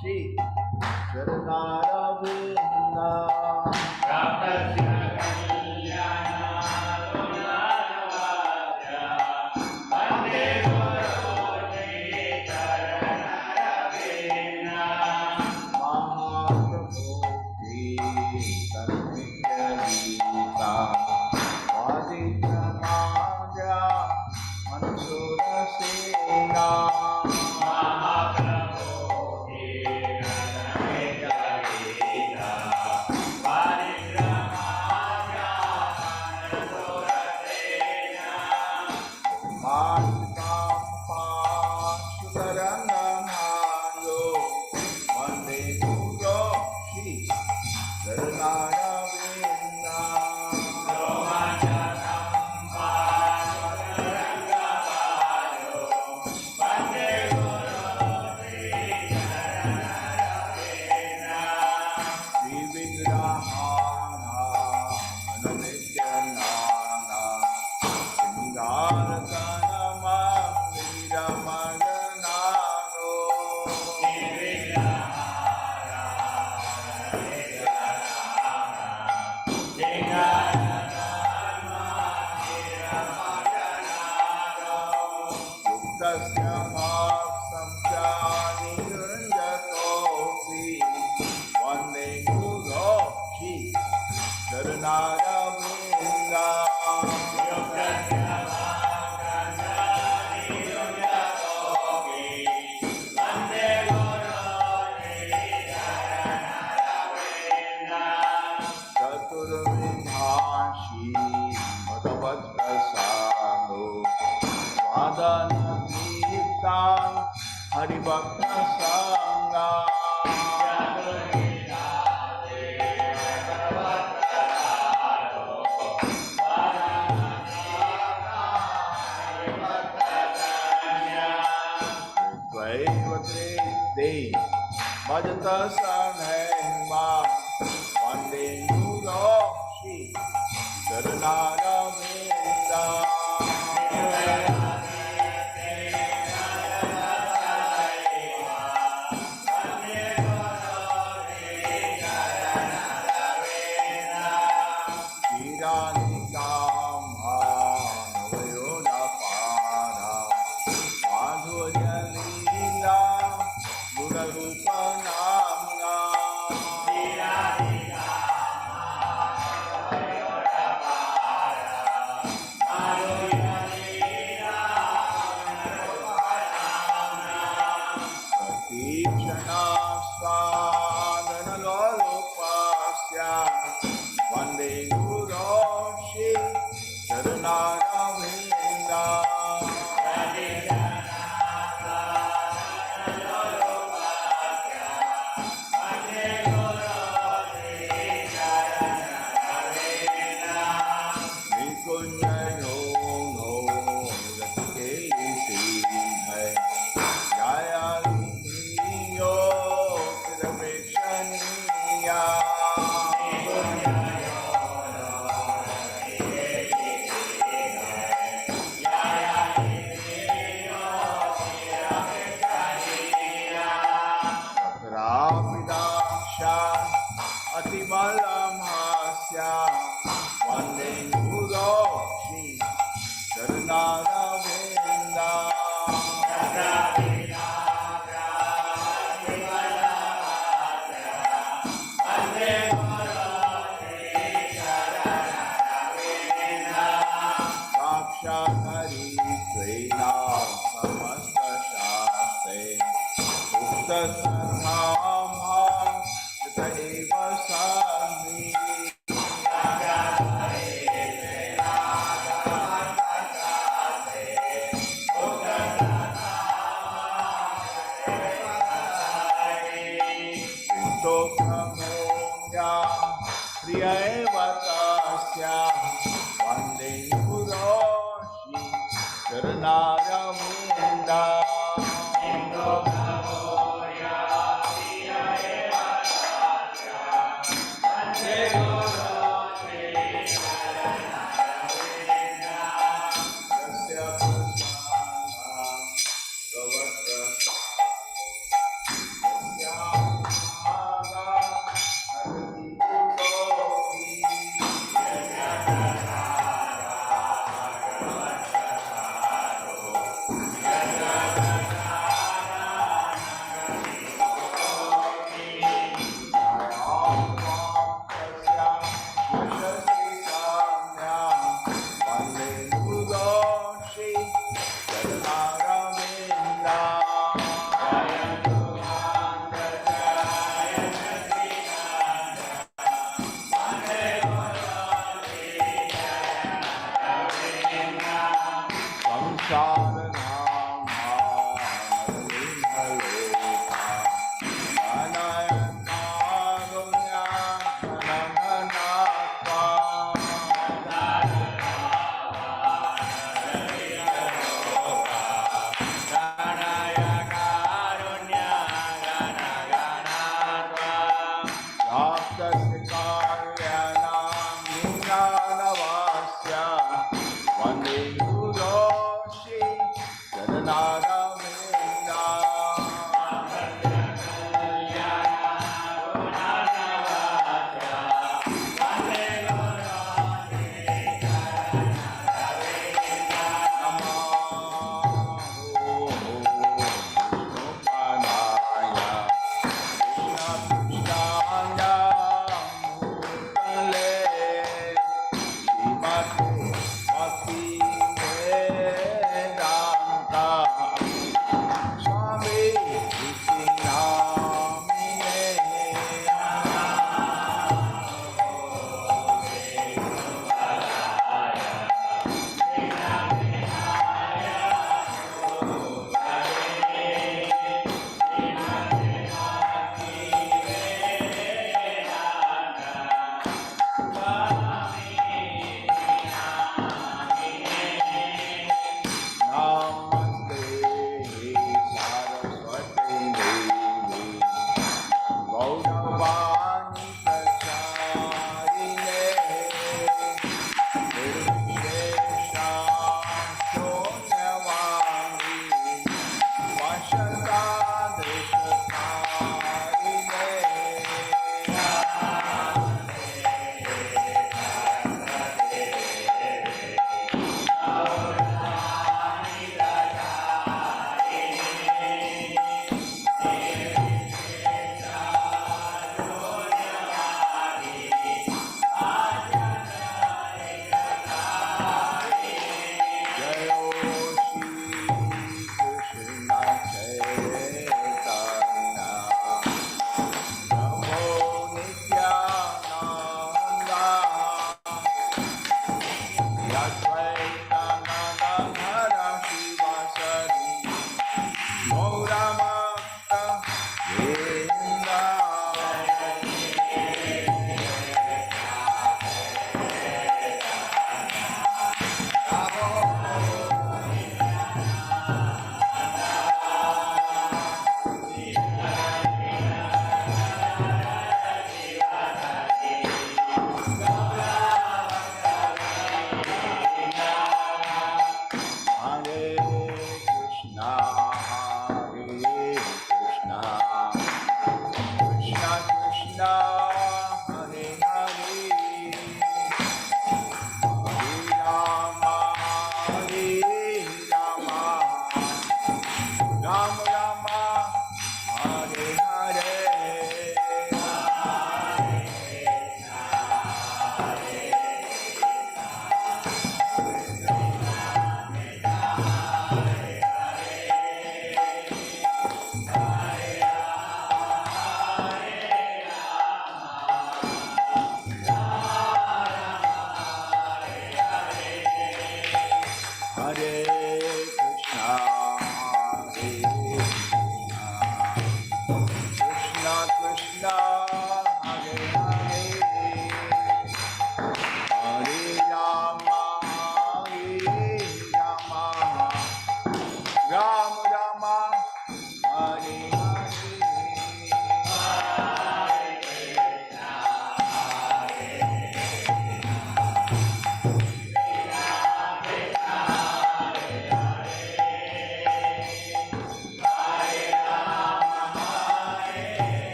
Shri Charanaravinda Raptasya Kalyana Gunanavadya Vande Guru Shri Charanaravinda Mahaprabhu Ki Tanmaya Gita Vaditra Madhya Mansura Sena Mahaprabhu Ki Tanmaya Gita Vaditra Madhya Mansura Sena Madhukam Sudaranamhayo Vande Guru Shri Charanaravinda Shri Vigrahana Ananityanana Singaratanama Viramaganano Yuktasya Bhaksamcha Niranjatopi Vande Guru Shri Charanaravinda Chaturvidhashi Bhagavad-prasado Swadhanadita Haribhakta-sangha Tvaiva Trite Bhajata Sanhema Vande Guru Shri Charanaravinda Shiranikama Navayodapara Madhurya Leela Gunarupa Namna Pratikshana Swadanalolupasya Vande Guru Shri Charanaravinda Nikunjayo no Ratikesi Hai Jaya Liyo Tirapekshaniya Rapidaksha Atimalamhasya Vande Guru Shri Charanaravinda Sakshat Hari Tvena Samasta Shastre Ukta Sarvama Chita Eva Sami Pinto Pramoya Priya Eva Tasya Vande Guru Shri Charanaravinda Yasya Prasana Bhagavad-prasado Yasya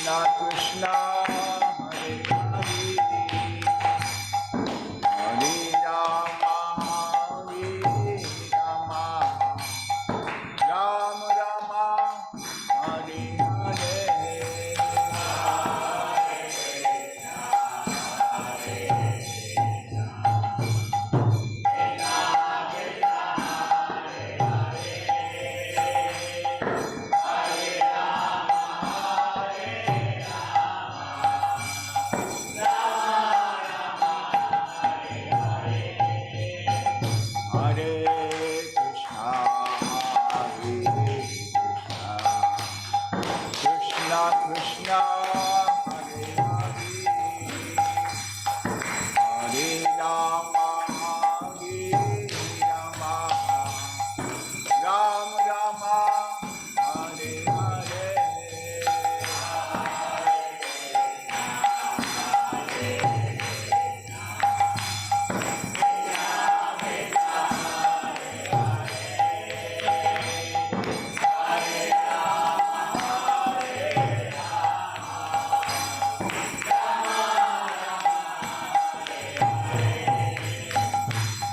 Krishna Hare Hare Hare Rama Hare Rama Rama Rama Hare Hare Hare Krishna, Krishna Krishna, Hare Hare, Hare Rama, Hare Rama, Rama Rama, Hare Hare.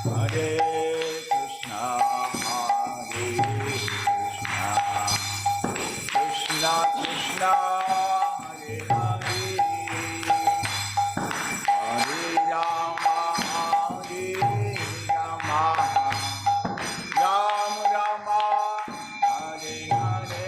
Hare Krishna, Hare Krishna, Krishna Krishna, Hare Hare, Hare Rama, Hare Rama, Rama Rama, Hare Hare.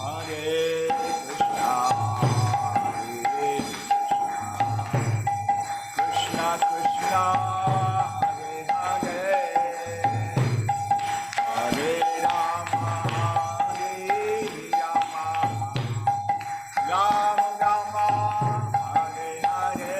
Hare Krishna, Hare Krishna, Krishna Krishna, Hare Hare, Hare Rama, Hare Rama, Rama Rama, Hare Hare.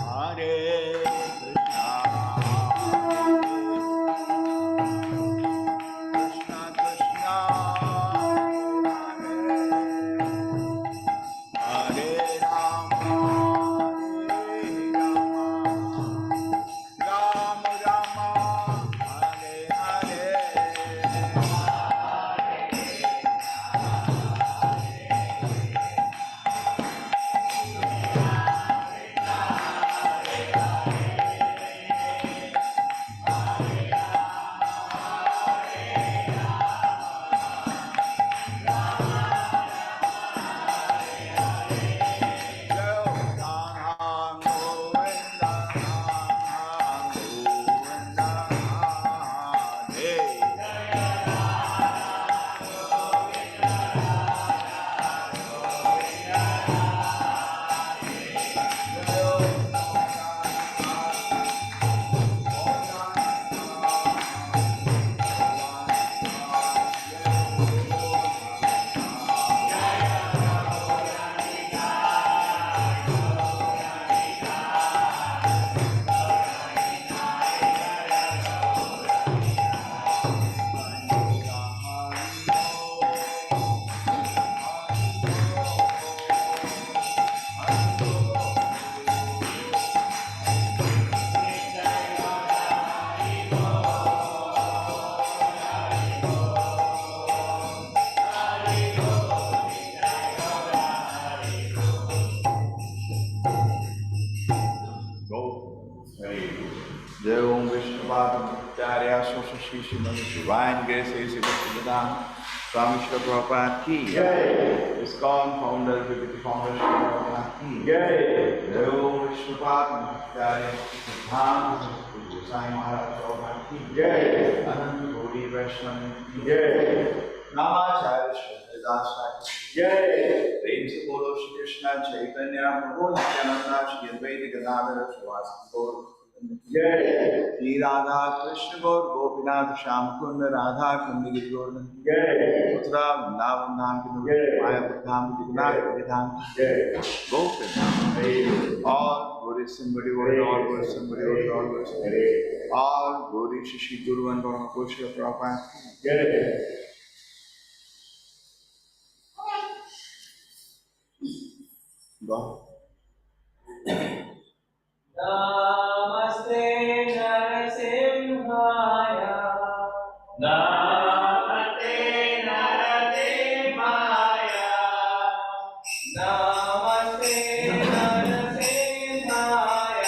Hare Krishna, Krishna Krishna, Hare Rama, Hare Rama, Rama Rama, Hare Hare. Om Vishnupada Association of Divine Grace Siddhanta Swami Srila Prabhupada ki ISKCON founder Deputy founder Srila Prabhupada ki Om Vishnupada Siddhanta Sai Maharaj Prabhupada ki Anand Gauri Vaishnava ki Namacharya Shri Das Thakur जय बोलो श्री कृष्ण चैतन्य प्रभु नित्यानंद श्री अद्वैत गदाधर श्रीवासादि गौर जय श्री राधा कृष्ण गौर गोपीनाथ श्याम कुंड राधा कुंड गिरिगौर जय मथुरा वृंदावन धाम की मायापुर धाम की विनाथ विधान जय गोपिन all glory somebody word all glory somebody word all glory somebody all glory Shri Guru and Brahma Purushya Prabhupada jai God Namaste Narasimhaya Namaste Narasimhaya Namaste Narasimhaya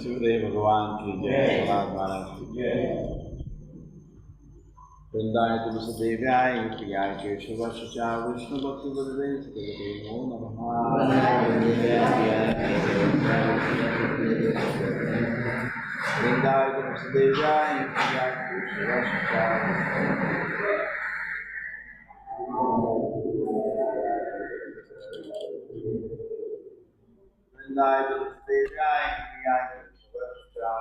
Sukhdev भगवान की जय, प्रहलाद महाराज की जय। वृंदाय तुलसीदेव्याय प्रियाय केशवश्चा विष्णुभक्तिवृंदे सतते नमो वृंदाय तुलसीदेव्याय प्रियाय केशवश्चा वृंदाय तुलसीदेव्याय प्रियाय केशवश्चा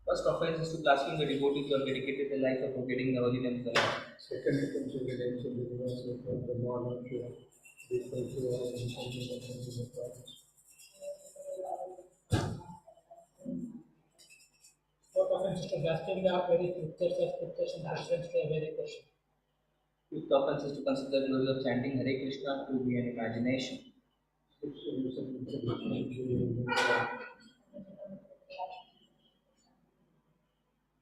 First offense is to blaspheme the devotees who have dedicated their life for forgetting the holy name of the Lord. Second offense is against the universal of the Lord of Shiva, equal to all intentions of the prophets. Fourth offense is to blaspheme the very scriptures of scriptures and reference to a very question. Fifth offense is to consider the glory of chanting Hare Krishna to be an imagination.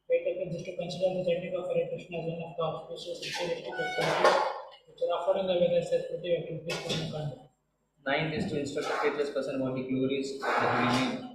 Eighth offense is to consider the chanting of Hare Krishna as one of the auspicious ritualistic activities which are offered in the Vedas as pretty activities for the conduct. Ninth is to instruct a faithless person about the glories of the holy name.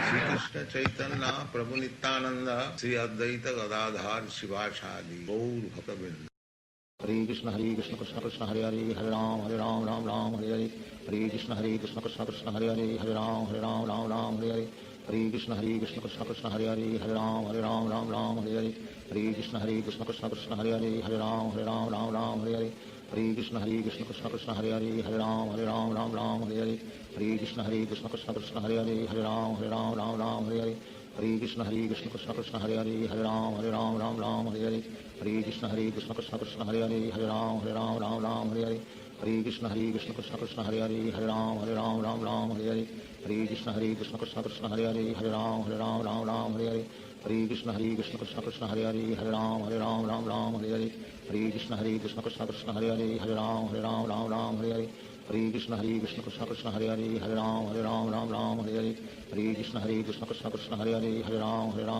Shri Krishna Chaitanya प्रभु नित्यानंद श्री अद्वैत गदाधर शिवाचार्य गौर भक्तवृंद। हरे कृष्ण कृष्ण कृष्ण हरे हरे हरे राम राम राम हरे हरे। हरे कृष्ण कृष्ण कृष्ण हरे हरे हरे राम राम राम हरे हरे। हरे कृष्ण कृष्ण कृष्ण हरे हरे हरे राम राम हरे हरे। हरे कृष्ण कृष्ण कृष्ण हरे हरे हरे राम राम हरे हरे। हरे कृष्ण कृष्ण कृष्ण हरे हरे हरे राम राम हरे हरे। हरे कृष्ण कृष्ण कृष्ण हरे हरे हरे राम हरे हरे। हरे कृष्ण कृष्ण कृष्ण हरे हरे हरे राम हरे हरे। हरे कृष्ण कृष्ण कृष्ण हरे हरे हरे राम हरे हरे। हरे कृष्ण कृष्ण कृष्ण हरे हरे हरे राम हरे हरे। हरे कृष्ण कृष्ण कृष्ण हरे हरे हरे राम हरे हरे। हरे कृष्ण कृष्ण कृष्ण हरे हरे हरे राम हरे हरे। हरे कृष्ण कृष्ण कृष्ण हरे हरे हरे राम हरे हरे। हरे कृष्ण कृष्ण कृष्ण हरे हरे हरे राम हरे हरे। हरे कृष्ण कृष्ण कृष्ण हरे हरे हरे राम हरे हरे। हरे कृष्ण कृष्ण कृष्ण हरे हरे हरे राम हरे हरे।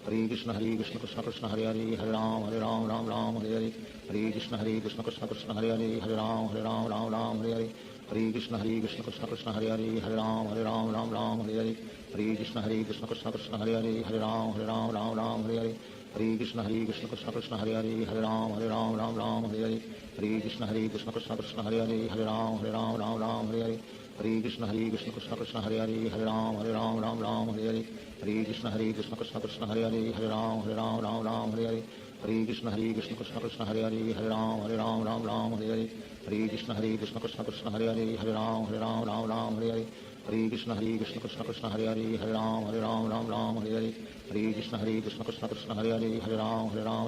हरे कृष्ण कृष्ण कृष्ण कृष्ण हरे हरे हरे राम हरे हरे। हरे कृष्ण कृष्ण कृष्ण कृष्ण हरे हरे हरे राम हरे हरे। हरे कृष्ण कृष्ण कृष्ण कृष्ण हरे हरे हरे राम हरे हरे। हरे कृष्ण कृष्ण कृष्ण कृष्ण हरे हरे हरे राम हरे हरे। हरे कृष्ण कृष्ण कृष्ण कृष्ण हरे हरे हरे राम हरे हरे। हरे कृष्ण कृष्ण कृष्ण कृष्ण हरे हरे हरे राम हरे हरे। हरे कृष्ण कृष्ण कृष्ण कृष्ण हरे हरे हरे राम हरे हरे। हरे कृष्ण कृष्ण कृष्ण कृष्ण हरे हरे हरे राम हरे हरे। हरे कृष्ण कृष्ण कृष्ण कृष्ण हरे हरे हरे राम हरे हरे। हरे कृष्ण कृष्ण कृष्ण कृष्ण हरे हरे हरे राम हरे हरे। हरे कृष्ण कृष्ण कृष्ण कृष्ण हरे हरे हरे राम हरे हरे। हरे कृष्ण कृष्ण कृष्ण कृष्ण हरे हरे हरे राम हरे हरे। हरे कृष्ण कृष्ण कृष्ण कृष्ण हरे हरे हरे राम हरे हरे। हरे कृष्ण कृष्ण कृष्ण कृष्ण हरे हरे हरे राम हरे हरे। हरे कृष्ण कृष्ण कृष्ण कृष्ण हरे हरे हरे राम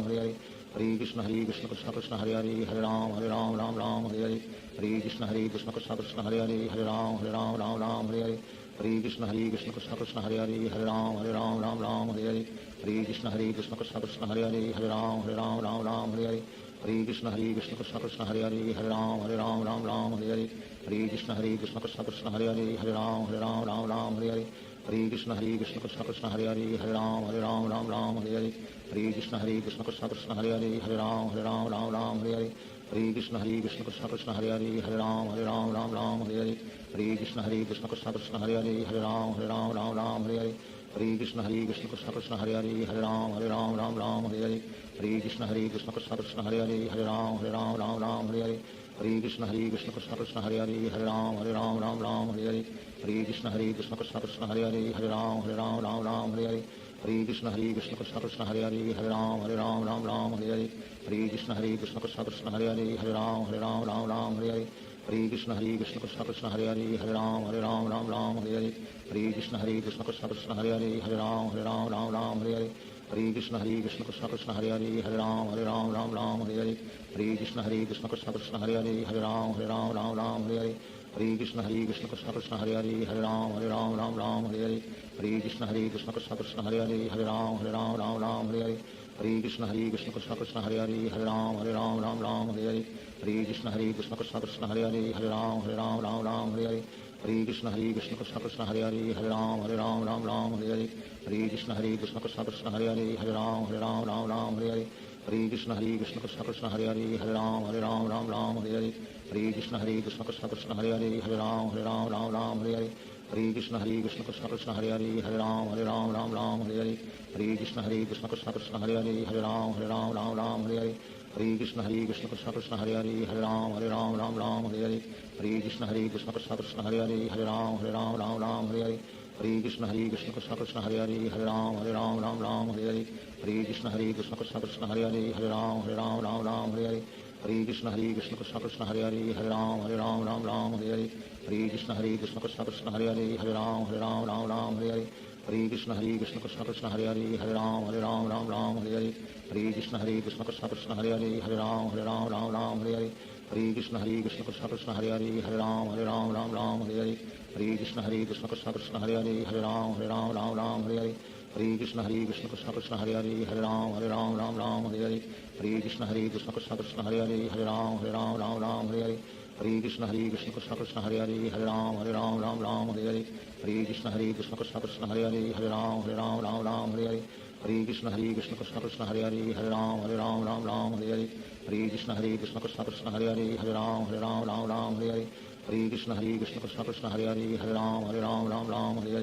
हरे हरे। हरे कृष्ण कृष्ण कृष्ण कृष्ण हरे हरे हरे राम हरे हरे। हरे कृष्ण कृष्ण कृष्ण कृष्ण हरे हरे हरे राम हरे हरे। हरे कृष्ण कृष्ण कृष्ण कृष्ण हरे हरे हरे राम हरे हरे। हरे कृष्ण कृष्ण कृष्ण कृष्ण हरे हरे हरे राम हरे हरे। हरे कृष्ण कृष्ण कृष्ण कृष्ण हरे हरे हरे राम हरे हरे। हरे कृष्ण कृष्ण कृष्ण कृष्ण हरे हरे हरे राम हरे हरे। हरे कृष्ण कृष्ण कृष्ण कृष्ण हरे हरे हरे राम हरे हरे। हरे कृष्ण कृष्ण कृष्ण कृष्ण हरे हरे हरे राम हरे हरे। हरे कृष्ण कृष्ण कृष्ण कृष्ण हरे हरे हरे राम हरे हरे। हरे कृष्ण कृष्ण कृष्ण कृष्ण हरे हरे हरे राम हरे हरे। हरे कृष्ण कृष्ण कृष्ण कृष्ण हरे हरे हरे राम हरे हरे। हरे कृष्ण कृष्ण कृष्ण कृष्ण हरे हरे हरे राम हरे हरे। हरे कृष्ण कृष्ण कृष्ण कृष्ण हरे हरे हरे राम हरे हरे। हरे कृष्ण कृष्ण कृष्ण कृष्ण हरे हरे हरे राम हरे हरे। हरे कृष्ण कृष्ण कृष्ण कृष्ण हरे हरे हरे राम हरे हरे। हरे कृष्ण कृष्ण कृष्ण कृष्ण हरे हरे हरे राम हरे हरे। हरे कृष्ण कृष्ण कृष्ण कृष्ण हरे हरे हरे राम हरे हरे। हरे कृष्ण कृष्ण कृष्ण कृष्ण हरे हरे हरे राम हरे हरे। हरे कृष्ण कृष्ण कृष्ण कृष्ण हरे हरे हरे राम हरे हरे। हरे कृष्ण कृष्ण कृष्ण कृष्ण हरे हरे हरे राम हरे हरे। हरे कृष्ण कृष्ण कृष्ण कृष्ण हरे हरे हरे राम हरे हरे। हरे कृष्ण कृष्ण कृष्ण कृष्ण हरे हरे हरे राम हरे हरे। हरे कृष्ण कृष्ण कृष्ण कृष्ण हरे हरे हरे राम हरे हरे। हरे कृष्ण कृष्ण कृष्ण कृष्ण हरे हरे हरे राम हरे हरे। हरे कृष्ण कृष्ण कृष्ण कृष्ण हरे हरे हरे राम हरे हरे। हरे कृष्ण कृष्ण कृष्ण कृष्ण हरे हरे हरे राम हरे हरे। हरे कृष्ण कृष्ण कृष्ण कृष्ण हरे हरे हरे राम हरे हरे। हरे कृष्ण कृष्ण कृष्ण कृष्ण हरे हरे हरे राम हरे हरे। हरे कृष्ण कृष्ण कृष्ण कृष्ण हरे हरे हरे राम हरे हरे। हरे कृष्ण कृष्ण कृष्ण कृष्ण हरे हरे हरे राम हरे हरे। हरे कृष्ण कृष्ण कृष्ण कृष्ण हरे हरे हरे राम हरे हरे। हरे कृष्ण कृष्ण कृष्ण कृष्ण हरे हरे हरे राम हरे हरे। हरे कृष्ण कृष्ण कृष्ण कृष्ण हरे हरे हरे राम हरे हरे। हरे कृष्ण कृष्ण कृष्ण कृष्ण हरे हरे हरे राम हरे हरे। हरे कृष्ण कृष्ण कृष्ण कृष्ण हरे हरे हरे राम हरे हरे। हरे कृष्ण कृष्ण कृष्ण कृष्ण हरे हरे हरे राम हरे हरे। हरे कृष्ण कृष्ण कृष्ण कृष्ण हरे हरे हरे राम हरे हरे। हरे कृष्ण कृष्ण कृष्ण कृष्ण हरे हरे हरे राम हरे हरे। हरे कृष्ण कृष्ण कृष्ण कृष्ण हरे हरे हरे राम हरे हरे। हरे कृष्ण कृष्ण कृष्ण कृष्ण हरे हरे हरे राम हरे हरे। हरे कृष्ण कृष्ण कृष्ण कृष्ण हरे हरे हरे राम हरे हरे। हरे कृष्ण कृष्ण कृष्ण कृष्ण हरे हरे हरे राम हरे हरे। हरे कृष्ण कृष्ण कृष्ण कृष्ण हरे हरे हरे राम हरे हरे।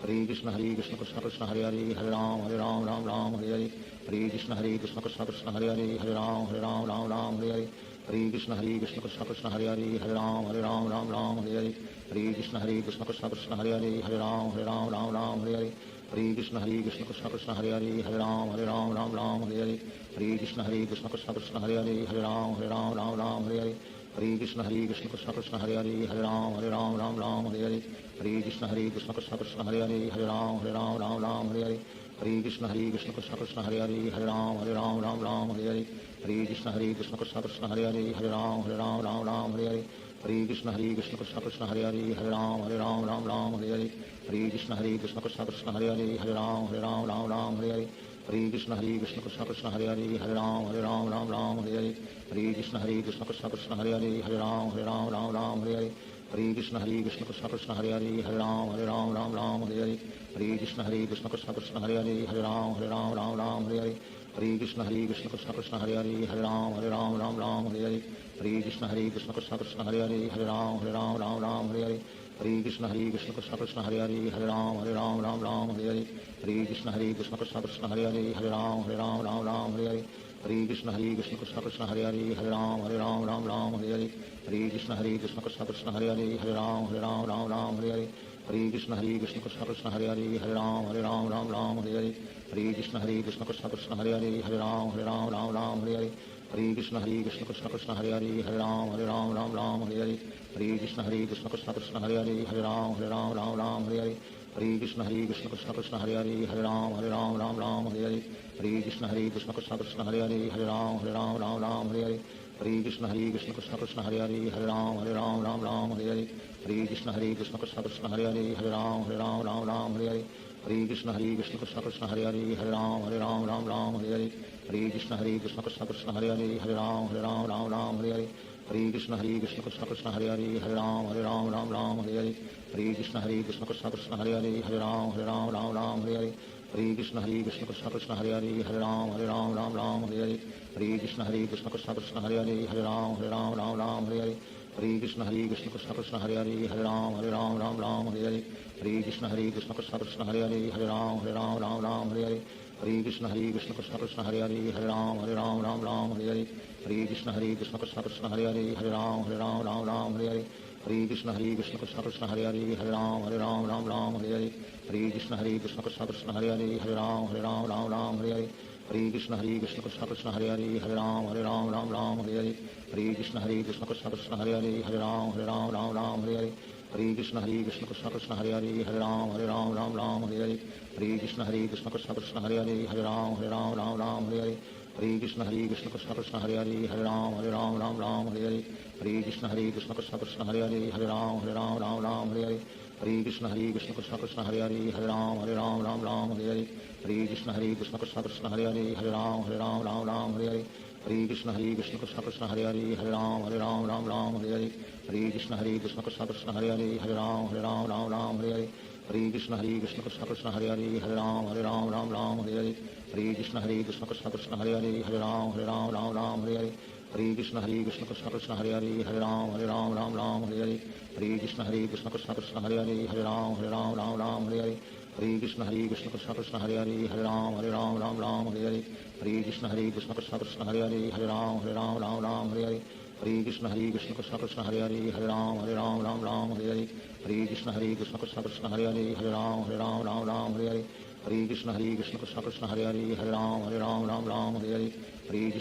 हरे कृष्ण कृष्ण कृष्ण हरे हरे हरे राम राम हरे हरे हरे कृष्ण कृष्ण कृष्ण हरे हरे हरे राम राम हरे हरे हरे कृष्ण कृष्ण कृष्ण हरे हरे राम राम हरे हरे हरे कृष्ण कृष्ण कृष्ण हरे हरे राम राम हरे हरे हरे कृष्ण कृष्ण कृष्ण हरे हरे राम राम हरे हरे हरे कृष्ण कृष्ण कृष्ण हरे हरे राम हरे हरे हरे कृष्ण कृष्ण कृष्ण हरे राम हरे हरे हरे कृष्ण कृष्ण कृष्ण हरे राम हरे हरे हरे कृष्ण कृष्ण कृष्ण हरे राम हरे हरे हरे कृष्ण कृष्ण कृष्ण कृष्ण हरे राम हरे हरे हरे कृष्ण कृष्ण कृष्ण हरे राम हरे हरे हरे कृष्ण कृष्ण कृष्ण कृष्ण हरे राम हरे हरे हरे कृष्ण कृष्ण कृष्ण कृष्ण हरे राम हरे हरे हरे कृष्ण कृष्ण कृष्ण कृष्ण हरे राम हरे हरे हरे कृष्ण कृष्ण कृष्ण कृष्ण हरे राम हरे हरे हरे कृष्ण कृष्ण कृष्ण कृष्ण हरे राम हरे हरे हरे कृष्ण कृष्ण कृष्ण कृष्ण हरे राम हरे हरे हरे कृष्ण कृष्ण कृष्ण कृष्ण हरे राम हरे हरे हरे कृष्ण कृष्ण कृष्ण कृष्ण हरे राम हरे हरे हरे कृष्ण कृष्ण कृष्ण कृष्ण हरे राम हरे हरे हरे कृष्ण कृष्ण कृष्ण कृष्ण हरे राम हरे हरे हरे कृष्ण कृष्ण कृष्ण कृष्ण हरे राम हरे हरे हरे कृष्ण कृष्ण कृष्ण कृष्ण हरे राम हरे हरे हरे कृष्ण कृष्ण कृष्ण कृष्ण हरे राम हरे हरे हरे कृष्ण कृष्ण कृष्ण कृष्ण हरे राम हरे हरे हरे कृष्ण कृष्ण कृष्ण कृष्ण हरे राम हरे हरे हरे कृष्ण कृष्ण कृष्ण कृष्ण हरे राम हरे हरे हरे कृष्ण कृष्ण कृष्ण कृष्ण हरे राम हरे हरे हरे कृष्ण कृष्ण कृष्ण कृष्ण हरे राम हरे हरे हरे कृष्ण कृष्ण कृष्ण कृष्ण हरे राम हरे हरे हरे कृष्ण कृष्ण कृष्ण कृष्ण हरे राम हरे हरे हरे कृष्ण कृष्ण कृष्ण कृष्ण हरे राम हरे हरे हरे कृष्ण कृष्ण कृष्ण कृष्ण हरे राम हरे हरे हरे कृष्ण कृष्ण कृष्ण कृष्ण हरे राम हरे हरे हरे कृष्ण कृष्ण कृष्ण कृष्ण हरे राम हरे हरे हरे कृष्ण कृष्ण कृष्ण कृष्ण हरे राम हरे हरे हरे कृष्ण कृष्ण कृष्ण कृष्ण हरे राम हरे हरे हरे कृष्ण कृष्ण कृष्ण कृष्ण हरे राम हरे हरे हरे कृष्ण कृष्ण कृष्ण कृष्ण हरे राम हरे हरे हरे कृष्ण कृष्ण कृष्ण कृष्ण हरे राम हरे हरे हरे कृष्ण कृष्ण कृष्ण कृष्ण हरे राम हरे हरे हरे कृष्ण कृष्ण कृष्ण कृष्ण हरे राम हरे हरे हरे कृष्ण कृष्ण कृष्ण कृष्ण हरे राम हरे हरे हरे कृष्ण कृष्ण कृष्ण कृष्ण हरे राम हरे हरे हरे कृष्ण कृष्ण कृष्ण कृष्ण हरे राम हरे हरे हरे कृष्ण कृष्ण कृष्ण कृष्ण हरे राम हरे हरे हरे कृष्ण कृष्ण कृष्ण कृष्ण हरे राम हरे हरे हरे कृष्ण कृष्ण कृष्ण कृष्ण हरे राम हरे हरे हरे कृष्ण कृष्ण कृष्ण कृष्ण हरे राम हरे हरे हरे कृष्ण कृष्ण कृष्ण कृष्ण हरे राम हरे हरे हरे कृष्ण कृष्ण कृष्ण कृष्ण हरे राम हरे हरे हरे कृष्ण कृष्ण कृष्ण कृष्ण हरे राम हरे हरे हरे कृष्ण कृष्ण कृष्ण कृष्ण हरे राम हरे हरे हरे कृष्ण कृष्ण कृष्ण कृष्ण हरे राम हरे हरे हरे कृष्ण कृष्ण कृष्ण कृष्ण हरे राम हरे हरे हरे कृष्ण कृष्ण कृष्ण कृष्ण हरे राम हरे हरे हरे कृष्ण कृष्ण कृष्ण कृष्ण हरे राम हरे हरे हरे कृष्ण कृष्ण कृष्ण कृष्ण हरे राम हरे हरे हरे कृष्ण कृष्ण कृष्ण कृष्ण हरे राम हरे हरे हरे कृष्ण कृष्ण कृष्ण कृष्ण हरे राम हरे हरे हरे कृष्ण कृष्ण कृष्ण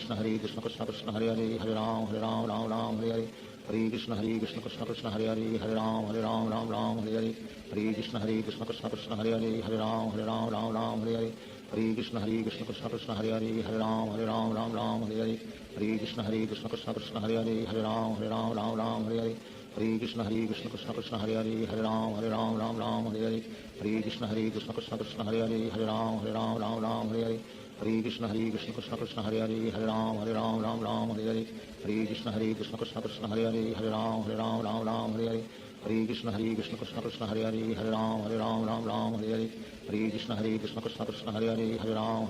कृष्ण हरे राम हरे हरे हरे कृष्ण कृष्ण कृष्ण कृष्ण हरे राम हरे हरे हरे कृष्ण कृष्ण कृष्ण कृष्ण हरे राम हरे हरे हरे कृष्ण कृष्ण कृष्ण कृष्ण हरे राम हरे हरे हरे कृष्ण कृष्ण कृष्ण कृष्ण हरे राम हरे हरे हरे कृष्ण कृष्ण कृष्ण कृष्ण हरे राम हरे हरे हरे कृष्ण कृष्ण कृष्ण कृष्ण हरे राम हरे हरे हरे कृष्ण कृष्ण कृष्ण कृष्ण हरे राम हरे हरे हरे कृष्ण कृष्ण कृष्ण कृष्ण हरे राम हरे हरे हरे कृष्ण कृष्ण कृष्ण कृष्ण हरे राम हरे हरे हरे कृष्ण कृष्ण कृष्ण कृष्ण हरे राम हरे हरे हरे कृष्ण कृष्ण कृष्ण कृष्ण हरे राम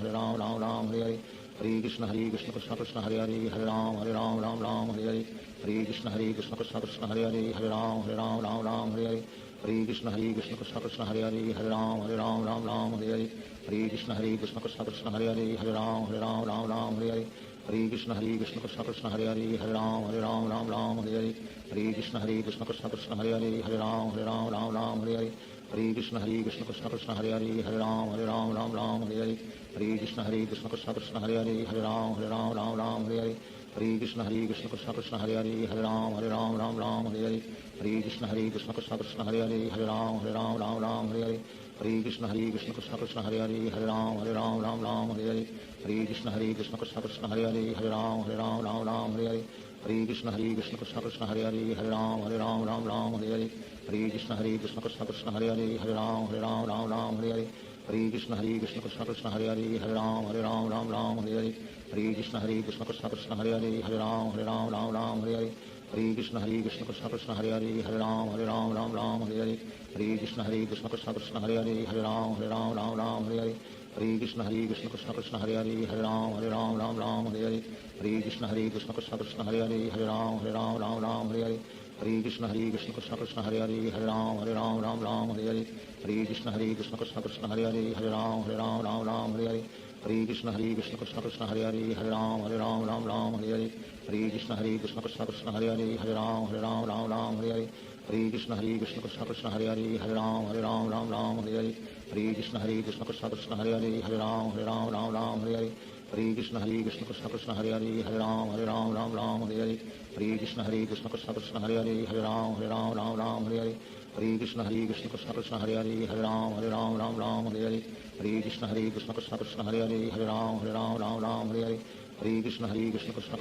हरे हरे हरे कृष्ण कृष्ण कृष्ण हरे हरे राम राम राम हरे हरे हरे कृष्ण कृष्ण कृष्ण हरे हरे राम राम हरे हरे हरे कृष्ण कृष्ण कृष्ण हरे हरे राम राम हरे हरे हरे कृष्ण कृष्ण कृष्ण हरे हरे राम राम हरे हरे हरे कृष्ण कृष्ण कृष्ण हरे हरे राम राम हरे हरे हरे कृष्ण कृष्ण कृष्ण हरे हरे राम राम हरे हरे हरे कृष्ण कृष्ण कृष्ण हरे हरे राम राम हरे हरे हरे कृष्ण कृष्ण कृष्ण हरे हरे राम राम हरे हरे हरे कृष्ण कृष्ण कृष्ण हरे हरे राम राम हरे हरे हरे कृष्ण कृष्ण कृष्ण हरे हरे राम राम हरे हरे हरे कृष्ण कृष्ण कृष्ण हरे हरे राम राम हरे हरे हरे कृष्ण कृष्ण कृष्ण हरे हरे राम राम हरे हरे हरे कृष्ण कृष्ण कृष्ण हरे हरे राम राम हरे हरे हरे कृष्ण कृष्ण कृष्ण हरे हरे राम राम हरे हरे हरे कृष्ण कृष्ण कृष्ण हरे हरे राम राम हरे हरे हरे कृष्ण कृष्ण कृष्ण कृष्ण हरे हरे राम राम हरे हरे हरे कृष्ण कृष्ण कृष्ण कृष्ण हरे हरे राम राम हरे हरे हरे कृष्ण कृष्ण कृष्ण कृष्ण हरे हरे राम राम हरे हरे हरे कृष्ण कृष्ण कृष्ण हरे हरे राम राम हरे हरे हरे कृष्ण कृष्ण कृष्ण कृष्ण हरे हरे राम राम हरे हरे हरे कृष्ण कृष्ण कृष्ण हरे हरे राम राम हरे हरे हरे कृष्ण कृष्ण कृष्ण कृष्ण हरे हरे राम राम हरे हरे हरे कृष्ण कृष्ण कृष्ण कृष्ण हरे हरे राम राम हरे हरे हरे कृष्ण कृष्ण कृष्ण कृष्ण हरे हरे राम राम हरे हरे हरे कृष्ण कृष्ण कृष्ण कृष्ण हरे हरे राम राम हरे हरे हरे कृष्ण कृष्ण कृष्ण कृष्ण हरे हरे राम राम हरे हरे हरे कृष्ण कृष्ण कृष्ण कृष्ण हरे हरे राम राम हरे हरे हरे कृष्ण कृष्ण कृष्ण कृष्ण हरे हरे राम राम हरे हरे हरे कृष्ण कृष्ण कृष्ण कृष्ण हरे हरे राम राम हरे हरे हरे कृष्ण कृष्ण कृष्ण कृष्ण हरे हरे राम राम हरे हरे हरे कृष्ण कृष्ण कृष्ण कृष्ण हरे हरे राम राम हरे हरे हरे कृष्ण कृष्ण कृष्ण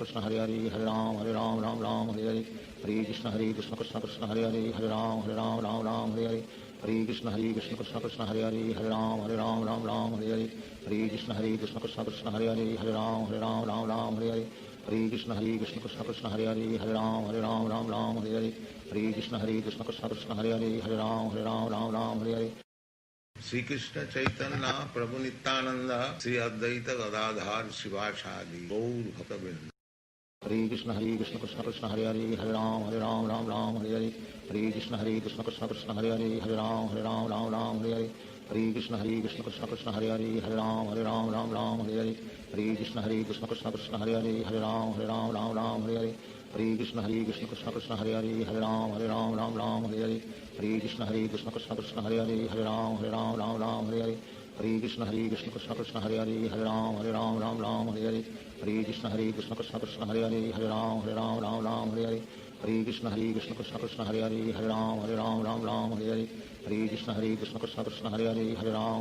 कृष्ण हरे हरे राम राम हरे हरे हरे कृष्ण कृष्ण कृष्ण कृष्ण हरे हरे राम राम हरे हरे हरे कृष्ण कृष्ण कृष्ण कृष्ण हरे हरे राम राम हरे हरे हरे कृष्ण कृष्ण कृष्ण कृष्ण हरे हरे राम राम हरे हरे हरे कृष्ण कृष्ण कृष्ण कृष्ण हरे हरे राम राम हरे हरे श्री कृष्ण चैतन्य प्रभु नित्यानंद श्री अद्वैत गदाधार शिवाचार्य गौर भक्तवृंद हरे कृष्ण कृष्ण कृष्ण हरे हरे राम राम हरे हरे हरे कृष्ण कृष्ण कृष्ण कृष्ण हरे हरे राम राम हरे हरे हरे कृष्ण कृष्ण कृष्ण हरे हरे राम राम हरे हरे हरे कृष्ण कृष्ण कृष्ण कृष्ण हरे हरे राम राम हरे हरे हरे कृष्ण कृष्ण कृष्ण हरे हरे राम राम हरे हरे हरे कृष्ण कृष्ण कृष्ण कृष्ण हरे हरे राम राम हरे हरे हरे कृष्ण कृष्ण कृष्ण हरे हरे राम राम हरे हरे हरे कृष्ण कृष्ण कृष्ण कृष्ण हरे हरे राम राम हरे हरे हरे कृष्ण कृष्ण कृष्ण कृष्ण हरे हरे राम राम हरे हरे हरे कृष्ण कृष्ण कृष्ण कृष्ण हरे हरे राम राम हरे हरे हरे कृष्ण कृष्ण कृष्ण कृष्ण हरे हरे राम राम हरे हरे हरे कृष्ण कृष्ण कृष्ण कृष्ण हरे हरे राम राम हरे हरे हरे कृष्ण कृष्ण कृष्ण कृष्ण हरे हरे राम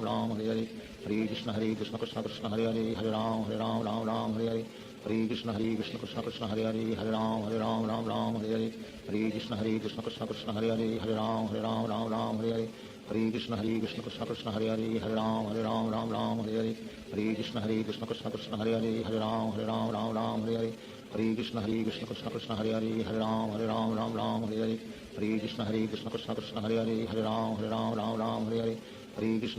राम हरे हरे हरे कृष्ण कृष्ण कृष्ण कृष्ण हरे हरे राम राम हरे हरे हरे कृष्ण कृष्ण कृष्ण कृष्ण हरे हरे राम राम हरे हरे हरे कृष्ण कृष्ण कृष्ण कृष्ण हरे हरे राम राम हरे हरे हरे कृष्ण कृष्ण कृष्ण कृष्ण हरे हरे राम राम हरे हरे हरे कृष्ण कृष्ण कृष्ण कृष्ण हरे हरे राम राम हरे हरे हरे कृष्ण कृष्ण कृष्ण कृष्ण हरे हरे राम राम हरे हरे हरे कृष्ण कृष्ण कृष्ण कृष्ण हरे हरे राम राम हरे हरे हरे कृष्ण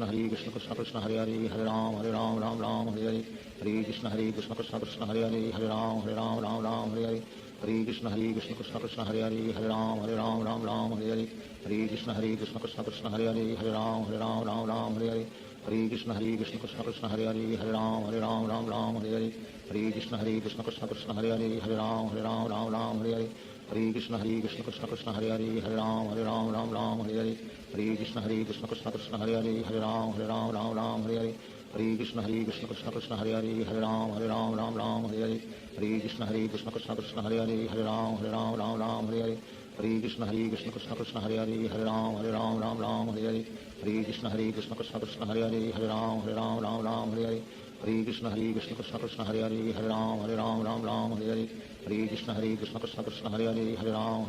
कृष्ण कृष्ण कृष्ण हरे हरे राम राम हरे हरे हरे कृष्ण कृष्ण कृष्ण कृष्ण हरे हरे राम राम हरे हरे हरे कृष्ण कृष्ण कृष्ण कृष्ण हरे हरे राम राम हरे हरे हरे कृष्ण कृष्ण कृष्ण कृष्ण हरे हरे राम राम हरे हरे हरे कृष्ण कृष्ण कृष्ण कृष्ण हरे हरे राम राम हरे हरे हरे कृष्ण कृष्ण कृष्ण कृष्ण हरे हरे राम राम हरे हरे हरे कृष्ण कृष्ण कृष्ण कृष्ण हरे हरे राम राम हरे हरे हरे कृष्ण कृष्ण कृष्ण कृष्ण हरे हरे राम राम हरे हरे हरे कृष्ण कृष्ण कृष्ण कृष्ण हरे हरे राम राम हरे हरे हरे कृष्ण कृष्ण कृष्ण कृष्ण हरे हरे राम राम हरे हरे हरे कृष्ण कृष्ण कृष्ण कृष्ण हरे हरे राम राम हरे हरे हरे कृष्ण कृष्ण कृष्ण कृष्ण हरे हरे राम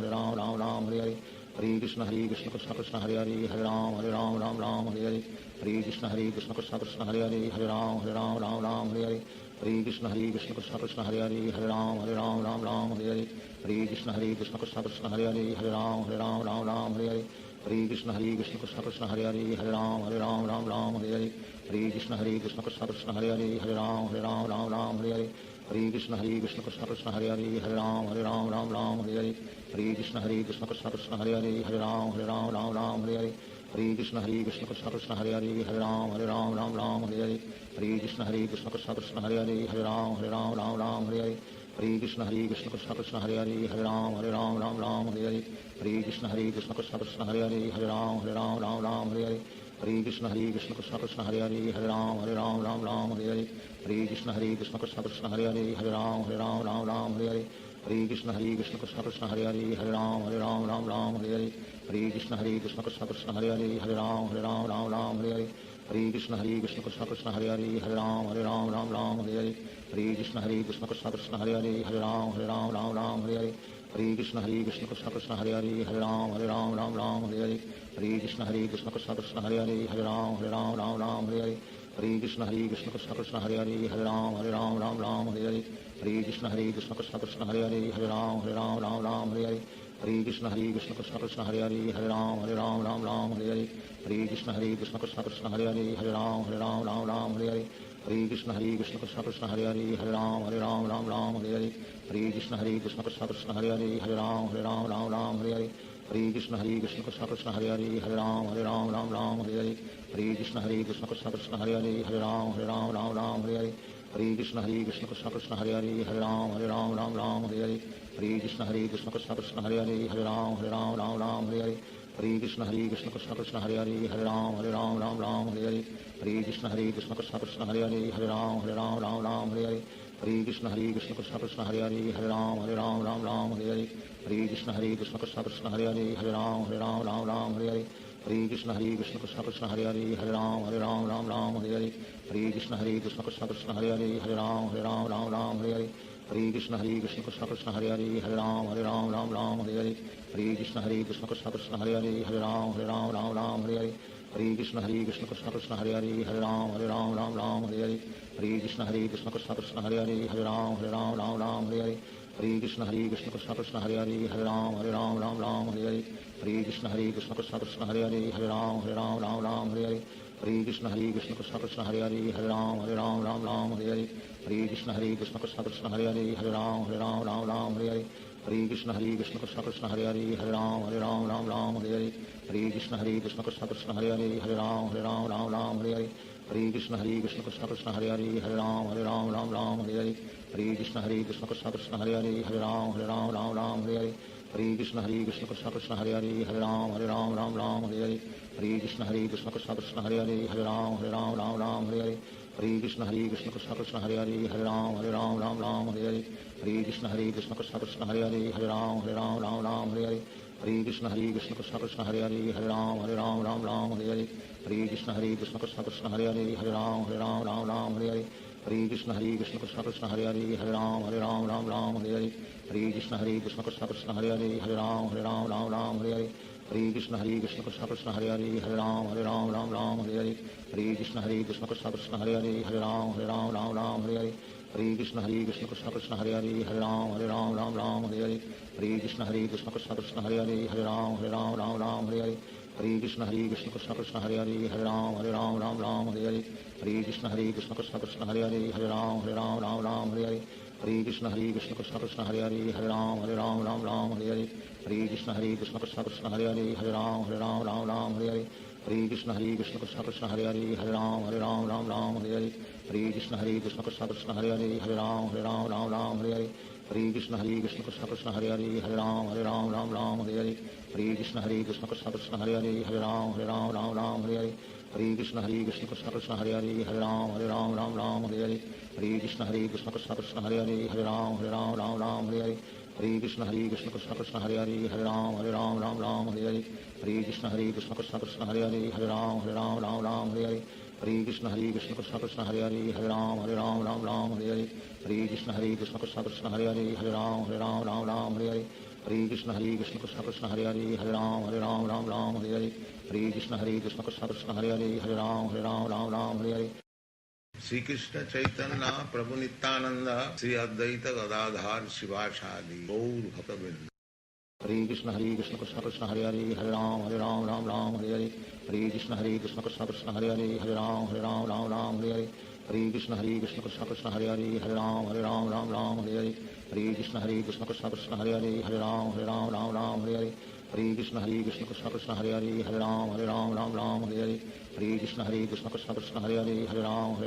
राम हरे हरे हरे कृष्ण कृष्ण कृष्ण कृष्ण हरे हरे राम राम हरे हरे हरे कृष्ण कृष्ण कृष्ण कृष्ण हरे हरे राम राम हरे हरे हरे कृष्ण कृष्ण कृष्ण कृष्ण हरे हरे राम राम हरे हरे हरे कृष्ण कृष्ण कृष्ण कृष्ण हरे हरे राम राम हरे हरे हरे कृष्ण कृष्ण कृष्ण हरे हरे हरे राम राम हरे हरे हरे कृष्ण कृष्ण कृष्ण हरे हरे राम राम हरे हरे हरे कृष्ण कृष्ण कृष्ण हरे हरे राम राम हरे हरे हरे कृष्ण कृष्ण कृष्ण हरे हरे राम हरे हरे हरे कृष्ण कृष्ण कृष्ण हरे हरे राम हरे हरे हरे कृष्ण कृष्ण कृष्ण हरे हरे राम हरे हरे हरे कृष्ण कृष्ण कृष्ण हरे हरे राम हरे हरे हरे कृष्ण कृष्ण कृष्ण हरे हरे राम हरे हरे हरे कृष्ण कृष्ण कृष्ण हरे हरे राम हरे हरे हरे कृष्ण कृष्ण कृष्ण हरे हरे राम हरे हरे हरे कृष्ण कृष्ण कृष्ण हरे हरे राम हरे हरे हरे कृष्ण कृष्ण कृष्ण हरे हरे राम हरे हरे हरे कृष्ण कृष्ण कृष्ण हरे हरे राम हरे हरे हरे कृष्ण कृष्ण कृष्ण हरे हरे राम हरे हरे हरे कृष्ण कृष्ण कृष्ण हरे हरे राम हरे हरे हरे कृष्ण कृष्ण कृष्ण हरे हरे राम हरे हरे हरे कृष्ण कृष्ण कृष्ण हरे हरे राम हरे हरे हरे कृष्ण कृष्ण कृष्ण हरे हरे राम हरे हरे हरे कृष्ण कृष्ण कृष्ण हरे हरे राम हरे हरे हरे कृष्ण कृष्ण कृष्ण हरे हरे राम हरे हरे हरे कृष्ण कृष्ण कृष्ण हरे हरे राम हरे हरे हरे कृष्ण कृष्ण कृष्ण हरे हरे राम हरे हरे हरे कृष्ण कृष्ण कृष्ण हरे हरे राम हरे हरे हरे कृष्ण कृष्ण कृष्ण हरे हरे राम हरे हरे हरे कृष्ण कृष्ण कृष्ण हरे हरे राम हरे हरे हरे कृष्ण कृष्ण कृष्ण हरे हरे राम हरे हरे हरे कृष्ण कृष्ण कृष्ण हरे हरे राम हरे हरे हरे कृष्ण कृष्ण कृष्ण हरे हरे राम हरे हरे हरे कृष्ण कृष्ण कृष्ण हरे हरे राम हरे हरे हरे कृष्ण कृष्ण कृष्ण हरे हरे राम हरे हरे हरे कृष्ण कृष्ण कृष्ण हरे हरे राम हरे हरे हरे कृष्ण कृष्ण कृष्ण हरे हरे राम हरे हरे हरे कृष्ण कृष्ण कृष्ण हरे हरे राम हरे हरे हरे कृष्ण कृष्ण कृष्ण हरे हरे राम हरे हरे हरे कृष्ण कृष्ण कृष्ण हरे हरे राम हरे हरे हरे कृष्ण कृष्ण कृष्ण हरे हरे राम हरे हरे हरे कृष्ण कृष्ण कृष्ण हरे हरे राम हरे हरे हरे कृष्ण कृष्ण कृष्ण हरे हरे राम हरे हरे हरे कृष्ण कृष्ण कृष्ण हरे हरे राम हरे हरे हरे कृष्ण कृष्ण कृष्ण हरे हरे राम हरे हरे हरे कृष्ण कृष्ण कृष्ण हरे हरे राम हरे हरे हरे कृष्ण कृष्ण कृष्ण हरे हरे राम हरे हरे हरे कृष्ण कृष्ण कृष्ण हरे हरे राम हरे हरे हरे कृष्ण कृष्ण कृष्ण हरे हरे राम हरे हरे हरे कृष्ण कृष्ण कृष्ण हरे हरे राम हरे हरे हरे कृष्ण कृष्ण कृष्ण हरे हरे राम हरे हरे हरे कृष्ण कृष्ण कृष्ण हरे हरे राम हरे हरे हरे कृष्ण कृष्ण कृष्ण हरे हरे राम हरे हरे हरे कृष्ण कृष्ण कृष्ण हरे हरे राम हरे हरे हरे कृष्ण कृष्ण कृष्ण हरे हरे राम हरे हरे हरे कृष्ण कृष्ण कृष्ण हरे हरे राम हरे हरे हरे कृष्ण कृष्ण कृष्ण हरे हरे राम हरे हरे हरे कृष्ण कृष्ण कृष्ण हरे हरे राम हरे हरे हरे कृष्ण कृष्ण कृष्ण हरे हरे राम हरे हरे हरे कृष्ण कृष्ण कृष्ण हरे हरे राम हरे हरे हरे कृष्ण कृष्ण कृष्ण हरे हरे राम हरे हरे हरे कृष्ण कृष्ण कृष्ण हरे हरे राम हरे हरे हरे कृष्ण कृष्ण कृष्ण हरे हरे राम हरे हरे हरे कृष्ण कृष्ण कृष्ण हरे हरे राम हरे हरे हरे कृष्ण कृष्ण कृष्ण हरे हरे राम हरे हरे हरे कृष्ण कृष्ण कृष्ण हरे हरे राम हरे हरे हरे कृष्ण कृष्ण कृष्ण हरे हरे राम हरे हरे हरे कृष्ण कृष्ण कृष्ण हरे हरे राम हरे हरे हरे कृष्ण कृष्ण कृष्ण हरे हरे राम हरे हरे हरे कृष्ण कृष्ण कृष्ण हरे हरे राम हरे हरे हरे कृष्ण कृष्ण कृष्ण हरे हरे राम हरे हरे हरे कृष्ण कृष्ण कृष्ण हरे हरे राम हरे हरे हरे कृष्ण कृष्ण कृष्ण हरे हरे राम हरे हरे हरे कृष्ण कृष्ण कृष्ण हरे हरे राम हरे हरे हरे कृष्ण कृष्ण कृष्ण हरे हरे राम हरे हरे हरे कृष्ण कृष्ण कृष्ण हरे हरे राम हरे हरे हरे कृष्ण कृष्ण कृष्ण हरे हरे राम हरे हरे श्री कृष्ण चैतन्य प्रभु नित्यानंद श्री अद्वैत गदाधार शिवाचार्य गौर भक्त Hare Krishna Krishna Krishna Hare Hare Hare Ram Ram Ram Hare Hare Hare Krishna Krishna Krishna Hare Hare Hare Ram Ram Hare Hare Hare Krishna Krishna Krishna Hare Hare Hare Ram Ram Hare Hare Hare Krishna Krishna Krishna Hare Hare Hare Ram Ram Hare Hare Hare Krishna Krishna Krishna Hare Hare Hare Ram Ram Hare Hare Hare Krishna Krishna Krishna Hare Hare Hare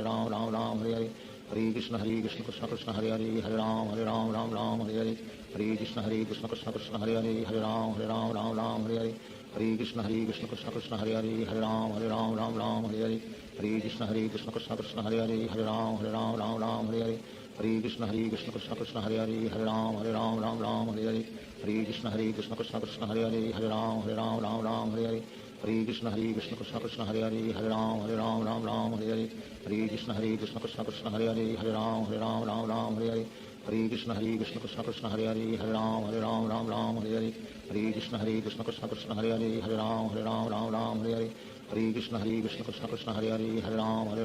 Ram Ram Hare Hare Hare Krishna Krishna Krishna Hare Hare Hare Ram Ram Hare Hare Hare Krishna Krishna Krishna Hare Hare Hare Ram Ram Hare Hare Hare Krishna Krishna Krishna Hare Hare Hare Ram Ram Hare Hare Hare Krishna Krishna Krishna Hare Hare Hare Ram Ram Hare Hare Hare Krishna Krishna Krishna Hare Hare Hare Ram Ram Hare Hare Hare Krishna Krishna Krishna Hare Hare Hare Ram Ram Hare Hare Hare Krishna Krishna Krishna Hare Hare Hare Ram Ram Hare Hare Hare Krishna Krishna Krishna Hare Hare Hare Ram Ram Hare Hare Hare Krishna Krishna Krishna Hare Hare Hare Ram Ram Hare Hare Hare Krishna Krishna Krishna Hare Hare Hare Ram Ram Hare Hare Hare Krishna Krishna Krishna Hare Hare Hare Ram Ram Hare Hare Hare Krishna Krishna Krishna Hare Hare Hare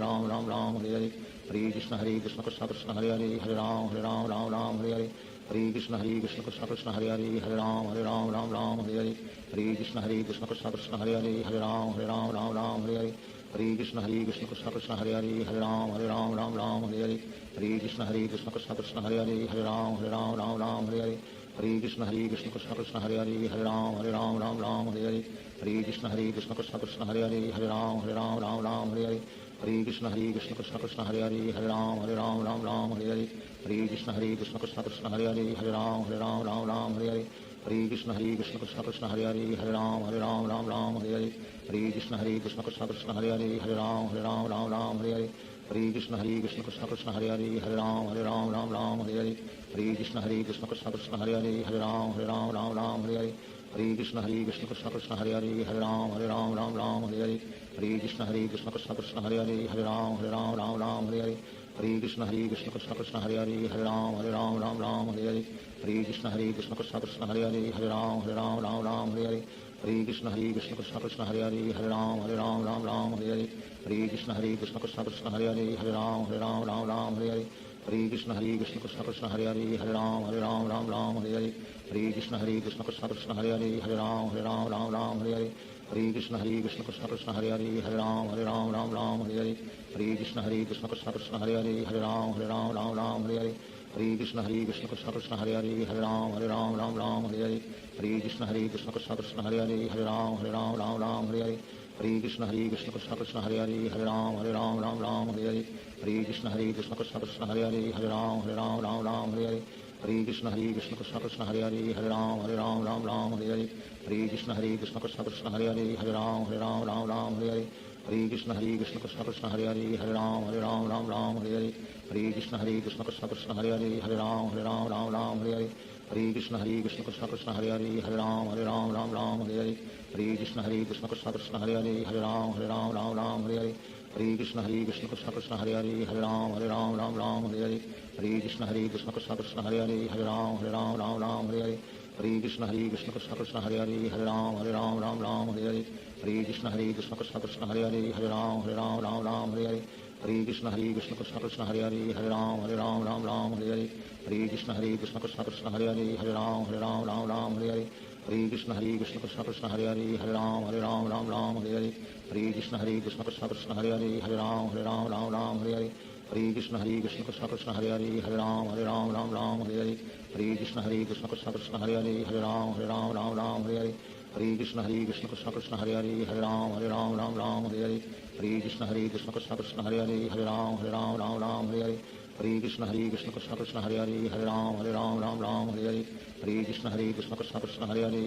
Ram Ram Hare Hare Hare Krishna Krishna Krishna Hare Hare Hare Ram Ram Hare Hare Hare Krishna Krishna Krishna Hare Hare Hare Ram Ram Hare Hare Hare Krishna Krishna Krishna Hare Hare Hare Ram Ram Hare Hare Hare Krishna Krishna Krishna Hare Hare Hare Ram Ram Hare Hare Hare Krishna Krishna Krishna Hare Hare Hare Ram Ram Hare Hare Hare Krishna Krishna Krishna Hare Hare Hare Ram Ram Hare Hare Hare Krishna Krishna Krishna Hare Hare Hare Ram Ram Hare Hare Hare Krishna Krishna Krishna Hare Hare Hare Ram Ram Hare Hare Hare Krishna Krishna Krishna Hare Hare Hare Ram Ram Hare Hare Hare Krishna Krishna Krishna Hare Hare Hare Ram Ram Hare Hare Hare Krishna Krishna Krishna Hare Hare Hare Ram Ram Hare Hare Hare Krishna Krishna Krishna Hare Hare Hare Ram Ram Hare Hare Hare Krishna Krishna Krishna Hare Hare Hare Ram Ram Hare Hare Hare Krishna Krishna Krishna Hare Hare Hare Ram Ram Hare Hare Hare Krishna Krishna Krishna Hare Hare Hare Ram Ram Hare Hare Hare Krishna Krishna Krishna Hare Hare Hare Ram Ram Hare Hare Hare Krishna Krishna Krishna Hare Hare Hare Ram Ram Hare Hare Hare Krishna Krishna Krishna Hare Hare Hare Ram Ram Hare Hare Hare Krishna Krishna Krishna Hare Hare Hare Ram Ram Hare Hare Hare Krishna Krishna Krishna Hare Hare Hare Ram Ram Hare Hare Hare Krishna Krishna Krishna Hare Hare Hare Ram Ram Hare Hare Hare Krishna Krishna Krishna Hare Hare Hare Ram Ram Hare Hare Hare Krishna Krishna Krishna Hare Hare Hare Ram Ram Hare Hare Hare Krishna Krishna Krishna Hare Hare Hare Ram Ram Hare Hare Hare Krishna Krishna Krishna Hare Hare Hare Ram Ram Hare Hare Hare Krishna Krishna Krishna Hare Hare Hare Ram Ram Hare Hare Hare Krishna Krishna Krishna Hare Hare Hare Ram Ram Hare Hare Hare Krishna Krishna Krishna Hare Hare Hare Ram Ram Hare Hare Hare Krishna Krishna Krishna Hare Hare Hare Ram Ram Hare Hare Hare Krishna Krishna Krishna Hare Hare Hare Ram Ram Hare Hare Hare Krishna Krishna Krishna Hare Hare Hare Ram Ram Hare Hare Hare Krishna Krishna Krishna Hare Hare Hare Ram Ram Hare Hare Hare Krishna Krishna Krishna Hare Hare Hare Ram Ram Hare Hare Hare Krishna Krishna Krishna Hare Hare Hare Ram Ram Hare Hare Hare Krishna Krishna Krishna Hare Hare Hare Ram Ram Hare Hare Hare Krishna Krishna Krishna Hare Hare Hare Ram Ram Hare Hare Hare Krishna Krishna Krishna Hare Hare Hare Ram Ram Hare Hare Hare Krishna Krishna Krishna Hare Hare Hare Ram Ram Hare Hare Hare Krishna Krishna Krishna Hare Hare Hare Ram Ram Hare Hare Hare Krishna Krishna Krishna Hare Hare Hare Ram Ram Hare Hare Hare Krishna Krishna Krishna Hare Hare Hare Ram Ram Hare Hare Hare Krishna Krishna Krishna Hare Hare Hare Ram Ram Hare Hare Hare Krishna Krishna Krishna Hare Hare Hare Ram Ram Hare Hare Hare Krishna Krishna Krishna Hare Hare Hare Ram Ram Hare Hare Hare Krishna Krishna Krishna Hare Hare Hare Ram Ram Hare Hare Hare Krishna Krishna Krishna Hare Hare Hare Ram Ram Hare Hare Hare Krishna Krishna Krishna Hare Hare Hare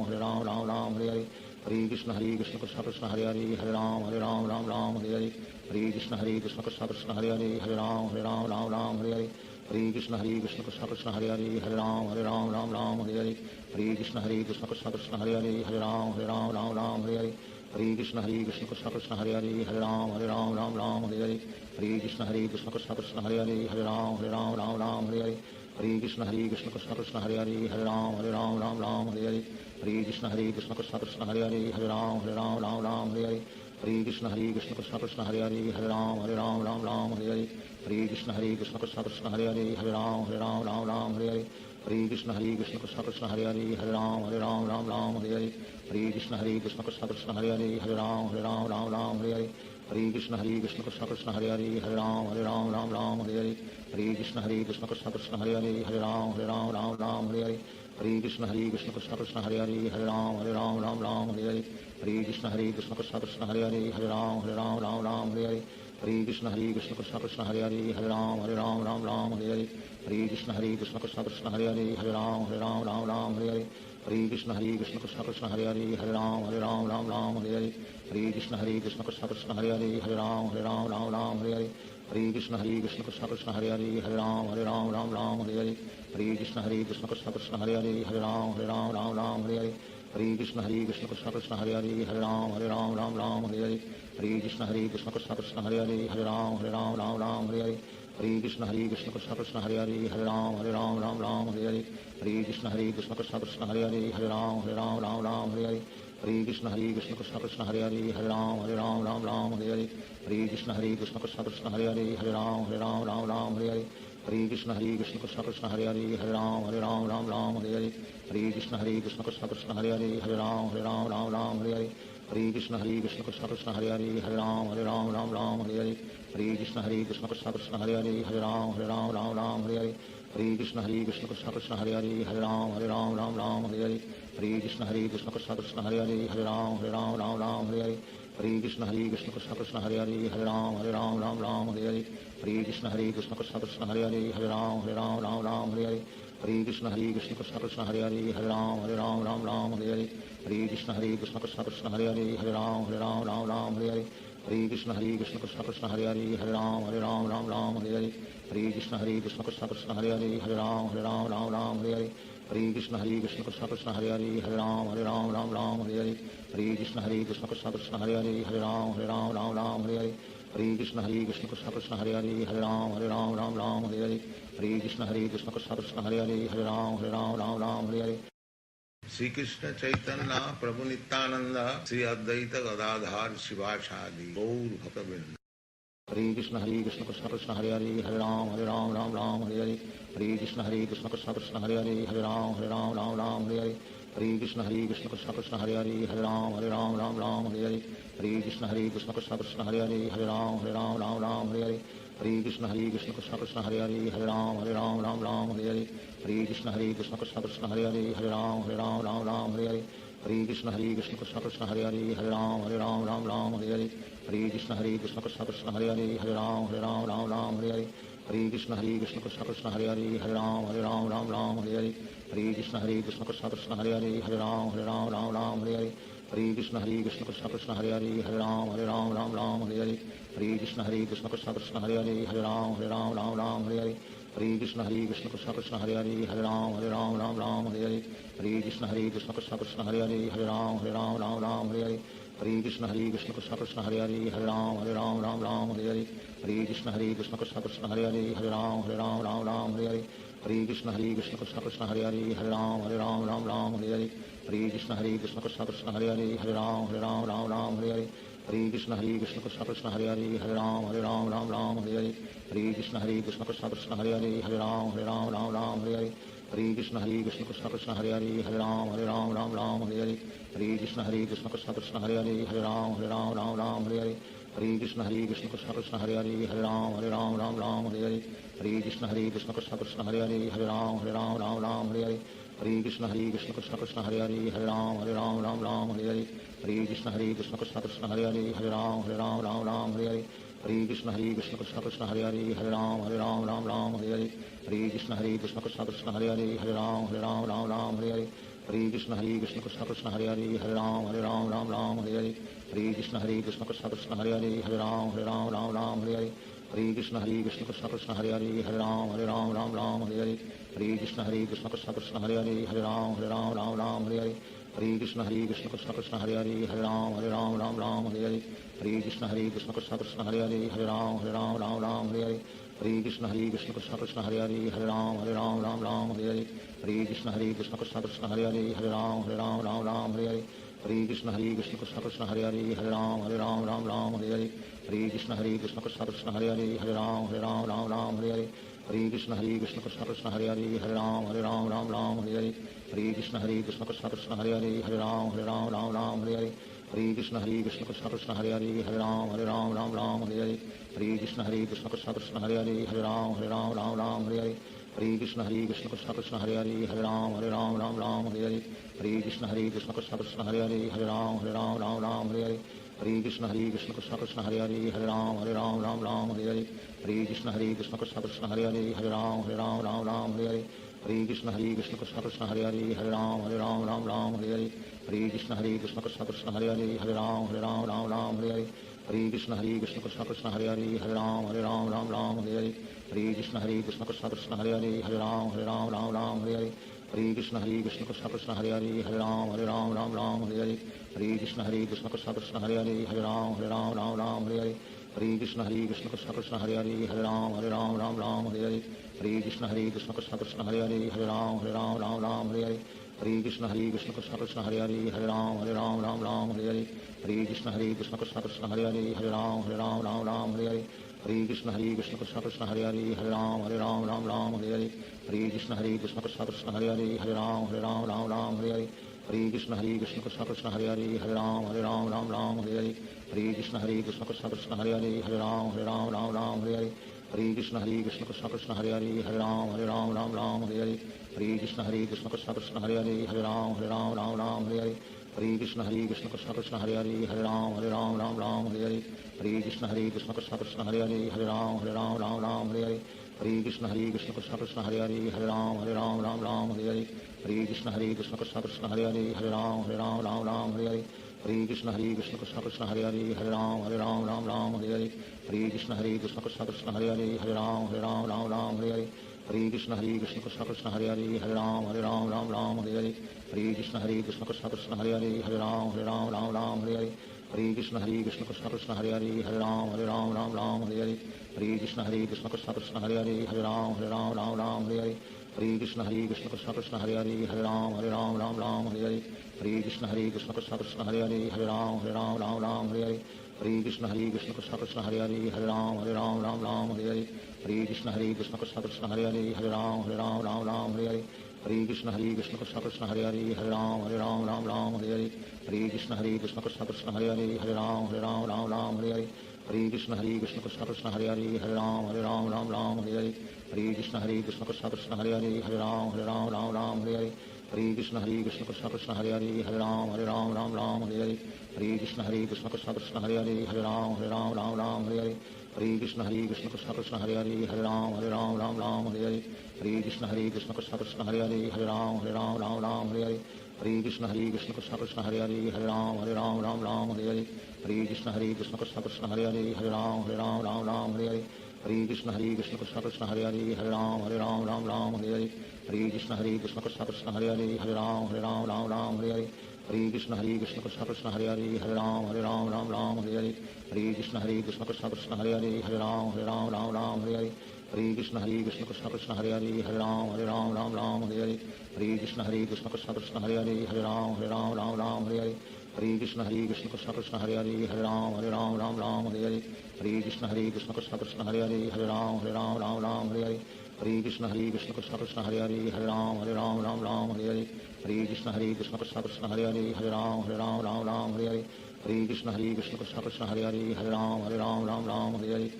Ram Ram Hare Hare Hare Krishna Krishna Krishna Hare Hare Hare Ram Ram Hare Hare Hare Krishna Krishna Krishna Hare Hare Hare Ram Ram Hare Hare Hare Krishna Krishna Krishna Hare Hare Hare Ram Ram Hare Hare Hare Krishna Krishna Krishna Hare Hare Hare Ram Ram Hare Hare Hare Krishna Krishna Krishna Hare Hare Hare Ram Ram Hare Hare Hare Krishna Krishna Krishna Hare Hare Hare Ram Ram Hare Hare Hare Krishna Krishna Krishna Hare Hare Hare Ram Ram Hare Hare Hare Krishna Krishna Krishna Hare Hare Hare Ram Ram Hare Hare Hare Krishna Krishna Krishna Hare Hare Hare Ram Ram Hare Hare Hare Krishna Krishna Krishna Hare Hare Ram Ram Ram Hare Hare Hare Krishna Krishna Krishna Hare Hare Ram Ram Hare Hare Hare Krishna Krishna Krishna Hare Hare Ram Ram Hare Hare Hare Krishna Krishna Krishna Hare Hare Ram Ram Hare Hare Hare Krishna Krishna Krishna Hare Hare Ram Ram Hare Hare Hare Krishna Krishna Krishna Hare Hare Ram Ram Hare Hare Hare Krishna Krishna Krishna Hare Hare Ram Ram Hare Hare Hare Krishna Krishna Krishna Hare Hare Ram Ram Hare Hare Hare Krishna Krishna Krishna Hare Hare Ram Ram Hare Hare Hare Krishna Krishna Krishna Hare Hare Ram Ram Hare Hare Hare Krishna Krishna Krishna Hare Hare Ram Ram Hare Hare Hare Krishna Krishna Krishna Hare Hare Ram Ram Hare Hare Hare Krishna Krishna Krishna Hare Hare Ram Ram Hare Hare Hare Krishna Krishna Krishna Hare Hare Ram Ram Hare Hare Hare Krishna Krishna Krishna Hare Hare Ram Ram Hare Hare Hare Krishna Krishna Krishna Hare Hare Ram Ram Hare Hare Hare Krishna Krishna Krishna Hare Hare Ram Ram Hare Hare Hare Krishna Krishna Krishna Hare Hare Ram Ram Hare Hare Hare Krishna Krishna Krishna Hare Hare Ram Ram Hare Hare Hare Krishna Krishna Krishna Hare Hare Ram Ram Hare Hare Hare Krishna Krishna Krishna Hare Hare Ram Ram Hare Hare Hare Krishna Krishna Krishna Hare Hare Ram Ram Hare Hare Hare Krishna Krishna Krishna Hare Hare Ram Ram Hare Hare Hare Krishna Krishna Krishna Hare Hare Ram Ram Hare Hare Hare Krishna Krishna Krishna Hare Hare Ram Ram Hare Hare Hare Krishna Krishna Krishna Hare Hare Ram Ram Hare Hare Hare Krishna Krishna Krishna Hare Hare Ram Ram Hare Hare Hare Krishna Krishna Krishna Hare Hare Ram Ram Hare Hare Hare Krishna Krishna Krishna Hare Hare Ram Ram Hare Hare Hare Krishna Krishna Krishna Hare Hare Ram Ram Hare Hare Hare Krishna Krishna Krishna Hare Hare Ram Ram Hare Hare Hare Krishna Krishna Krishna Hare Hare Ram Ram Hare Hare Hare Krishna Krishna Krishna Hare Hare Ram Ram Hare Hare Hare Krishna Krishna Krishna Hare Hare Ram Hare Hare Sri Krishna Chaitanya Prabhu Nityananda Sri Advaita Gadadhar Shivasadi Gaur Bhaktavinda Hare Krishna Krishna Krishna Hare Hare Ram Ram Hare Hare Hare Krishna Krishna Krishna Hare Hare Ram Hare Hare Hare Krishna Krishna Krishna Hare Hare Ram Hare Hare Hare Krishna Krishna Krishna Hare Hare Ram Hare Hare Hare Krishna Krishna Krishna Hare Hare Ram Hare Hare Hare Krishna Krishna Krishna Hare Hare Ram Hare Hare Hare Krishna Krishna Krishna Hare Hare Ram Hare Hare Hare Krishna Krishna Krishna Hare Hare Ram Hare Hare Hare Krishna Krishna Krishna Hare Hare Ram Hare Hare Hare Krishna Krishna Krishna Hare Hare Ram Hare Hare Hare Krishna Krishna Krishna Hare Hare Ram Hare Hare Hare Krishna Krishna Krishna Hare Hare Ram Hare Hare Hare Krishna Krishna Krishna Hare Hare Ram Hare Hare Hare Krishna Krishna Krishna Hare Hare Ram Hare Hare Hare Krishna Krishna Krishna Hare Hare Ram Hare Hare Hare Krishna Krishna Krishna Hare Hare Ram Hare Hare Hare Krishna Krishna Krishna Hare Hare Ram Hare Hare Hare Krishna Krishna Krishna Hare Hare Ram Hare Hare Hare Krishna Krishna Krishna Hare Hare Ram Hare Hare Hare Krishna Krishna Krishna Hare Hare Ram Hare Hare Hare Krishna Krishna Krishna Hare Hare Ram Hare Hare Hare Krishna Krishna Krishna Hare Hare Ram Hare Hare Hare Krishna Krishna Krishna Hare Hare Ram Hare Hare Hare Krishna Krishna Krishna Hare Hare Ram Hare Hare Hare Krishna Krishna Krishna Hare Hare Ram Hare Hare Hare Krishna Krishna Krishna Hare Hare Ram Hare Hare Hare Krishna Krishna Krishna Hare Hare Ram Hare Hare Hare Krishna Krishna Krishna Hare Hare Ram Hare Hare Hare Krishna Krishna Krishna Hare Hare Ram Hare Hare Hare Krishna Krishna Krishna Hare Hare Ram Hare Hare Hare Krishna Krishna Krishna Hare Hare Ram Hare Hare Krishna Krishna Krishna Hare Hare Ram Hare Hare Hare Krishna Krishna Krishna Hare Hare Ram Hare Hare Hare Krishna Krishna Krishna Hare Hare Ram Hare Hare Hare Krishna Krishna Krishna Hare Hare Ram Hare Hare Hare Krishna Krishna Krishna Hare Hare Ram Hare Hare Hare Krishna Krishna Krishna Hare Hare Ram Hare Hare Hare Krishna Krishna Krishna Hare Hare Ram Hare Hare Hare Krishna Krishna Krishna Hare Hare Ram Hare Hare हरे कृष्ण कृष्ण कृष्ण हरे हरे राम राम राम हरे हरे हरे कृष्ण कृष्ण कृष्ण हरे हरे राम राम हरे हरे हरे कृष्ण कृष्ण कृष्ण हरे हरे राम राम हरे हरे हरे कृष्ण कृष्ण कृष्ण हरे हरे राम राम हरे हरे हरे कृष्ण कृष्ण कृष्ण हरे हरे राम राम हरे हरे हरे कृष्ण कृष्ण कृष्ण हरे हरे राम राम हरे हरे हरे कृष्ण कृष्ण कृष्ण हरे हरे राम राम हरे हरे हरे कृष्ण कृष्ण कृष्ण हरे हरे राम राम हरे हरे हरे कृष्ण कृष्ण कृष्ण हरे हरे राम राम हरे हरे हरे कृष्ण कृष्ण कृष्ण हरे हरे राम राम हरे हरे हरे कृष्ण कृष्ण कृष्ण हरे हरे राम राम हरे हरे हरे कृष्ण कृष्ण कृष्ण हरे हरे राम राम हरे हरे हरे कृष्ण कृष्ण कृष्ण हरे हरे राम राम हरे हरे हरे कृष्ण कृष्ण कृष्ण हरे हरे राम राम हरे हरे हरे कृष्ण कृष्ण कृष्ण हरे हरे राम राम हरे हरे हरे कृष्ण कृष्ण कृष्ण कृष्ण हरे हरे राम राम हरे हरे हरे कृष्ण कृष्ण कृष्ण कृष्ण हरे हरे राम राम हरे हरे हरे कृष्ण कृष्ण कृष्ण कृष्ण हरे हरे राम राम हरे हरे हरे कृष्ण कृष्ण कृष्ण कृष्ण हरे हरे राम राम हरे हरे हरे कृष्ण कृष्ण कृष्ण कृष्ण हरे हरे राम राम हरे हरे हरे कृष्ण कृष्ण कृष्ण कृष्ण हरे हरे राम राम हरे हरे हरे कृष्ण कृष्ण कृष्ण कृष्ण हरे हरे राम राम हरे हरे हरे कृष्ण कृष्ण कृष्ण कृष्ण हरे हरे राम राम हरे हरे हरे कृष्ण कृष्ण कृष्ण कृष्ण हरे हरे राम राम हरे हरे हरे कृष्ण कृष्ण कृष्ण कृष्ण हरे हरे राम राम हरे हरे हरे कृष्ण कृष्ण कृष्ण कृष्ण हरे हरे राम राम हरे हरे हरे कृष्ण कृष्ण कृष्ण कृष्ण हरे हरे राम राम हरे हरे हरे कृष्ण कृष्ण कृष्ण कृष्ण हरे हरे राम राम हरे हरे हरे कृष्ण कृष्ण कृष्ण कृष्ण हरे हरे राम राम हरे हरे हरे कृष्ण कृष्ण कृष्ण कृष्ण हरे हरे राम राम हरे हरे हरे कृष्ण कृष्ण कृष्ण कृष्ण हरे हरे राम राम हरे हरे हरे कृष्ण कृष्ण कृष्ण कृष्ण हरे हरे राम राम हरे हरे हरे कृष्ण कृष्ण कृष्ण कृष्ण हरे हरे राम राम हरे हरे हरे कृष्ण कृष्ण कृष्ण कृष्ण हरे हरे राम राम हरे हरे हरे कृष्ण कृष्ण कृष्ण कृष्ण हरे हरे राम राम हरे हरे हरे कृष्ण कृष्ण कृष्ण कृष्ण हरे हरे राम राम हरे हरे हरे कृष्ण कृष्ण कृष्ण कृष्ण हरे हरे राम राम हरे हरे हरे कृष्ण कृष्ण कृष्ण कृष्ण हरे हरे राम राम हरे हरे हरे कृष्ण कृष्ण कृष्ण कृष्ण हरे हरे राम राम हरे हरे हरे कृष्ण कृष्ण कृष्ण कृष्ण हरे हरे राम राम हरे हरे हरे कृष्ण कृष्ण कृष्ण कृष्ण हरे हरे राम राम हरे हरे हरे कृष्ण कृष्ण कृष्ण कृष्ण हरे हरे राम राम हरे हरे हरे कृष्ण कृष्ण कृष्ण कृष्ण हरे हरे राम राम हरे हरे हरे कृष्ण कृष्ण कृष्ण कृष्ण हरे हरे राम राम हरे हरे हरे कृष्ण कृष्ण कृष्ण कृष्ण हरे हरे राम राम हरे हरे हरे कृष्ण कृष्ण कृष्ण कृष्ण हरे हरे राम राम हरे हरे हरे कृष्ण कृष्ण कृष्ण कृष्ण हरे हरे राम राम हरे हरे हरे कृष्ण कृष्ण कृष्ण कृष्ण हरे हरे राम राम हरे हरे हरे कृष्ण कृष्ण कृष्ण कृष्ण हरे हरे राम राम हरे हरे हरे कृष्ण कृष्ण कृष्ण कृष्ण हरे हरे राम राम हरे हरे हरे कृष्ण कृष्ण कृष्ण कृष्ण हरे हरे राम राम हरे हरे हरे कृष्ण कृष्ण कृष्ण कृष्ण हरे हरे राम राम हरे हरे हरे कृष्ण कृष्ण कृष्ण कृष्ण हरे हरे राम राम हरे हरे हरे कृष्ण कृष्ण कृष्ण कृष्ण हरे हरे राम राम हरे हरे हरे कृष्ण कृष्ण कृष्ण कृष्ण हरे हरे राम राम हरे हरे हरे कृष्ण कृष्ण कृष्ण कृष्ण हरे हरे राम राम हरे हरे हरे कृष्ण कृष्ण कृष्ण कृष्ण हरे हरे राम राम हरे हरे हरे कृष्ण कृष्ण कृष्ण कृष्ण हरे हरे राम राम हरे हरे हरे कृष्ण कृष्ण कृष्ण कृष्ण हरे हरे राम राम हरे हरे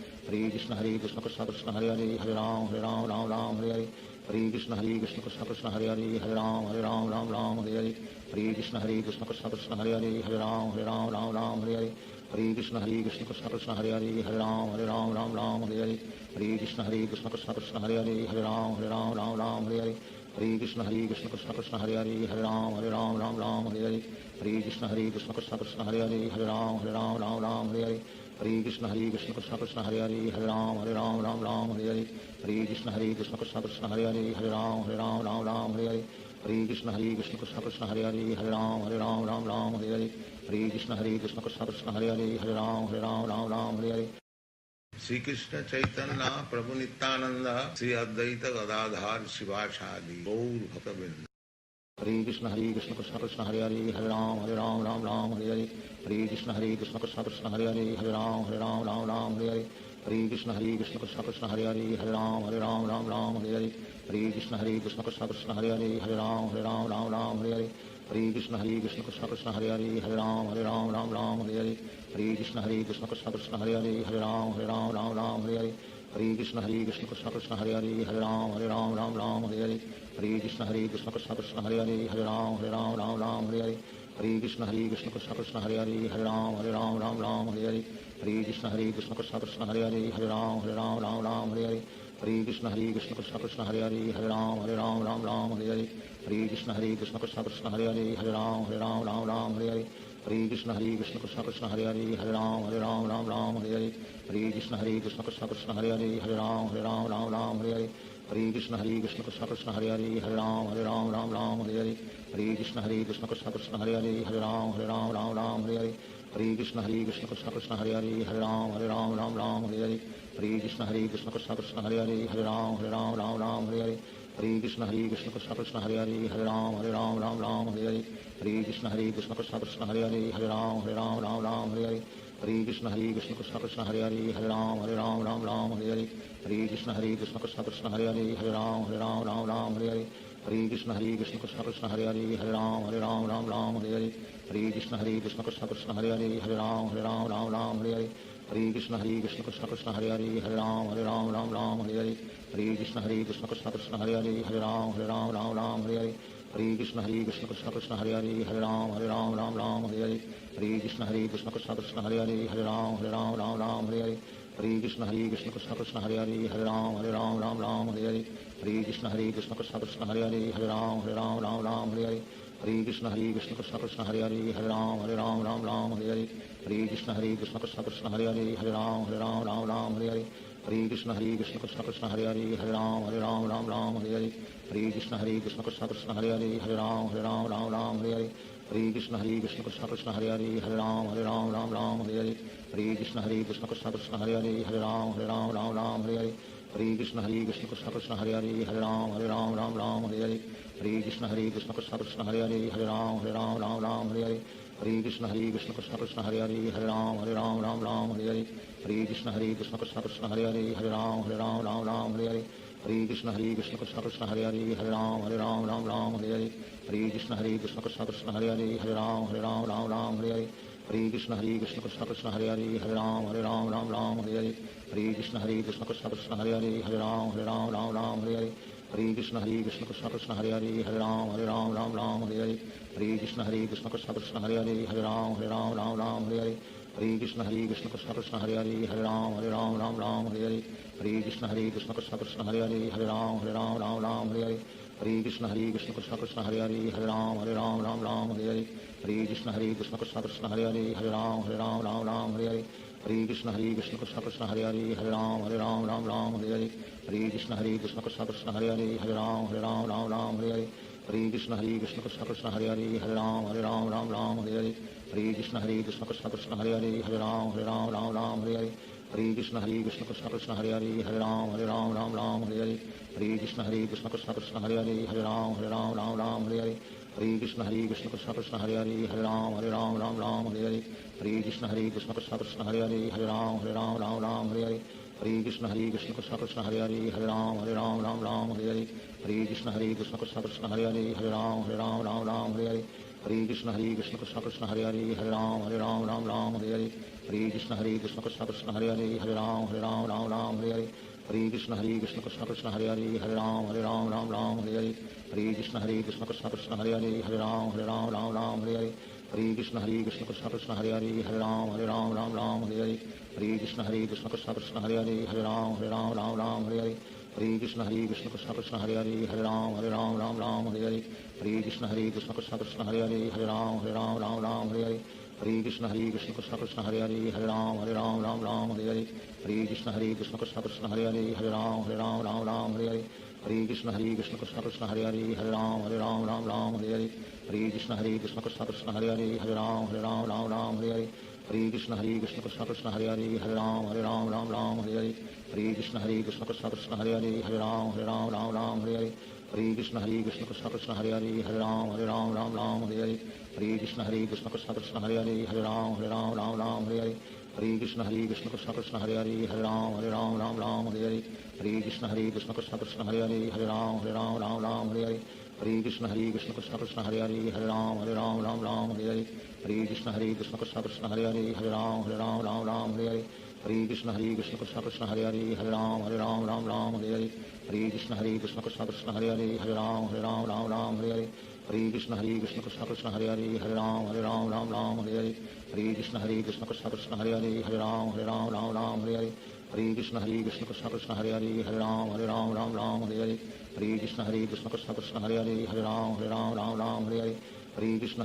हरे कृष्ण कृष्ण कृष्ण कृष्ण हरे हरे राम राम हरे हरे हरे कृष्ण कृष्ण कृष्ण कृष्ण हरे हरे राम राम हरे हरे हरे कृष्ण कृष्ण कृष्ण कृष्ण हरे हरे राम राम हरे हरे हरे कृष्ण कृष्ण कृष्ण कृष्ण हरे हरे राम राम हरे हरे हरे कृष्ण कृष्ण कृष्ण कृष्ण हरे हरे राम राम हरे हरे हरे कृष्ण कृष्ण कृष्ण कृष्ण हरे हरे राम राम हरे हरे हरे कृष्ण कृष्ण कृष्ण कृष्ण हरे हरे राम राम हरे हरे हरे कृष्ण कृष्ण कृष्ण कृष्ण हरे हरे राम राम हरे हरे हरे कृष्ण कृष्ण कृष्ण कृष्ण हरे हरे राम राम हरे हरे हरे कृष्ण कृष्ण कृष्ण कृष्ण हरे हरे राम राम हरे हरे हरे कृष्ण कृष्ण कृष्ण कृष्ण हरे हरे राम राम हरे हरे श्री कृष्ण चैतन्य प्रभु नित्यानंद श्री अद्वैत गदाधार शिवासादि गौर भक्तवृंद। हरे Krishna Krishna Krishna Hare Hare Ram Ram Hare Hare Hare Krishna Krishna Krishna Krishna Hare Hare Ram Ram Hare Hare Hare Krishna Krishna Krishna Hare Hare Hare Ram Ram Ram Hare Hare Hare Krishna Krishna Krishna Hare Hare Hare Ram Ram Hare Hare Hare Krishna Krishna Krishna Hare Hare Hare Ram Ram Hare Hare Hare Krishna Krishna Krishna Hare Hare Hare Ram Ram Hare Hare Hare Krishna Krishna Krishna Hare Hare Hare Ram Ram Hare Hare Hare Krishna Krishna Krishna Hare Hare Hare Ram Ram Hare Hare Hare Krishna Krishna Krishna Hare Hare Hare Ram Ram Hare Hare Hare Krishna Krishna Krishna Hare Hare Hare Ram Ram Hare Hare Hare Krishna Krishna Krishna Hare Hare Hare Ram Ram Hare Hare Hare Krishna Krishna Krishna Hare Hare Hare Ram Ram Hare Hare Hare Krishna Krishna Krishna Hare Hare Hare Ram Ram Hare Hare Hare Krishna Krishna Krishna Hare Hare Hare Ram Ram Hare Hare Hare Krishna Krishna Krishna Hare Hare Hare Ram Ram Hare Hare Hare Krishna Krishna Krishna Hare Hare Hare Ram Ram Hare Hare Hare Krishna Krishna Krishna Hare Hare Hare Ram Ram Hare Hare Hare Krishna Krishna Krishna Hare Hare Hare Ram Ram Hare Hare Hare Krishna Krishna Krishna Hare Hare Hare Ram Ram Hare Hare Hare Krishna Krishna Krishna Hare Hare Hare Ram Ram Hare Hare Hare Krishna Krishna Krishna Hare Hare Hare Ram Ram Hare Hare Hare Krishna Krishna Krishna Hare Hare Hare Ram Ram Hare Hare Hare Krishna Krishna Krishna Hare Hare Hare Ram Ram Hare Hare Hare Krishna Krishna Krishna Hare Hare Hare Ram Ram Hare Hare Hare Krishna Krishna Krishna Hare Hare Hare Ram Ram Hare Hare Hare Krishna Krishna Krishna Hare Hare Hare Ram Ram Hare Hare Hare Krishna Krishna Krishna Hare Hare Hare Ram Ram Hare Hare Hare Krishna Krishna Krishna Hare Hare Hare Ram Ram Hare Hare Hare Krishna Krishna Krishna Hare Hare Hare Ram Ram Hare Hare Hare Krishna Krishna Krishna Hare Hare Hare Ram Ram Hare Hare Hare Krishna Krishna Krishna Hare Hare Hare Ram Ram Hare Hare Hare Krishna Krishna Krishna Hare Hare Hare Ram Ram Hare Hare Hare Krishna Krishna Krishna Hare Hare Hare Ram Ram Hare Hare Hare Krishna Krishna Krishna Hare Hare Hare Ram Ram Hare Hare Hare Krishna Krishna Krishna Hare Hare Hare Ram Ram Hare Hare Hare Krishna Krishna Krishna Hare Hare Hare Ram Ram Hare Hare Hare Krishna Krishna Krishna Hare Hare Hare Ram Ram Hare Hare Hare Krishna Krishna Krishna Hare Hare Hare Ram Ram Hare Hare Hare Krishna Krishna Krishna Hare Hare Hare Ram Ram Hare Hare Hare Krishna Krishna Krishna Hare Hare Hare Ram Ram Hare Hare Hare Krishna Krishna Krishna Hare Hare Hare Ram Ram Hare Hare Hare Krishna Krishna Krishna Hare Hare Hare Ram Ram Hare Hare Hare Krishna Krishna Krishna Hare Hare Hare Ram Ram Hare Hare Hare Krishna Krishna Krishna Hare Hare Hare Ram Ram Hare Hare Hare Krishna Krishna Krishna Hare Hare Hare Ram Ram Hare Hare Hare Krishna Krishna Krishna Hare Hare Hare Ram Ram Hare Hare Hare Krishna Krishna Krishna Hare Hare Hare Ram Ram Hare Hare Hare Krishna Krishna Krishna Hare Hare Hare Ram Ram Hare Hare Hare Krishna Krishna Krishna Hare Hare Hare Ram Ram Hare Hare Hare Krishna Krishna Krishna Hare Hare Hare Ram Ram Hare Hare Hare Krishna Krishna Krishna Hare Hare Hare Ram Ram Hare Hare Hare Krishna Krishna Krishna Hare Hare Hare Ram Ram Hare Hare Hare Krishna Krishna Krishna Hare Hare Hare Ram Ram Hare Hare Hare Krishna Krishna Krishna Hare Hare Hare Ram Ram Hare Hare Hare Krishna Krishna Krishna Hare Hare Hare Ram Ram Hare Hare Hare Krishna Krishna Krishna Hare Hare Hare Ram Ram Hare Hare Hare Krishna Krishna Krishna Hare Hare Hare Ram Ram Hare Hare Hare Krishna Krishna Krishna Hare Hare Hare Ram Ram Hare Hare Hare Krishna Krishna Krishna Hare Hare Hare Ram Ram Hare Hare Hare Krishna Krishna Krishna Hare Hare Hare Ram Ram Hare Hare Hare Krishna Krishna Krishna Hare Hare Hare Ram Ram Hare Hare Hare Krishna Krishna Krishna Hare Hare Hare Ram Ram Hare Hare Hare Krishna Krishna Krishna Hare Hare Hare Ram Ram Hare Hare Hare Krishna Krishna Krishna Hare Hare Hare Ram Ram Hare Hare Hare Krishna Krishna Krishna Hare Hare Hare Ram Ram Hare Hare Hare Krishna Krishna Krishna Hare Hare Hare Ram Ram Hare Hare Hare Krishna Krishna Krishna Hare Hare Hare Ram Ram Hare Hare Hare Krishna Krishna Krishna Hare Hare Hare Ram Ram Hare Hare Hare Krishna Krishna Krishna Hare Hare Hare Ram Ram Hare Hare Hare Krishna Krishna Krishna Hare Hare Hare Ram Ram Hare Hare Hare Krishna Krishna Krishna Hare Hare Hare Ram Ram Hare Hare Hare Krishna Krishna Krishna Hare Hare Hare Ram Ram Hare Hare Hare Krishna Krishna Krishna Hare Hare Hare Ram Ram Hare Hare Hare Krishna Krishna Krishna Hare Hare Hare Ram Ram Hare Hare हरे कृष्ण कृष्ण कृष्ण हरे हरे राम राम राम हरे हरे हरे कृष्ण कृष्ण कृष्ण हरे हरे राम राम हरे हरे हरे कृष्ण कृष्ण कृष्ण हरे हरे राम राम हरे हरे हरे कृष्ण कृष्ण कृष्ण हरे हरे राम राम हरे हरे हरे कृष्ण कृष्ण कृष्ण हरे हरे राम राम हरे हरे हरे कृष्ण कृष्ण कृष्ण हरे हरे राम राम हरे हरे हरे कृष्ण कृष्ण कृष्ण हरे हरे राम राम हरे हरे हरे कृष्ण कृष्ण कृष्ण हरे हरे राम राम हरे हरे हरे कृष्ण कृष्ण कृष्ण हरे हरे राम राम हरे हरे हरे कृष्ण कृष्ण कृष्ण हरे हरे राम राम हरे हरे हरे कृष्ण कृष्ण कृष्ण हरे हरे राम राम हरे हरे हरे कृष्ण कृष्ण कृष्ण हरे हरे राम राम हरे हरे हरे कृष्ण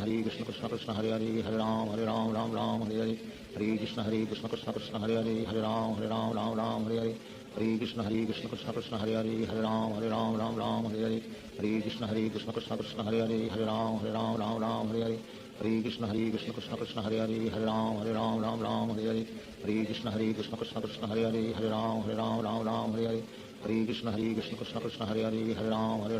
कृष्ण कृष्ण हरे हरे राम राम हरे हरे हरे कृष्ण कृष्ण कृष्ण हरे हरे राम राम हरे हरे हरे कृष्ण कृष्ण कृष्ण हरे हरे राम राम हरे हरे हरे कृष्ण कृष्ण कृष्ण हरे हरे राम राम हरे हरे हरे कृष्ण कृष्ण कृष्ण हरे हरे राम राम हरे हरे हरे कृष्ण कृष्ण कृष्ण हरे हरे राम राम हरे हरे हरे कृष्ण कृष्ण कृष्ण हरे हरे राम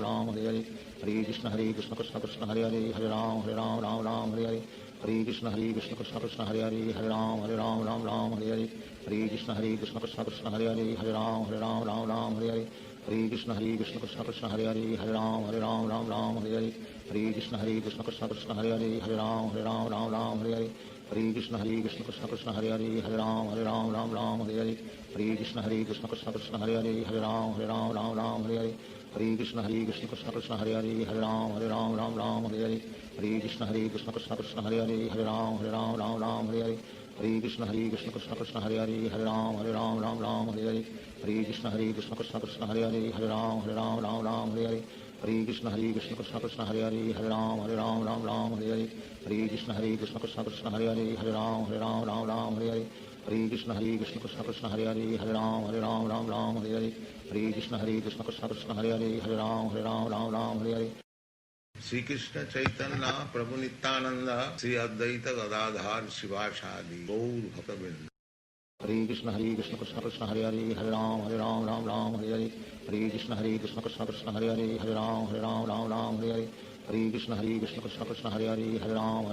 राम हरे हरे हरे कृष्ण कृष्ण कृष्ण हरे हरे राम राम हरे हरे हरे कृष्ण कृष्ण कृष्ण हरे हरे राम राम हरे हरे हरे कृष्ण कृष्ण कृष्ण हरे हरे राम राम हरे हरे हरे कृष्ण कृष्ण कृष्ण हरे हरे राम राम हरे हरे हरे कृष्ण कृष्ण कृष्ण हरे हरे राम राम हरे हरे हरे कृष्ण कृष्ण कृष्ण हरे हरे राम राम हरे हरे हरे कृष्ण कृष्ण कृष्ण हरे हरे राम राम हरे हरे हरे कृष्ण कृष्ण कृष्ण हरे हरे राम राम हरे हरे हरे कृष्ण कृष्ण कृष्ण हरे हरे राम राम हरे हरे हरे कृष्ण कृष्ण कृष्ण हरे हरे राम राम हरे हरे हरे कृष्ण कृष्ण कृष्ण हरे हरे राम राम हरे हरे हरे कृष्ण कृष्ण कृष्ण हरे हरे राम राम हरे हरे हरे कृष्ण कृष्ण कृष्ण हरे हरे राम राम हरे हरे हरे कृष्ण कृष्ण कृष्ण हरे हरे राम राम हरे हरे हरे कृष्ण कृष्ण कृष्ण हरे हरे राम राम हरे हरे श्री कृष्ण चैतन्य प्रभु नित्यानंद श्री अद्वैत गदाधार शिवासादि गौर भक्तवृंद हरे कृष्ण कृष्ण कृष्ण हरे हरे राम राम हरे हरे हरे कृष्ण कृष्ण कृष्ण हरे हरे राम राम हरे हरे हरे कृष्ण कृष्ण कृष्ण हरे हरे राम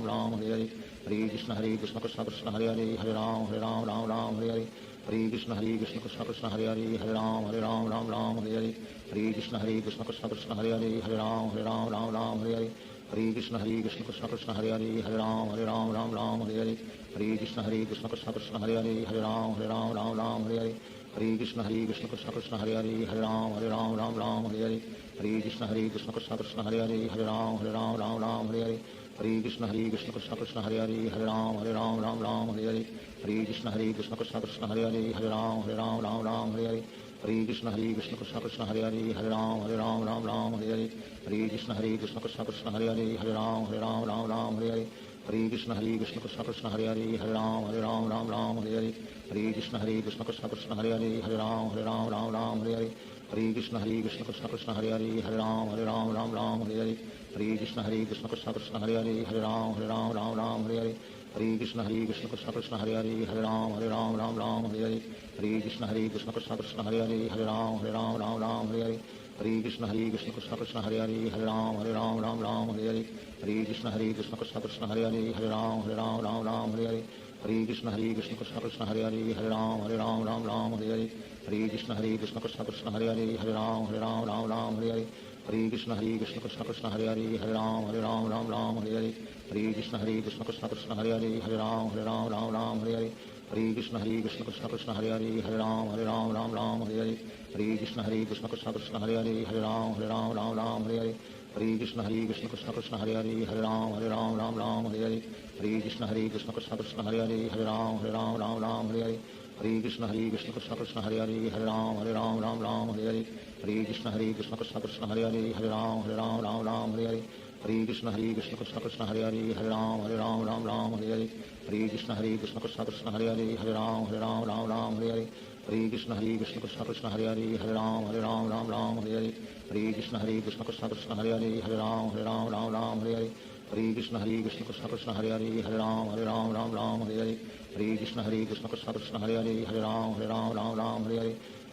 राम हरे हरे हरे कृष्ण कृष्ण कृष्ण हरे हरे राम राम हरे हरे हरे कृष्ण कृष्ण कृष्ण हरे हरे राम राम हरे हरे हरे कृष्ण कृष्ण कृष्ण हरे हरे राम राम हरे हरे हरे कृष्ण कृष्ण कृष्ण हरे हरे राम राम हरे हरे हरे कृष्ण कृष्ण कृष्ण हरे हरे राम राम हरे हरे हरे कृष्ण कृष्ण कृष्ण हरे हरे राम राम हरे हरे हरे कृष्ण कृष्ण कृष्ण हरे हरे राम राम हरे हरे हरे कृष्ण कृष्ण कृष्ण हरे हरे राम राम हरे हरे हरे कृष्ण कृष्ण कृष्ण हरे हरे राम राम हरे हरे हरे कृष्ण कृष्ण कृष्ण हरे हरे राम राम हरे हरे हरे कृष्ण कृष्ण कृष्ण हरे हरे राम राम हरे हरे हरे कृष्ण कृष्ण कृष्ण हरे हरे राम राम हरे हरे हरे कृष्ण कृष्ण कृष्ण हरे हरे राम राम हरे हरे हरे कृष्ण कृष्ण कृष्ण हरे हरे राम राम हरे हरे हरे कृष्ण कृष्ण कृष्ण हरे हरे राम राम हरे हरे हरे कृष्ण कृष्ण कृष्ण हरे हरे राम राम हरे हरे हरे कृष्ण कृष्ण कृष्ण हरे हरे राम राम हरे हरे हरे कृष्ण कृष्ण कृष्ण हरे हरे राम राम हरे हरे हरे कृष्ण कृष्ण कृष्ण हरे हरे राम राम हरे हरे हरे कृष्ण कृष्ण कृष्ण हरे हरे राम राम हरे हरे हरे कृष्ण कृष्ण कृष्ण हरे हरे राम राम हरे हरे हरे कृष्ण कृष्ण कृष्ण हरे हरे राम राम हरे हरे हरे कृष्ण कृष्ण कृष्ण हरे हरे राम राम हरे हरे हरे कृष्ण कृष्ण कृष्ण हरे हरे राम राम हरे हरे हरे कृष्ण कृष्ण कृष्ण हरे हरे राम राम हरे हरे हरे कृष्ण कृष्ण कृष्ण हरे हरे राम राम हरे हरे हरे कृष्ण कृष्ण कृष्ण हरे हरे राम राम हरे हरे हरे कृष्ण कृष्ण कृष्ण हरे हरे राम राम हरे हरे हरे कृष्ण कृष्ण कृष्ण हरे हरे राम राम हरे हरे हरे कृष्ण कृष्ण कृष्ण हरे हरे राम राम हरे हरे हरे कृष्ण कृष्ण कृष्ण हरे हरे राम राम हरे हरे हरे कृष्ण कृष्ण कृष्ण हरे हरे राम राम हरे हरे हरे कृष्ण कृष्ण कृष्ण हरे हरे राम राम हरे हरे हरे कृष्ण कृष्ण कृष्ण हरे हरे राम राम हरे हरे हरे कृष्ण कृष्ण कृष्ण हरे हरे राम राम हरे हरे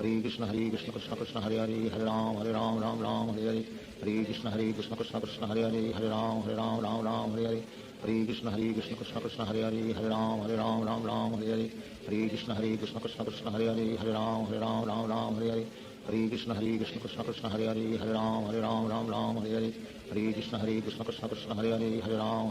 हरे कृष्ण कृष्ण कृष्ण हरे हरे हरे राम राम राम हरे हरे हरे कृष्ण कृष्ण कृष्ण हरे हरे हरे राम राम हरे हरे हरे कृष्ण कृष्ण कृष्ण हरे हरे हरे राम राम हरे हरे हरे कृष्ण कृष्ण कृष्ण हरे हरे हरे राम राम हरे हरे हरे कृष्ण कृष्ण कृष्ण हरे हरे हरे राम राम हरे हरे हरे कृष्ण कृष्ण कृष्ण हरे हरे हरे राम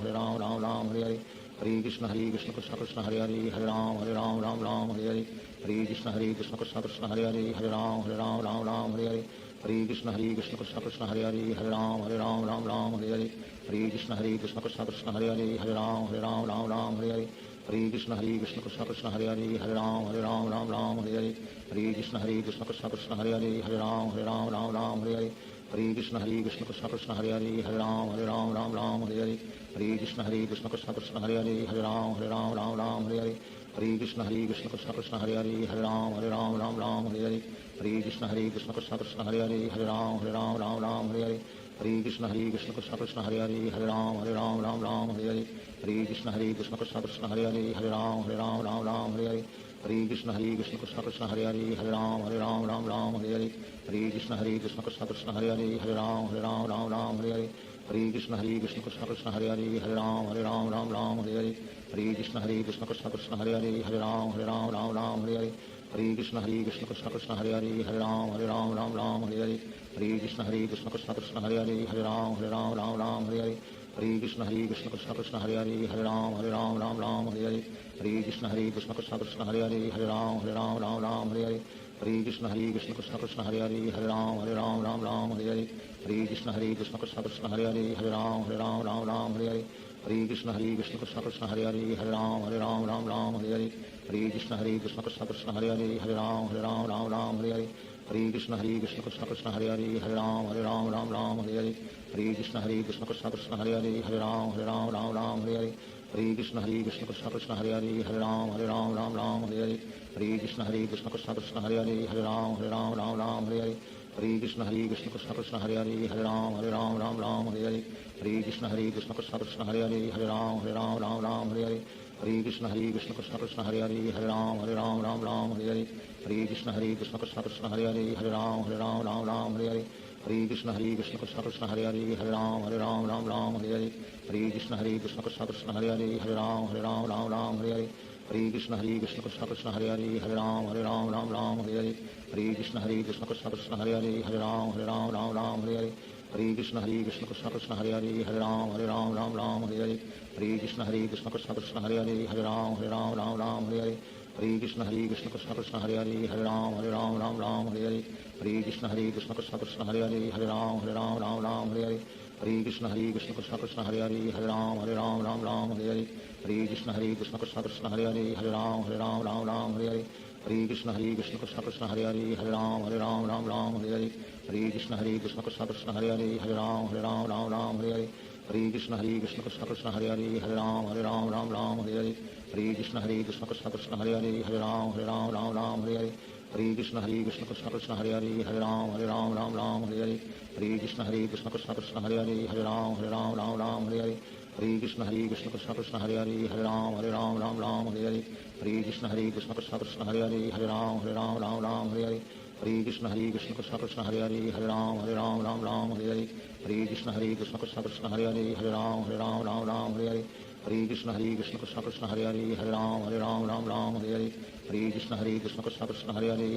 राम हरे हरे हरे कृष्ण कृष्ण कृष्ण हरे हरे हरे राम राम हरे हरे हरे कृष्ण कृष्ण कृष्ण हरे हरे हरे राम राम हरे हरे हरे कृष्ण कृष्ण कृष्ण हरे हरे हरे राम राम हरे हरे हरे कृष्ण कृष्ण कृष्ण हरे हरे हरे राम हरे हरे हरे कृष्ण कृष्ण कृष्ण हरे हरे हरे राम हरे हरे हरे कृष्ण कृष्ण कृष्ण हरे हरे हरे राम हरे हरे हरे कृष्ण कृष्ण कृष्ण हरे हरे हरे राम हरे हरे हरे कृष्ण कृष्ण कृष्ण हरे हरे हरे राम हरे हरे हरे कृष्ण कृष्ण कृष्ण हरे हरे हरे राम हरे हरे हरे कृष्ण कृष्ण कृष्ण हरे हरे हरे राम हरे हरे हरे कृष्ण कृष्ण कृष्ण हरे हरे हरे राम हरे हरे हरे कृष्ण कृष्ण कृष्ण हरे हरे हरे राम हरे हरे हरे कृष्ण कृष्ण कृष्ण हरे हरे हरे राम हरे हरे हरे कृष्ण कृष्ण कृष्ण हरे हरे हरे राम हरे हरे हरे कृष्ण कृष्ण कृष्ण हरे हरे हरे राम हरे हरे हरे कृष्ण कृष्ण कृष्ण हरे हरे हरे राम हरे हरे हरे कृष्ण कृष्ण कृष्ण हरे हरे हरे राम हरे हरे हरे कृष्ण कृष्ण कृष्ण हरे हरे हरे राम हरे हरे हरे कृष्ण कृष्ण कृष्ण हरे हरे हरे राम हरे हरे हरे कृष्ण कृष्ण कृष्ण हरे हरे हरे राम हरे हरे हरे कृष्ण कृष्ण कृष्ण हरे हरे हरे राम हरे हरे हरे कृष्ण कृष्ण कृष्ण हरे हरे हरे राम हरे हरे हरे कृष्ण कृष्ण कृष्ण हरे हरे हरे राम हरे हरे हरे कृष्ण कृष्ण कृष्ण हरे हरे हरे राम हरे हरे हरे कृष्ण कृष्ण कृष्ण हरे हरे हरे राम हरे हरे हरे कृष्ण कृष्ण कृष्ण हरे हरे हरे राम हरे हरे हरे कृष्ण कृष्ण कृष्ण हरे हरे हरे राम हरे हरे हरे कृष्ण कृष्ण कृष्ण हरे हरे हरे राम हरे हरे हरे कृष्ण कृष्ण कृष्ण हरे हरे हरे राम हरे हरे हरे कृष्ण कृष्ण कृष्ण हरे हरे हरे राम हरे हरे हरे कृष्ण कृष्ण कृष्ण हरे हरे हरे राम हरे हरे हरे कृष्ण कृष्ण कृष्ण हरे हरे हरे राम हरे हरे हरे कृष्ण कृष्ण कृष्ण हरे हरे हरे राम हरे हरे हरे कृष्ण कृष्ण कृष्ण हरे हरे हरे राम हरे हरे हरे कृष्ण कृष्ण कृष्ण हरे हरे हरे राम हरे हरे हरे कृष्ण कृष्ण कृष्ण हरे हरे हरे राम हरे हरे हरे कृष्ण कृष्ण कृष्ण हरे हरे हरे राम हरे हरे हरे कृष्ण कृष्ण कृष्ण हरे हरे हरे राम हरे हरे हरे कृष्ण कृष्ण कृष्ण हरे हरे हरे राम हरे हरे हरे कृष्ण कृष्ण कृष्ण हरे हरे हरे राम हरे हरे हरे कृष्ण कृष्ण कृष्ण हरे हरे हरे राम हरे हरे हरे कृष्ण कृष्ण कृष्ण हरे हरे हरे राम हरे हरे हरे कृष्ण कृष्ण कृष्ण हरे हरे हरे राम हरे हरे हरे कृष्ण कृष्ण कृष्ण हरे हरे हरे राम हरे हरे हरे कृष्ण कृष्ण कृष्ण हरे हरे हरे राम हरे हरे हरे कृष्ण कृष्ण कृष्ण हरे हरे हरे राम हरे हरे हरे कृष्ण कृष्ण कृष्ण हरे हरे हरे राम हरे हरे हरे कृष्ण कृष्ण कृष्ण हरे हरे हरे राम हरे हरे हरे कृष्ण कृष्ण कृष्ण हरे हरे हरे राम हरे हरे हरे कृष्ण कृष्ण कृष्ण हरे हरे हरे राम हरे हरे हरे कृष्ण कृष्ण कृष्ण हरे हरे हरे राम हरे हरे हरे कृष्ण कृष्ण कृष्ण हरे हरे हरे राम हरे हरे हरे कृष्ण कृष्ण कृष्ण हरे हरे हरे राम हरे हरे हरे कृष्ण कृष्ण कृष्ण हरे हरे हरे राम हरे हरे हरे कृष्ण कृष्ण कृष्ण हरे हरे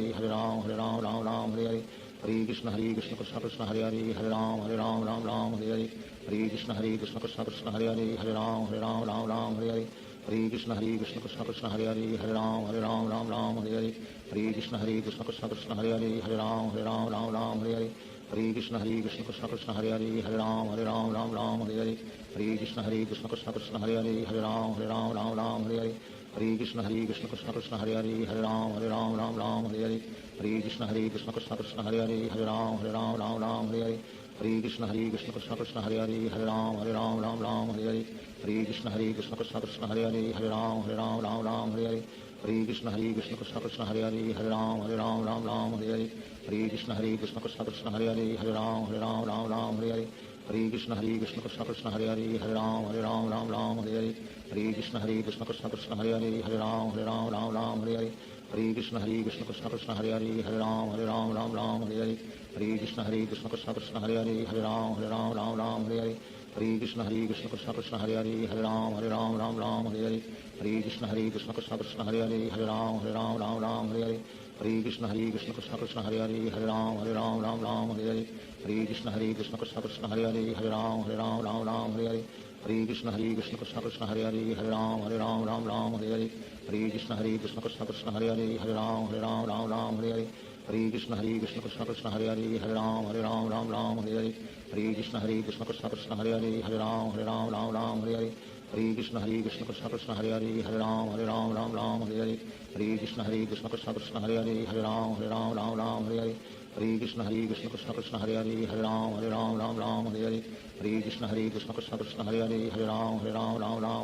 हरे राम हरे हरे हरे कृष्ण कृष्ण कृष्ण हरे हरे हरे राम हरे हरे हरे कृष्ण कृष्ण कृष्ण हरे हरे हरे राम हरे हरे हरे कृष्ण कृष्ण कृष्ण हरे हरे हरे राम हरे हरे हरे कृष्ण कृष्ण कृष्ण हरे हरे हरे राम हरे हरे हरे कृष्ण कृष्ण कृष्ण हरे हरे हरे राम हरे हरे हरे कृष्ण कृष्ण कृष्ण हरे हरे हरे राम हरे हरे हरे कृष्ण कृष्ण कृष्ण हरे हरे हरे राम हरे हरे हरे कृष्ण कृष्ण कृष्ण हरे हरे हरे राम हरे हरे हरे कृष्ण कृष्ण कृष्ण हरे हरे हरे राम हरे हरे हरे कृष्ण कृष्ण कृष्ण हरे हरे हरे राम हरे हरे हरे कृष्ण कृष्ण कृष्ण हरे हरे हरे राम हरे हरे हरे कृष्ण कृष्ण कृष्ण हरे हरे हरे राम हरे हरे हरे कृष्ण कृष्ण कृष्ण हरे हरे हरे राम हरे हरे हरे कृष्ण कृष्ण कृष्ण हरे हरे हरे राम राम राम हरे हरे हरे कृष्ण कृष्ण कृष्ण हरे हरे हरे राम राम हरे हरे हरे कृष्ण कृष्ण कृष्ण हरे हरे हरे राम राम हरे हरे हरे कृष्ण कृष्ण कृष्ण हरे हरे हरे राम राम हरे हरे हरे कृष्ण कृष्ण कृष्ण हरे हरे हरे राम राम हरे हरे हरे कृष्ण कृष्ण कृष्ण हरे हरे हरे राम राम हरे हरे हरे कृष्ण कृष्ण कृष्ण हरे हरे हरे राम हरे हरे हरे कृष्ण कृष्ण कृष्ण हरे हरे हरे राम हरे हरे हरे कृष्ण कृष्ण कृष्ण हरे हरे हरे राम हरे हरे हरे कृष्ण कृष्ण कृष्ण हरे हरे हरे राम हरे हरे हरे कृष्ण कृष्ण कृष्ण हरे हरे हरे राम हरे हरे हरे कृष्ण कृष्ण कृष्ण हरे हरे हरे राम हरे हरे हरे कृष्ण कृष्ण कृष्ण हरे हरे हरे राम हरे हरे हरे कृष्ण कृष्ण कृष्ण हरे हरे हरे राम हरे हरे हरे कृष्ण कृष्ण कृष्ण हरे हरे हरे राम हरे हरे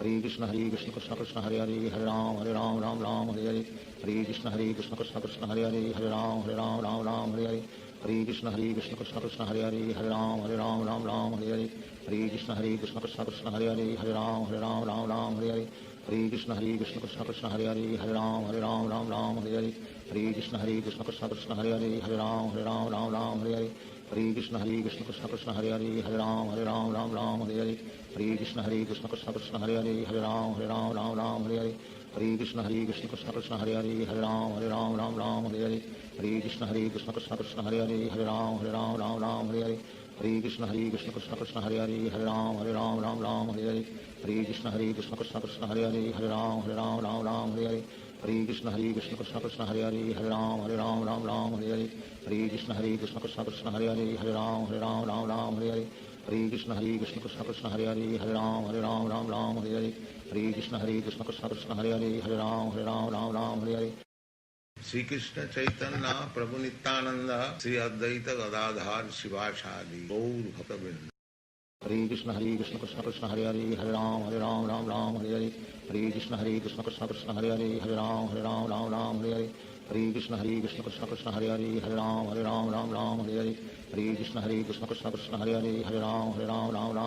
हरे कृष्ण कृष्ण कृष्ण हरे हरे हरे राम हरे हरे हरे कृष्ण कृष्ण कृष्ण हरे हरे हरे राम हरे हरे हरे कृष्ण कृष्ण कृष्ण हरे हरे हरे राम हरे हरे हरे कृष्ण कृष्ण कृष्ण हरे हरे हरे राम हरे हरे हरे कृष्ण कृष्ण कृष्ण हरे हरे हरे राम हरे हरे हरे कृष्ण कृष्ण कृष्ण हरे हरे हरे राम हरे हरे हरे कृष्ण कृष्ण कृष्ण हरे हरे हरे राम हरे हरे हरे कृष्ण कृष्ण कृष्ण हरे हरे हरे राम हरे हरे हरे कृष्ण कृष्ण कृष्ण हरे हरे हरे राम हरे हरे हरे कृष्ण कृष्ण कृष्ण हरे हरे हरे राम हरे हरे हरे कृष्ण कृष्ण कृष्ण हरे हरे हरे राम हरे हरे हरे कृष्ण कृष्ण कृष्ण हरे हरे हरे राम हरे हरे हरे कृष्ण कृष्ण कृष्ण हरे हरे हरे राम हरे हरे हरे कृष्ण कृष्ण कृष्ण हरे हरे हरे राम हरे हरे हरे कृष्ण कृष्ण कृष्ण हरे हरे हरे राम हरे हरे हरे कृष्ण कृष्ण कृष्ण हरे हरे हरे राम हरे हरे हरे कृष्ण कृष्ण कृष्ण हरे हरे हरे राम हरे हरे श्री कृष्ण चैतन्य प्रभु नित्यानंद श्री अद्वैत गदाधार शिवासादि गौर भक्तवृंद हरे कृष्ण कृष्ण कृष्ण हरे हरे हरे राम हरे हरे हरे कृष्ण कृष्ण कृष्ण हरे हरे हरे राम हरे हरे हरे कृष्ण कृष्ण कृष्ण हरे हरे हरे राम हरे हरे हरे कृष्ण कृष्ण कृष्ण हरे हरे हरे राम हरे हरे हरे कृष्ण कृष्ण कृष्ण हरे हरे हरे राम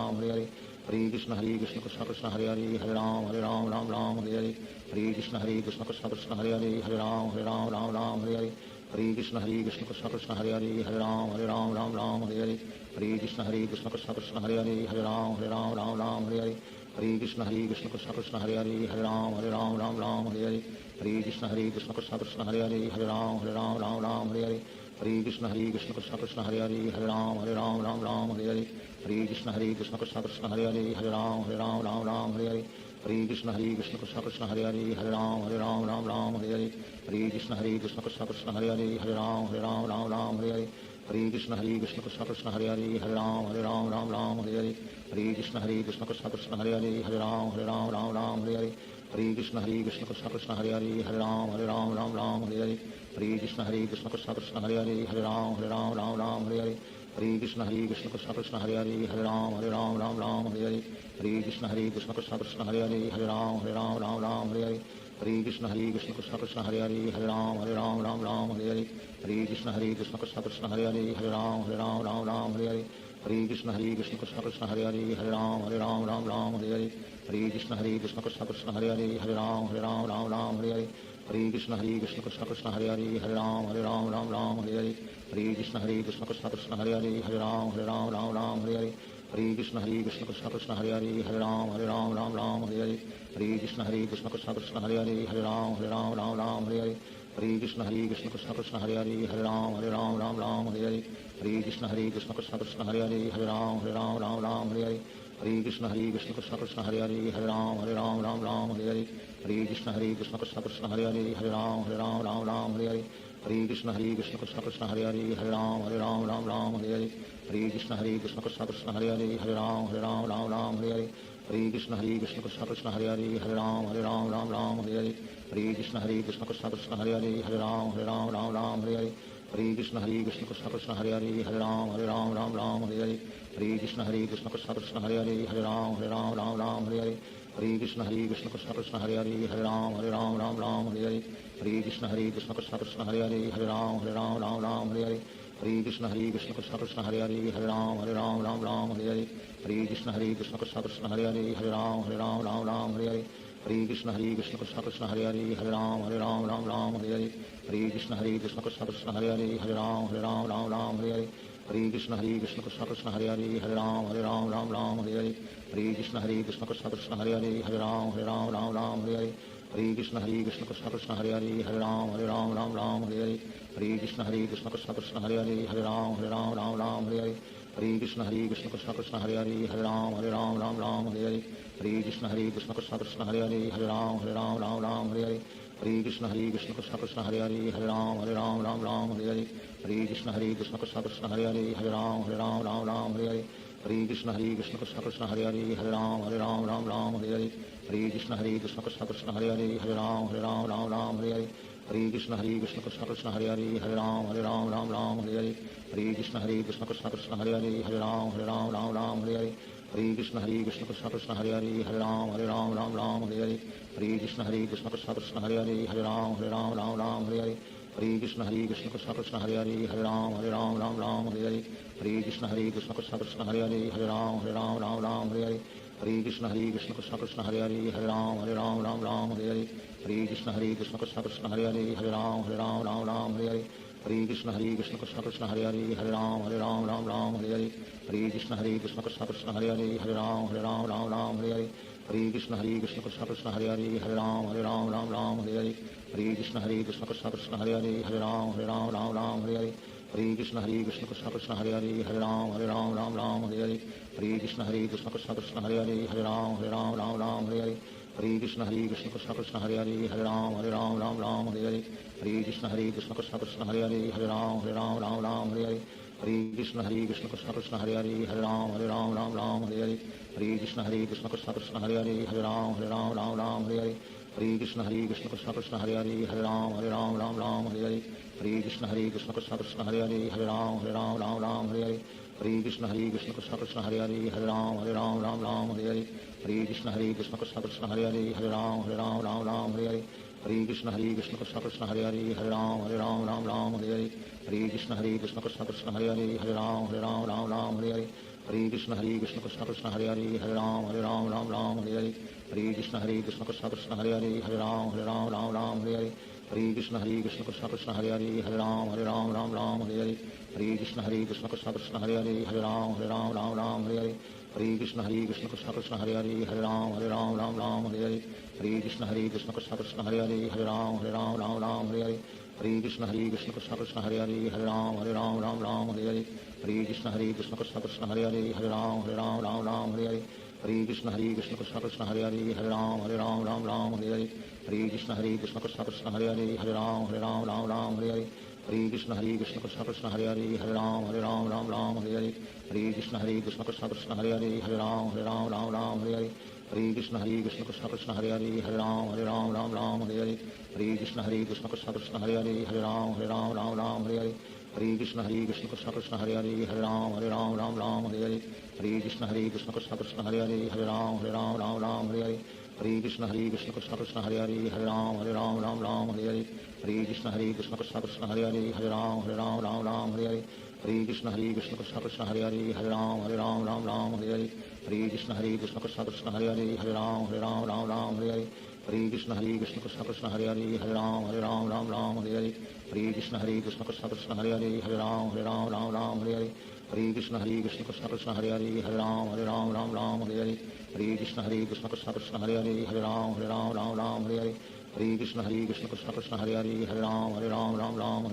हरे हरे हरे कृष्ण कृष्ण कृष्ण हरे हरे हरे राम हरे हरे हरे कृष्ण कृष्ण कृष्ण हरे हरे हरे राम हरे हरे हरे कृष्ण कृष्ण कृष्ण हरे हरे हरे राम हरे हरे हरे कृष्ण कृष्ण कृष्ण हरे हरे हरे राम हरे हरे हरे कृष्ण कृष्ण कृष्ण हरे हरे हरे राम हरे हरे हरे कृष्ण कृष्ण कृष्ण हरे हरे हरे राम हरे हरे हरे कृष्ण कृष्ण कृष्ण हरे हरे हरे राम हरे हरे हरे कृष्ण कृष्ण कृष्ण हरे हरे हरे राम हरे हरे हरे कृष्ण कृष्ण कृष्ण हरे हरे हरे राम हरे हरे हरे कृष्ण कृष्ण कृष्ण हरे हरे हरे राम हरे हरे हरे कृष्ण कृष्ण कृष्ण हरे हरे हरे राम हरे हरे हरे कृष्ण कृष्ण कृष्ण हरे हरे हरे राम हरे हरे हरे कृष्ण कृष्ण कृष्ण हरे हरे हरे राम हरे हरे हरे कृष्ण कृष्ण कृष्ण हरे हरे हरे राम हरे हरे हरे कृष्ण कृष्ण कृष्ण हरे हरे हरे राम हरे हरे हरे कृष्ण कृष्ण कृष्ण हरे हरे हरे राम हरे हरे हरे कृष्ण कृष्ण कृष्ण हरे हरे हरे राम हरे हरे हरे कृष्ण कृष्ण कृष्ण हरे हरे हरे राम हरे हरे हरे कृष्ण कृष्ण कृष्ण हरे हरे हरे राम हरे हरे हरे कृष्ण कृष्ण कृष्ण हरे हरे हरे राम हरे हरे हरे कृष्ण कृष्ण कृष्ण हरे हरे हरे राम हरे हरे हरे कृष्ण कृष्ण कृष्ण हरे हरे हरे राम हरे हरे हरे कृष्ण कृष्ण कृष्ण हरे हरे हरे राम हरे हरे हरे कृष्ण कृष्ण कृष्ण हरे हरे हरे राम हरे हरे हरे कृष्ण कृष्ण कृष्ण हरे हरे हरे राम हरे हरे हरे कृष्ण कृष्ण कृष्ण हरे हरे हरे राम हरे हरे हरे कृष्ण कृष्ण कृष्ण हरे हरे हरे राम हरे हरे हरे कृष्ण कृष्ण कृष्ण हरे हरे हरे राम हरे हरे हरे कृष्ण कृष्ण कृष्ण हरे हरे हरे राम हरे हरे हरे कृष्ण कृष्ण कृष्ण हरे हरे हरे राम हरे हरे हरे कृष्ण कृष्ण कृष्ण हरे हरे हरे राम हरे हरे हरे कृष्ण कृष्ण कृष्ण हरे हरे हरे राम हरे हरे हरे कृष्ण कृष्ण कृष्ण हरे हरे हरे राम हरे हरे हरे कृष्ण कृष्ण कृष्ण हरे हरे राम राम हरे हरे हरे कृष्ण कृष्ण कृष्ण हरे हरे राम राम हरे हरे हरे कृष्ण कृष्ण कृष्ण हरे हरे राम राम हरे हरे हरे कृष्ण कृष्ण कृष्ण हरे हरे राम राम हरे हरे हरे कृष्ण कृष्ण कृष्ण हरे हरे राम हरे हरे हरे कृष्ण कृष्ण कृष्ण हरे हरे राम हरे हरे हरे कृष्ण कृष्ण कृष्ण हरे हरे राम हरे हरे हरे कृष्ण कृष्ण कृष्ण हरे हरे राम हरे हरे हरे कृष्ण कृष्ण कृष्ण हरे हरे राम हरे हरे हरे कृष्ण कृष्ण कृष्ण हरे हरे राम हरे हरे हरे कृष्ण कृष्ण कृष्ण हरे हरे राम हरे हरे हरे कृष्ण कृष्ण कृष्ण हरे हरे राम हरे हरे हरे कृष्ण कृष्ण कृष्ण हरे हरे राम हरे हरे हरे कृष्ण कृष्ण कृष्ण हरे हरे राम हरे हरे हरे कृष्ण कृष्ण कृष्ण हरे हरे राम हरे हरे हरे कृष्ण कृष्ण कृष्ण हरे हरे राम हरे हरे हरे कृष्ण कृष्ण कृष्ण हरे हरे राम हरे हरे हरे कृष्ण कृष्ण कृष्ण हरे हरे राम हरे हरे हरे कृष्ण कृष्ण कृष्ण हरे हरे राम हरे हरे हरे कृष्ण कृष्ण कृष्ण हरे हरे राम हरे हरे हरे कृष्ण कृष्ण कृष्ण हरे हरे राम हरे हरे हरे कृष्ण कृष्ण कृष्ण हरे हरे राम हरे हरे हरे कृष्ण कृष्ण कृष्ण हरे हरे राम हरे हरे हरे कृष्ण कृष्ण कृष्ण हरे हरे राम हरे हरे हरे कृष्ण कृष्ण कृष्ण हरे हरे राम हरे हरे हरे कृष्ण कृष्ण कृष्ण हरे हरे राम हरे हरे हरे कृष्ण कृष्ण कृष्ण हरे हरे राम हरे हरे हरे कृष्ण कृष्ण कृष्ण हरे हरे राम हरे हरे हरे कृष्ण कृष्ण कृष्ण हरे हरे राम हरे हरे हरे कृष्ण कृष्ण कृष्ण हरे हरे राम हरे हरे हरे कृष्ण कृष्ण कृष्ण हरे हरे राम हरे हरे हरे कृष्ण कृष्ण कृष्ण कृष्ण हरे हरे राम हरे हरे हरे कृष्ण कृष्ण कृष्ण हरे हरे राम हरे हरे हरे कृष्ण कृष्ण कृष्ण कृष्ण हरे हरे राम हरे हरे हरे कृष्ण कृष्ण कृष्ण हरे हरे राम हरे हरे हरे कृष्ण कृष्ण कृष्ण कृष्ण हरे हरे राम हरे हरे हरे कृष्ण कृष्ण कृष्ण हरे हरे राम हरे हरे हरे कृष्ण कृष्ण कृष्ण कृष्ण हरे हरे राम हरे हरे हरे कृष्ण कृष्ण कृष्ण हरे हरे राम हरे हरे हरे कृष्ण कृष्ण कृष्ण कृष्ण हरे हरे राम हरे हरे हरे कृष्ण कृष्ण कृष्ण हरे हरे राम हरे हरे हरे कृष्ण कृष्ण कृष्ण कृष्ण हरे हरे राम हरे हरे हरे कृष्ण कृष्ण कृष्ण हरे हरे राम हरे हरे हरे कृष्ण कृष्ण कृष्ण कृष्ण हरे हरे राम हरे हरे हरे कृष्ण कृष्ण कृष्ण हरे हरे राम हरे हरे हरे कृष्ण कृष्ण कृष्ण कृष्ण हरे हरे राम हरे हरे हरे कृष्ण कृष्ण कृष्ण हरे हरे राम हरे हरे हरे कृष्ण कृष्ण कृष्ण कृष्ण हरे हरे राम हरे हरे हरे कृष्ण कृष्ण कृष्ण हरे हरे राम हरे हरे हरे कृष्ण कृष्ण कृष्ण कृष्ण हरे हरे राम हरे हरे हरे कृष्ण कृष्ण कृष्ण हरे हरे राम हरे हरे हरे कृष्ण कृष्ण कृष्ण कृष्ण हरे हरे राम हरे हरे हरे कृष्ण कृष्ण कृष्ण हरे हरे राम हरे हरे हरे कृष्ण कृष्ण कृष्ण कृष्ण हरे हरे राम हरे हरे हरे कृष्ण कृष्ण कृष्ण हरे हरे राम हरे हरे हरे कृष्ण कृष्ण कृष्ण कृष्ण हरे हरे राम हरे हरे हरे कृष्ण कृष्ण कृष्ण हरे हरे राम हरे हरे हरे कृष्ण कृष्ण कृष्ण कृष्ण हरे हरे राम हरे हरे हरे कृष्ण कृष्ण कृष्ण हरे हरे राम हरे हरे हरे कृष्ण कृष्ण कृष्ण कृष्ण हरे हरे राम हरे हरे हरे कृष्ण कृष्ण कृष्ण हरे हरे राम हरे हरे हरे कृष्ण कृष्ण कृष्ण कृष्ण हरे हरे राम हरे हरे हरे कृष्ण कृष्ण कृष्ण हरे हरे राम हरे हरे हरे कृष्ण कृष्ण कृष्ण कृष्ण हरे हरे राम हरे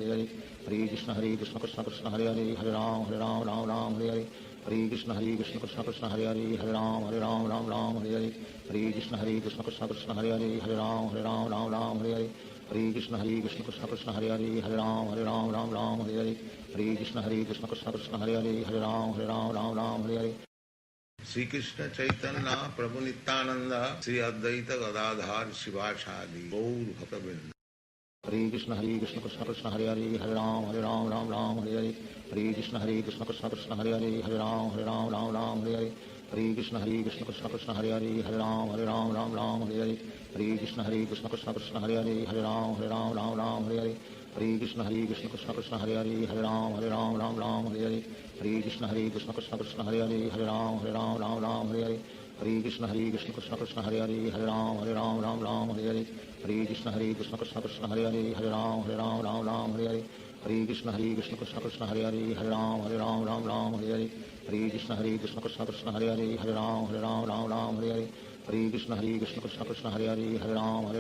हरे हरे कृष्ण कृष्ण कृष्ण हरे हरे राम हरे हरे हरे कृष्ण कृष्ण कृष्ण कृष्ण हरे हरे राम हरे हरे हरे कृष्ण कृष्ण कृष्ण हरे हरे राम हरे हरे हरे कृष्ण कृष्ण कृष्ण कृष्ण हरे हरे राम हरे हरे हरे कृष्ण कृष्ण कृष्ण हरे हरे राम हरे हरे हरे कृष्ण कृष्ण कृष्ण कृष्ण हरे हरे राम हरे हरे श्री कृष्ण चैतन्य प्रभु नित्यानंद श्री अद्वैत गदाधार शिवासादि गौर भक्तवृंद हरे Krishna Krishna Krishna Hare Hare Ram Hare Hare Hare Krishna Krishna Krishna Hare Hare Ram Hare Hare Hare Krishna Krishna Krishna Hare Hare Ram Ram Ram Hare Hare Hare Krishna Krishna Krishna Hare Hare Ram Ram Hare Hare Hare Krishna Krishna Krishna Hare Hare Ram Ram Hare Hare Hare Krishna Krishna Krishna Hare Hare Ram Ram Hare Hare Hare Krishna Krishna Krishna Hare Hare Ram Ram Hare Hare Hare Krishna Krishna Krishna Hare Hare Ram Ram Hare Hare Hare Krishna Krishna Krishna Hare Hare Ram Ram Hare Hare Hare Krishna Krishna Krishna Hare Hare Ram Ram Hare Hare Hare Krishna Krishna Krishna Hare Hare Ram Ram Hare Hare Hare Krishna Krishna Krishna Hare Hare Ram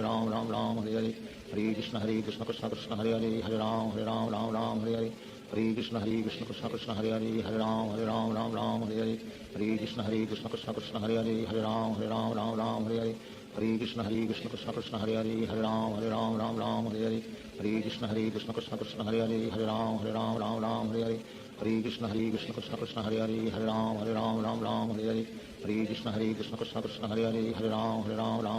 Ram Hare Hare Hare Krishna Krishna Krishna Hare Hare Ram Ram Hare Hare Hare Krishna Krishna Krishna Hare Hare Ram Ram Hare Hare Hare Krishna Krishna Krishna Krishna Hare Hare Ram Ram Hare Hare Hare Krishna Krishna Krishna Krishna Hare Hare Ram Ram Hare Hare Hare Krishna Krishna Krishna Krishna Hare Hare Ram Ram Hare Hare Hare Krishna Krishna Krishna Krishna Hare Hare Ram Ram Hare Hare Hare Krishna Krishna Krishna Krishna Hare Hare Ram Ram Hare Hare Hare Krishna Krishna Krishna Krishna Hare Hare Ram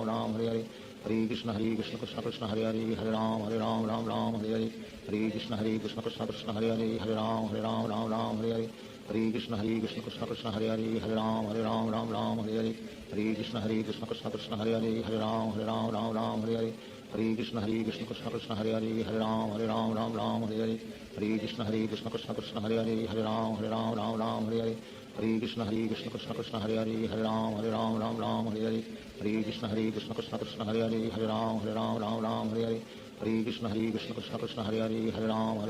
Ram Hare Hare Hare Krishna Krishna Krishna Krishna Hare Hare Ram Ram Hare Hare Hare Krishna Krishna Krishna Krishna Hare Hare Ram Ram Hare Hare Hare Krishna Krishna Krishna Krishna Hare Hare Ram Ram Hare Hare Hare Krishna Krishna Krishna Krishna Hare Hare Ram Ram Hare Hare Hare Krishna Krishna Krishna Krishna Hare Hare Ram Ram Hare Hare Hare Krishna Krishna Krishna Krishna Hare Hare Ram Ram Hare Hare Hare Krishna Krishna Krishna Krishna Hare Hare Ram Ram Hare Hare Hare Krishna Krishna Krishna Krishna Hare Hare Ram Ram Hare Hare Hare Krishna Krishna Krishna Krishna Hare Hare Ram Ram Hare Hare Hare Krishna Krishna Krishna Krishna Hare Hare Ram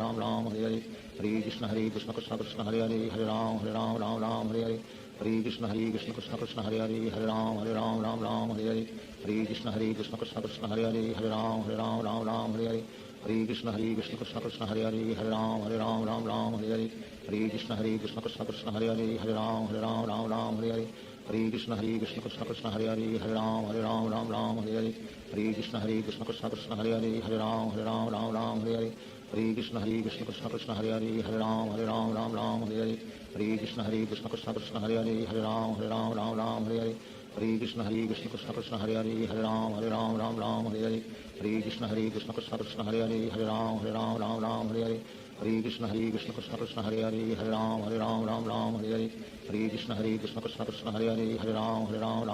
Ram Hare Hare Hare Krishna Krishna Krishna Krishna Hare Hare Ram Ram Hare Hare Hare Krishna Krishna Krishna Krishna Hare Hare Ram Ram Hare Hare Hare Krishna Krishna Krishna Krishna Hare Hare Ram Ram Hare Hare Hare Krishna Krishna Krishna Krishna Hare Hare Ram Ram Hare Hare Hare Krishna Krishna Krishna Krishna Hare Hare Ram Ram Hare Hare Hare Krishna Krishna Krishna Krishna Hare Hare Ram Ram Hare Hare Hare Krishna Krishna Krishna Krishna Hare Hare Ram Ram Hare Hare Hare Krishna Krishna Krishna Krishna Hare Hare Ram Ram Hare Hare Hare Krishna Krishna Krishna Krishna Hare Hare Ram Ram Hare Hare Hare Krishna Krishna Krishna Krishna Hare Hare Ram Ram Hare Hare Hare Krishna Krishna Krishna Krishna Hare Hare Ram Ram Hare Hare Hare Krishna Krishna Krishna Krishna Hare Hare Ram Ram Hare Hare Hare Krishna Krishna Krishna Krishna Hare Hare Ram Ram Hare Hare Hare Krishna Krishna Krishna Krishna Hare Hare Ram Ram Hare Hare Hare Krishna Krishna Krishna Krishna Hare Hare Ram Ram Hare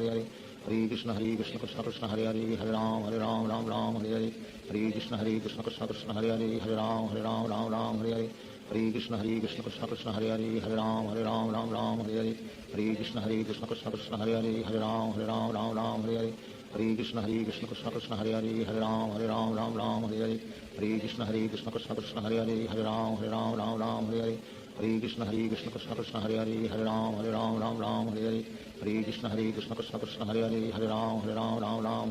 Hare Hare Krishna Krishna Krishna Krishna Hare Hare Ram Ram Hare Hare Hare Krishna Krishna Krishna Krishna Hare Hare Ram Ram Hare Hare Hare Krishna Krishna Krishna Krishna Hare Hare Ram Ram Hare Hare Hare Krishna Krishna Krishna Krishna Hare Hare Ram Ram Hare Hare Hare Krishna Krishna Krishna Krishna Hare Hare Ram Ram Hare Hare Hare Krishna Krishna Krishna Krishna Hare Hare Ram Ram Hare Hare Hare Krishna Krishna Krishna Krishna Hare Hare Ram Ram Hare Hare Hare Krishna Krishna Krishna Krishna Hare Hare Ram Ram Hare Hare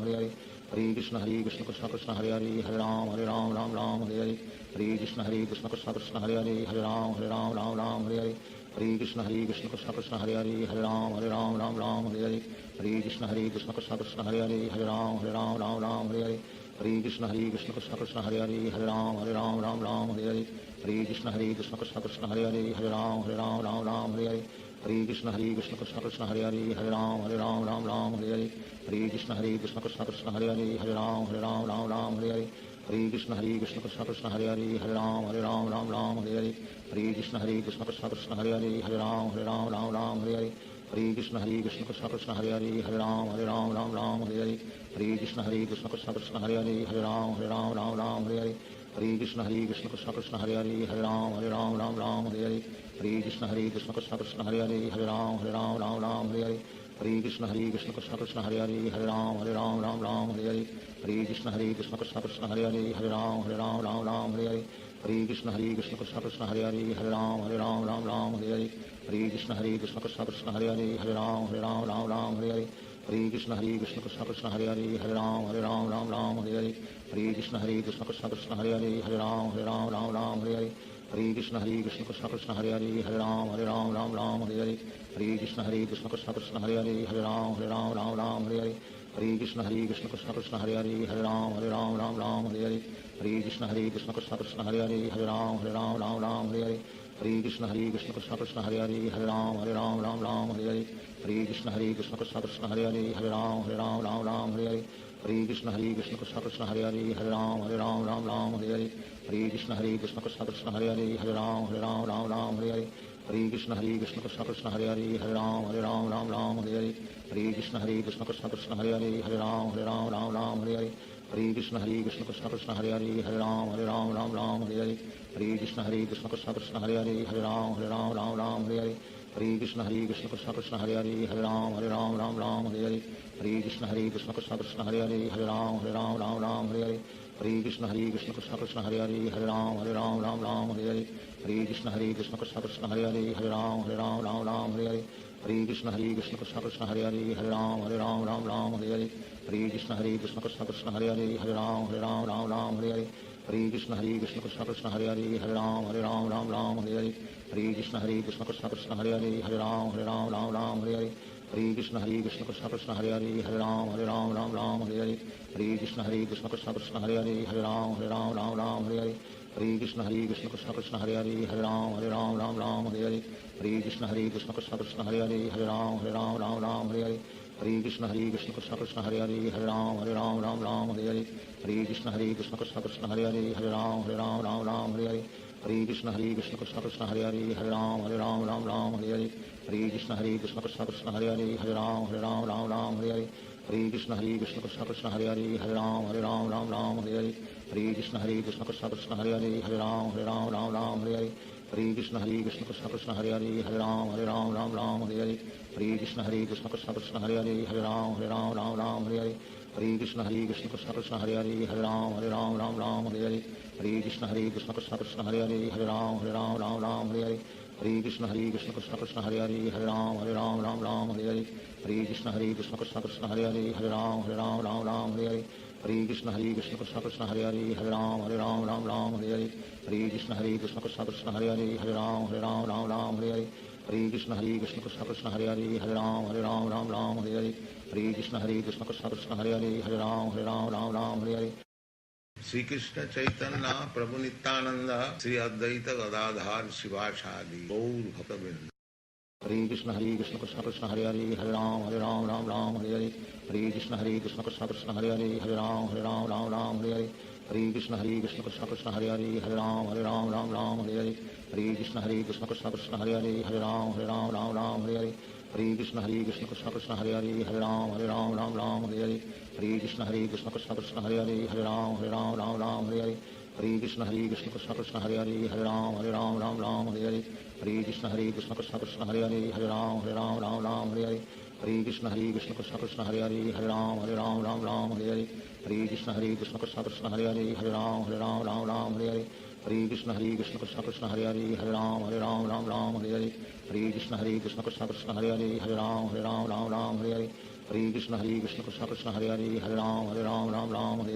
Hare Krishna Krishna Krishna Krishna Hare Hare Ram Ram Hare Hare Hare Krishna Krishna Krishna Krishna Hare Hare Ram Ram Hare Hare Hare Krishna Krishna Krishna Krishna Hare Hare Ram Ram Hare Hare Hare Krishna Krishna Krishna Krishna Hare Hare Ram Ram Hare Hare Hare Krishna Krishna Krishna Krishna Hare Hare Ram Ram Hare Hare Hare Krishna Krishna Krishna Krishna Hare Hare Ram Ram Hare Hare Hare Krishna Krishna Krishna Krishna Hare Hare Ram Ram Hare Hare Hare Krishna Krishna Krishna Krishna Hare Hare Ram Ram Hare Hare Hare Krishna Krishna Krishna Krishna Hare Hare Ram Ram Hare Hare Hare Krishna Krishna Krishna Krishna Hare Hare Ram Ram Hare Hare Hare Krishna Krishna Krishna Krishna Hare Hare Ram Ram Hare Hare Hare Krishna Krishna Krishna Krishna Hare Hare Ram Ram Hare Hare Hare Krishna Krishna Krishna Krishna Hare Hare Ram Ram Hare Hare Hare Krishna Krishna Krishna Krishna Hare Hare Ram Ram Hare Hare Hare Krishna Krishna Krishna Krishna Hare Hare Ram Ram Hare Hare Hare Krishna Krishna Krishna Krishna Hare Hare Ram Ram Hare Hare Hare Krishna Krishna Krishna Krishna Hare Hare Ram Ram Hare Hare Hare Krishna Krishna Krishna Krishna Hare Hare Ram Ram Hare Hare Hare Krishna Krishna Krishna Krishna Hare Hare Ram Ram Hare Hare Hare Krishna Krishna Krishna Krishna Hare Hare Ram Ram Hare Hare Hare Krishna Krishna Krishna Krishna Hare Hare Ram Ram Hare Hare Hare Krishna Krishna Krishna Krishna Hare Hare Ram Ram Hare Hare Hare Krishna Krishna Krishna Krishna Hare Hare Ram Ram Hare Hare Hare Krishna Krishna Krishna Hare Ram Ram Hare Hare, Hare Krishna Krishna Krishna Hare Ram Ram Hare Hare, Hare Krishna Krishna Krishna Hare Ram Hare Hare, Hare Krishna Krishna Krishna Hare Ram Hare Hare, Hare Krishna Krishna Krishna Hare Ram Hare Hare, Hare Krishna Krishna Krishna Hare Ram Hare Hare, Hare Krishna Krishna Krishna Hare Ram Hare Hare, Hare Krishna Krishna Krishna Hare Ram Hare Hare, Hare Krishna Krishna Krishna Hare Ram Hare Hare, Hare Krishna Krishna Krishna Hare Ram Hare Hare, Hare Krishna Krishna Krishna Hare Ram Hare Hare, Hare Krishna Krishna Krishna Hare Ram Hare Hare, Hare Krishna Krishna Krishna Hare Ram Hare Hare, Hare Krishna Krishna Krishna Hare Ram Hare Hare, Hare Krishna Krishna Krishna Hare Ram Hare Hare, Hare Krishna Krishna Krishna Hare Ram Hare Hare, Hare Krishna Krishna Krishna Hare Ram Hare Hare, Hare Krishna Krishna Krishna Hare Ram Hare Hare, Hare Krishna Krishna Krishna Hare Ram Hare Hare, Hare Krishna Krishna Krishna Hare Ram Hare Hare, Hare Krishna Krishna Krishna Hare Ram Hare Hare, Hare Krishna Krishna Krishna Hare Ram Hare Hare, Hare Krishna Krishna Krishna Hare Ram Hare Hare, Hare Krishna Krishna Krishna Hare Ram Hare Hare, Hare Krishna Krishna Krishna Hare Ram Hare Hare, Hare Krishna Krishna Krishna Hare Ram Hare Hare, Hare Krishna Krishna Krishna Hare Ram Hare Hare, Hare Krishna Krishna Krishna Hare Ram Hare Hare, Hare Krishna Krishna Krishna Hare Ram Hare Hare, Hare Krishna Krishna Krishna Hare Ram Hare Hare, Hare Krishna Krishna Krishna Hare Ram Hare Hare, Hare Krishna Krishna Krishna Hare Ram Hare Hare. Shri Krishna Chaitanya प्रभु नित्यानंद श्री अद्वैत गदाधर शिवासादि गौर भक्तवृंद. Hare Krishna Krishna Krishna Hare Ram Hare Hare, Hare Krishna Krishna Krishna Hare Ram Hare Hare, Hare Krishna Krishna Krishna Hare Ram Hare Hare, Hare Krishna Krishna Krishna Hare Ram Hare Hare, Hare Krishna Krishna Krishna Hare Ram Hare Hare, Hare Krishna Krishna Krishna Hare Ram Hare Hare, Hare Krishna Krishna Krishna Hare Ram Hare Hare, Hare Krishna Krishna Krishna Hare Ram Hare Hare, Hare Krishna Krishna Krishna Hare Ram Hare Hare, Hare Krishna Krishna Krishna Hare Ram Hare Hare, Hare Krishna Krishna Krishna Hare Ram Hare Hare, Hare Krishna Krishna Krishna Hare Ram Hare Hare, Hare Krishna Krishna Krishna Hare Ram Hare Hare, Hare Krishna Krishna Krishna Hare Ram Hare Hare, Hare Krishna Krishna Krishna Hare Ram Hare Hare, Hare Krishna Krishna Krishna Hare Ram Hare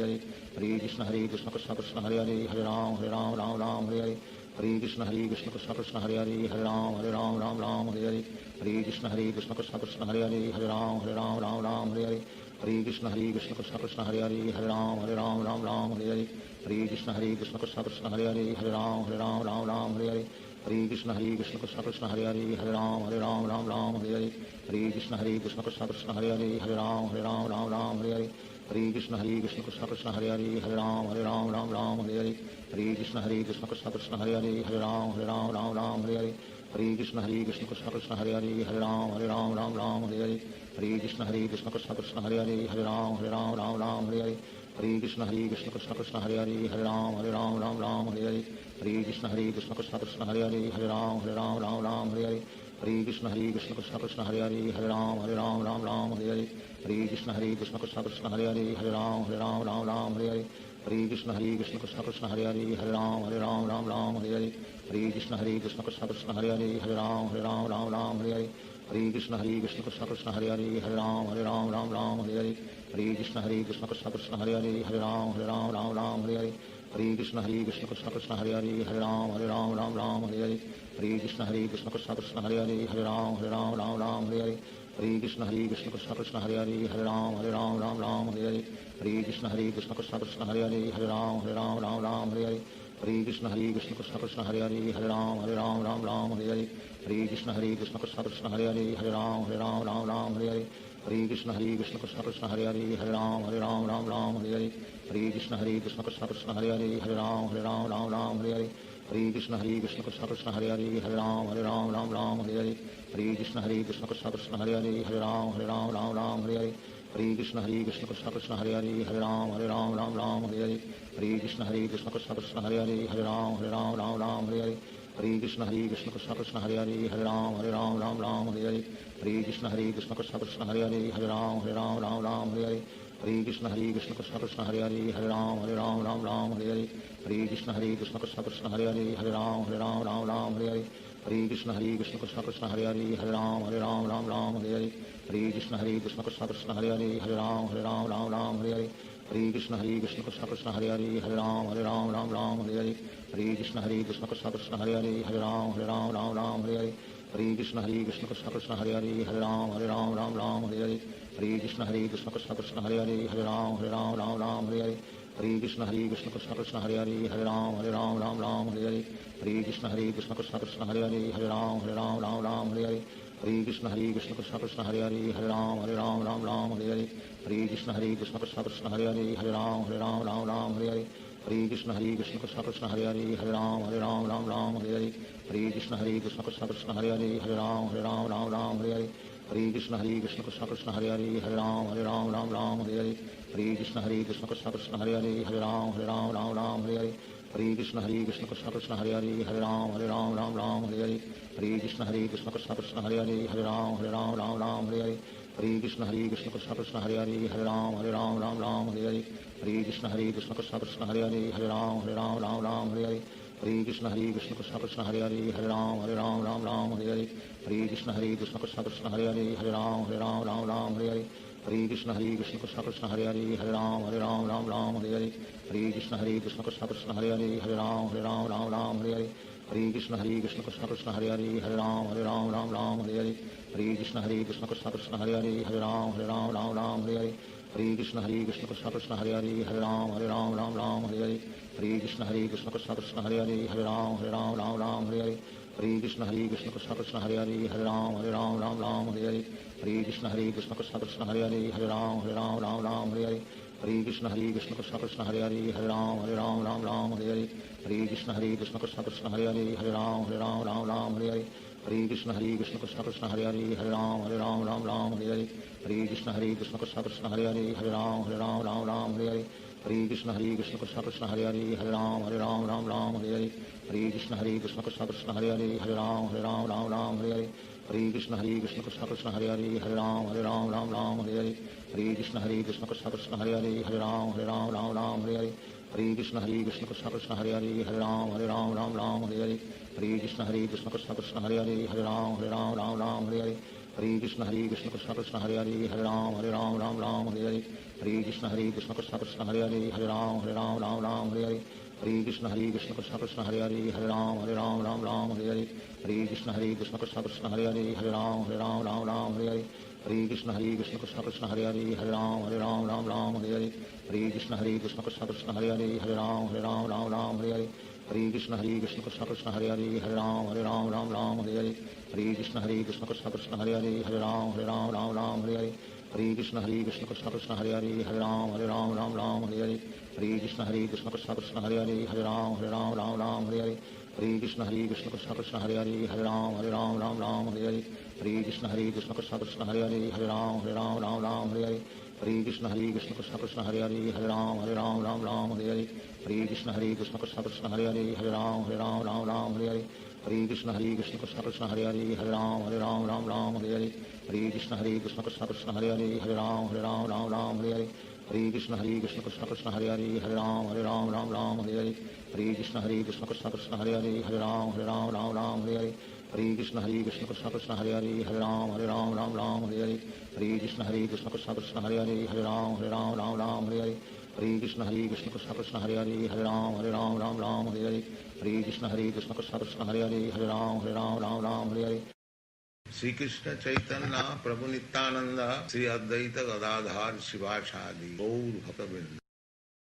Hare, Hare Krishna Krishna Krishna Hare Ram Hare Hare, Hare Krishna Krishna Krishna Hare Ram Hare Hare, Hare Krishna Krishna Krishna Hare Ram Hare Hare, Hare Krishna Krishna Krishna Hare Ram Hare Hare, Hare Krishna Krishna Krishna Hare Ram Hare Hare, Hare Krishna Krishna Krishna Hare Ram Hare Hare, Hare Krishna Krishna Krishna Hare Ram Hare Hare, Hare Krishna Krishna Krishna Hare Ram Hare Hare, Hare Krishna Krishna Krishna Hare Ram Hare Hare, Hare Krishna Krishna Krishna Hare Ram Hare Hare, Hare Krishna Krishna Krishna Hare Ram Hare Hare, Hare Krishna Krishna Krishna Hare Ram Hare Hare, Hare Krishna Krishna Krishna Hare Ram Hare Hare, Hare Krishna Krishna Krishna Hare Ram Hare Hare, Hare Krishna Krishna Krishna Hare Ram Hare Hare, Hare Krishna Krishna Krishna Hare Ram Hare Hare, Hare Krishna Krishna Krishna Hare Ram Hare Hare, Hare Krishna Krishna Krishna Hare Ram Hare Hare, Hare Krishna Krishna Krishna Hare Ram Hare Hare, Hare Krishna Krishna Krishna Hare Ram Hare Hare, Hare Krishna Krishna Krishna Hare Ram Hare Hare, Hare Krishna Krishna Krishna Hare Ram Hare Hare, Hare Krishna Krishna Krishna Hare Ram Hare Hare, हरे कृष्ण कृष्ण कृष्ण हरे हरे राम राम राम हरे हरे हरे कृष्ण कृष्ण कृष्ण हरे हरे राम राम हरे हरे हरे कृष्ण कृष्ण कृष्ण हरे हरे राम राम हरे हरे हरे कृष्ण कृष्ण कृष्ण हरे हरे राम राम हरे हरे हरे कृष्ण कृष्ण कृष्ण हरे हरे राम राम हरे हरे हरे कृष्ण कृष्ण कृष्ण हरे हरे राम राम हरे हरे हरे कृष्ण कृष्ण कृष्ण हरे हरे राम राम हरे हरे हरे कृष्ण कृष्ण कृष्ण हरे हरे राम राम हरे हरे हरे कृष्ण कृष्ण कृष्ण हरे हरे राम राम हरे हरे हरे कृष्ण कृष्ण कृष्ण हरे हरे राम राम हरे हरे हरे कृष्ण कृष्ण कृष्ण हरे हरे राम राम हरे हरे हरे कृष्ण कृष्ण कृष्ण हरे हरे राम राम हरे हरे हरे कृष्ण कृष्ण कृष्ण हरे हरे राम राम हरे हरे हरे कृष्ण कृष्ण कृष्ण हरे हरे राम राम हरे हरे हरे कृष्ण कृष्ण कृष्ण हरे हरे राम राम हरे हरे हरे कृष्ण कृष्ण कृष्ण कृष्ण हरे हरे राम राम हरे हरे हरे कृष्ण कृष्ण कृष्ण कृष्ण हरे हरे राम राम हरे हरे हरे कृष्ण कृष्ण कृष्ण कृष्ण हरे हरे राम राम हरे हरे हरे कृष्ण कृष्ण कृष्ण कृष्ण हरे हरे राम राम हरे हरे हरे कृष्ण कृष्ण कृष्ण कृष्ण हरे हरे राम राम हरे हरे हरे कृष्ण कृष्ण कृष्ण कृष्ण हरे हरे राम राम हरे हरे हरे कृष्ण कृष्ण कृष्ण कृष्ण हरे हरे राम राम हरे हरे हरे कृष्ण कृष्ण कृष्ण कृष्ण हरे हरे राम राम हरे हरे हरे कृष्ण कृष्ण कृष्ण कृष्ण हरे हरे राम राम हरे हरे हरे कृष्ण कृष्ण कृष्ण कृष्ण हरे हरे राम राम हरे हरे हरे कृष्ण कृष्ण कृष्ण कृष्ण हरे हरे राम राम हरे हरे हरे कृष्ण कृष्ण कृष्ण कृष्ण हरे हरे राम राम हरे हरे हरे कृष्ण कृष्ण कृष्ण कृष्ण हरे हरे राम राम हरे हरे हरे कृष्ण कृष्ण कृष्ण कृष्ण हरे हरे राम राम हरे हरे हरे कृष्ण कृष्ण कृष्ण कृष्ण हरे हरे राम राम हरे हरे हरे कृष्ण कृष्ण कृष्ण कृष्ण हरे हरे राम राम हरे हरे हरे कृष्ण कृष्ण कृष्ण कृष्ण हरे हरे राम राम हरे हरे हरे कृष्ण कृष्ण कृष्ण कृष्ण हरे हरे राम राम हरे हरे हरे कृष्ण कृष्ण कृष्ण कृष्ण हरे हरे राम राम हरे हरे हरे कृष्ण कृष्ण कृष्ण कृष्ण हरे हरे राम राम हरे हरे हरे कृष्ण कृष्ण कृष्ण कृष्ण हरे हरे राम राम हरे हरे हरे कृष्ण कृष्ण कृष्ण कृष्ण हरे हरे राम राम हरे हरे हरे कृष्ण कृष्ण कृष्ण कृष्ण हरे हरे राम राम हरे हरे हरे कृष्ण कृष्ण कृष्ण कृष्ण हरे हरे राम राम हरे हरे हरे कृष्ण कृष्ण कृष्ण कृष्ण हरे हरे राम राम हरे हरे हरे कृष्ण कृष्ण कृष्ण कृष्ण हरे हरे राम राम हरे हरे हरे कृष्ण कृष्ण कृष्ण कृष्ण हरे हरे राम राम हरे हरे हरे कृष्ण कृष्ण कृष्ण कृष्ण हरे हरे राम राम हरे हरे हरे कृष्ण कृष्ण कृष्ण कृष्ण हरे हरे राम राम हरे हरे हरे कृष्ण कृष्ण कृष्ण कृष्ण हरे हरे राम राम हरे हरे हरे कृष्ण कृष्ण कृष्ण कृष्ण हरे हरे राम राम हरे हरे हरे कृष्ण कृष्ण कृष्ण कृष्ण हरे हरे राम राम हरे हरे हरे कृष्ण कृष्ण कृष्ण कृष्ण हरे हरे राम राम हरे हरे हरे कृष्ण कृष्ण कृष्ण कृष्ण हरे हरे राम राम हरे हरे हरे कृष्ण कृष्ण कृष्ण कृष्ण हरे हरे राम राम हरे हरे हरे कृष्ण कृष्ण कृष्ण कृष्ण हरे हरे राम राम हरे हरे हरे कृष्ण कृष्ण कृष्ण कृष्ण हरे हरे राम राम हरे हरे हरे कृष्ण कृष्ण कृष्ण कृष्ण हरे हरे राम राम हरे हरे हरे कृष्ण कृष्ण कृष्ण कृष्ण हरे हरे राम राम हरे हरे हरे कृष्ण कृष्ण कृष्ण कृष्ण हरे हरे राम राम हरे हरे हरे कृष्ण कृष्ण कृष्ण कृष्ण हरे हरे राम राम हरे हरे हरे कृष्ण कृष्ण कृष्ण कृष्ण हरे हरे राम राम हरे हरे हरे कृष्ण कृष्ण कृष्ण कृष्ण हरे हरे राम राम हरे हरे हरे कृष्ण कृष्ण कृष्ण कृष्ण हरे हरे राम राम हरे हरे हरे कृष्ण कृष्ण कृष्ण कृष्ण हरे हरे राम राम हरे हरे हरे कृष्ण कृष्ण कृष्ण कृष्ण हरे हरे राम राम हरे हरे हरे कृष्ण कृष्ण कृष्ण कृष्ण हरे हरे राम राम हरे हरे हरे कृष्ण कृष्ण कृष्ण कृष्ण हरे हरे राम राम हरे हरे हरे कृष्ण कृष्ण कृष्ण कृष्ण हरे हरे राम राम हरे हरे हरे कृष्ण कृष्ण कृष्ण कृष्ण हरे हरे राम राम हरे हरे हरे कृष्ण कृष्ण कृष्ण कृष्ण हरे हरे राम राम हरे हरे हरे कृष्ण कृष्ण कृष्ण कृष्ण हरे हरे राम राम हरे हरे हरे कृष्ण कृष्ण कृष्ण कृष्ण हरे हरे राम राम हरे हरे हरे कृष्ण कृष्ण कृष्ण कृष्ण हरे हरे राम राम हरे हरे हरे कृष्ण कृष्ण कृष्ण कृष्ण हरे हरे राम राम हरे हरे श्री कृष्ण चैतन्य प्रभु नित्यानंद श्री अद्वैत गदाधार शिवाचार्य गौर भक्तवृंद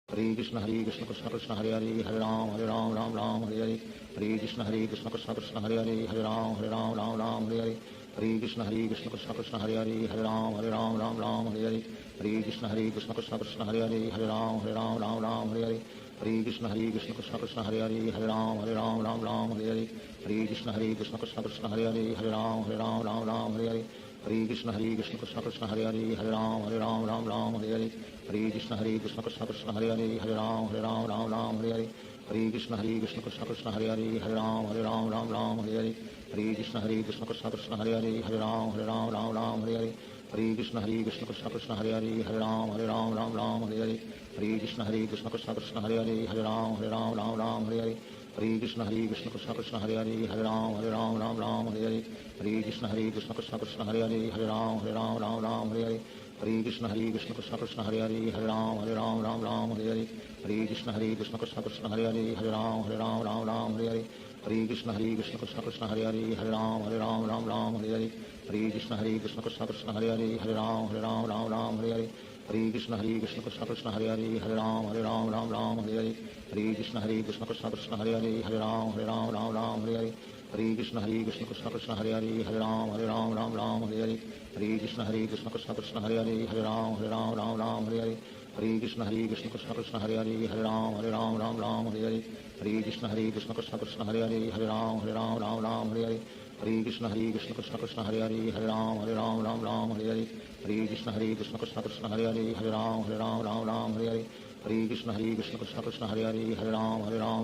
हरे कृष्ण कृष्ण कृष्ण हरे हरे राम राम हरे हरे हरे कृष्ण कृष्ण कृष्ण कृष्ण हरे हरे राम राम हरे हरे हरे कृष्ण कृष्ण कृष्ण हरे हरे हरे राम राम हरे हरे हरे कृष्ण कृष्ण कृष्ण हरे हरे राम राम हरे हरे हरे कृष्ण कृष्ण कृष्ण हरे हरे राम राम हरे हरे हरे कृष्ण कृष्ण कृष्ण हरे हरे राम राम हरे हरे हरे कृष्ण कृष्ण कृष्ण हरे हरे राम राम हरे हरे हरे कृष्ण कृष्ण कृष्ण हरे हरे राम राम हरे हरे हरे कृष्ण कृष्ण कृष्ण हरे हरे राम राम हरे हरे हरे कृष्ण कृष्ण कृष्ण हरे हरे राम हरे हरे हरे कृष्ण कृष्ण कृष्ण हरे हरे राम हरे हरे हरे कृष्ण कृष्ण कृष्ण हरे हरे राम हरे हरे हरे कृष्ण कृष्ण कृष्ण हरे हरे राम हरे हरे हरे कृष्ण कृष्ण कृष्ण हरे हरे राम हरे हरे हरे कृष्ण कृष्ण कृष्ण हरे हरे राम हरे हरे हरे कृष्ण कृष्ण कृष्ण कृष्ण हरे हरे राम हरे हरे हरे कृष्ण कृष्ण कृष्ण हरे हरे राम हरे हरे हरे कृष्ण कृष्ण कृष्ण कृष्ण हरे हरे राम हरे हरे हरे कृष्ण कृष्ण कृष्ण हरे हरे राम हरे हरे हरे कृष्ण कृष्ण कृष्ण कृष्ण हरे हरे राम हरे हरे हरे कृष्ण कृष्ण कृष्ण हरे हरे राम हरे हरे हरे कृष्ण कृष्ण कृष्ण कृष्ण हरे हरे राम हरे हरे हरे कृष्ण कृष्ण कृष्ण हरे हरे राम हरे हरे हरे कृष्ण कृष्ण कृष्ण कृष्ण हरे हरे राम हरे हरे हरे कृष्ण कृष्ण कृष्ण हरे हरे राम हरे हरे हरे कृष्ण कृष्ण कृष्ण कृष्ण हरे हरे राम हरे हरे हरे कृष्ण कृष्ण कृष्ण हरे हरे राम हरे हरे हरे कृष्ण कृष्ण कृष्ण कृष्ण हरे हरे राम हरे हरे हरे कृष्ण कृष्ण कृष्ण हरे हरे राम हरे हरे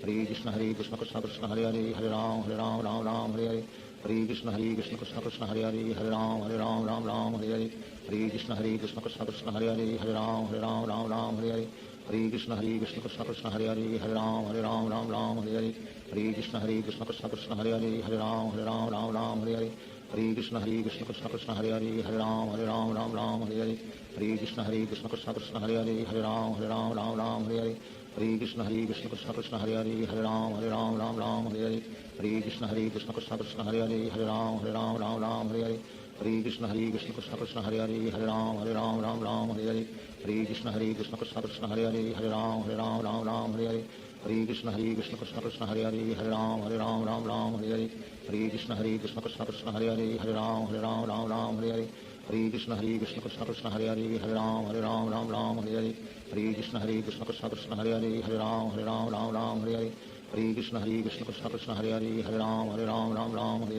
हरे कृष्ण कृष्ण कृष्ण कृष्ण हरे हरे राम हरे हरे हरे कृष्ण कृष्ण कृष्ण हरे हरे राम हरे हरे हरे कृष्ण कृष्ण कृष्ण कृष्ण हरे हरे राम हरे हरे हरे कृष्ण कृष्ण कृष्ण हरे हरे राम हरे हरे हरे कृष्ण कृष्ण कृष्ण कृष्ण हरे हरे राम हरे हरे हरे कृष्ण कृष्ण कृष्ण हरे हरे राम हरे हरे हरे कृष्ण कृष्ण कृष्ण कृष्ण हरे हरे राम हरे हरे हरे कृष्ण कृष्ण कृष्ण हरे हरे राम हरे हरे हरे कृष्ण कृष्ण कृष्ण कृष्ण हरे हरे राम हरे हरे हरे कृष्ण कृष्ण कृष्ण हरे हरे राम हरे हरे हरे कृष्ण कृष्ण कृष्ण कृष्ण हरे हरे राम हरे हरे हरे कृष्ण कृष्ण कृष्ण हरे हरे राम हरे हरे हरे कृष्ण कृष्ण कृष्ण कृष्ण हरे हरे राम हरे हरे हरे कृष्ण कृष्ण कृष्ण हरे हरे राम हरे हरे हरे कृष्ण कृष्ण कृष्ण कृष्ण हरे हरे राम हरे हरे हरे कृष्ण कृष्ण कृष्ण हरे हरे राम हरे हरे हरे कृष्ण कृष्ण कृष्ण कृष्ण हरे हरे राम हरे हरे हरे कृष्ण कृष्ण कृष्ण हरे हरे राम हरे हरे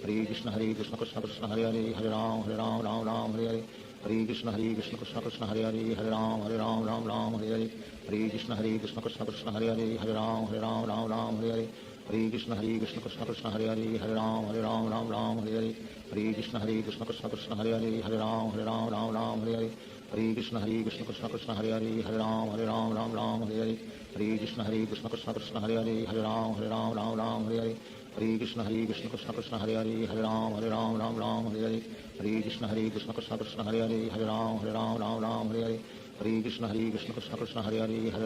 हरे कृष्ण कृष्ण कृष्ण कृष्ण हरे हरे राम हरे हरे हरे कृष्ण कृष्ण कृष्ण हरे हरे राम हरे हरे हरे कृष्ण कृष्ण कृष्ण कृष्ण हरे हरे राम हरे हरे हरे कृष्ण कृष्ण कृष्ण हरे हरे राम हरे हरे हरे कृष्ण कृष्ण कृष्ण कृष्ण हरे हरे राम हरे हरे हरे कृष्ण कृष्ण कृष्ण हरे हरे राम हरे हरे हरे कृष्ण कृष्ण कृष्ण कृष्ण हरे हरे राम हरे हरे हरे कृष्ण कृष्ण कृष्ण हरे हरे राम हरे हरे हरे कृष्ण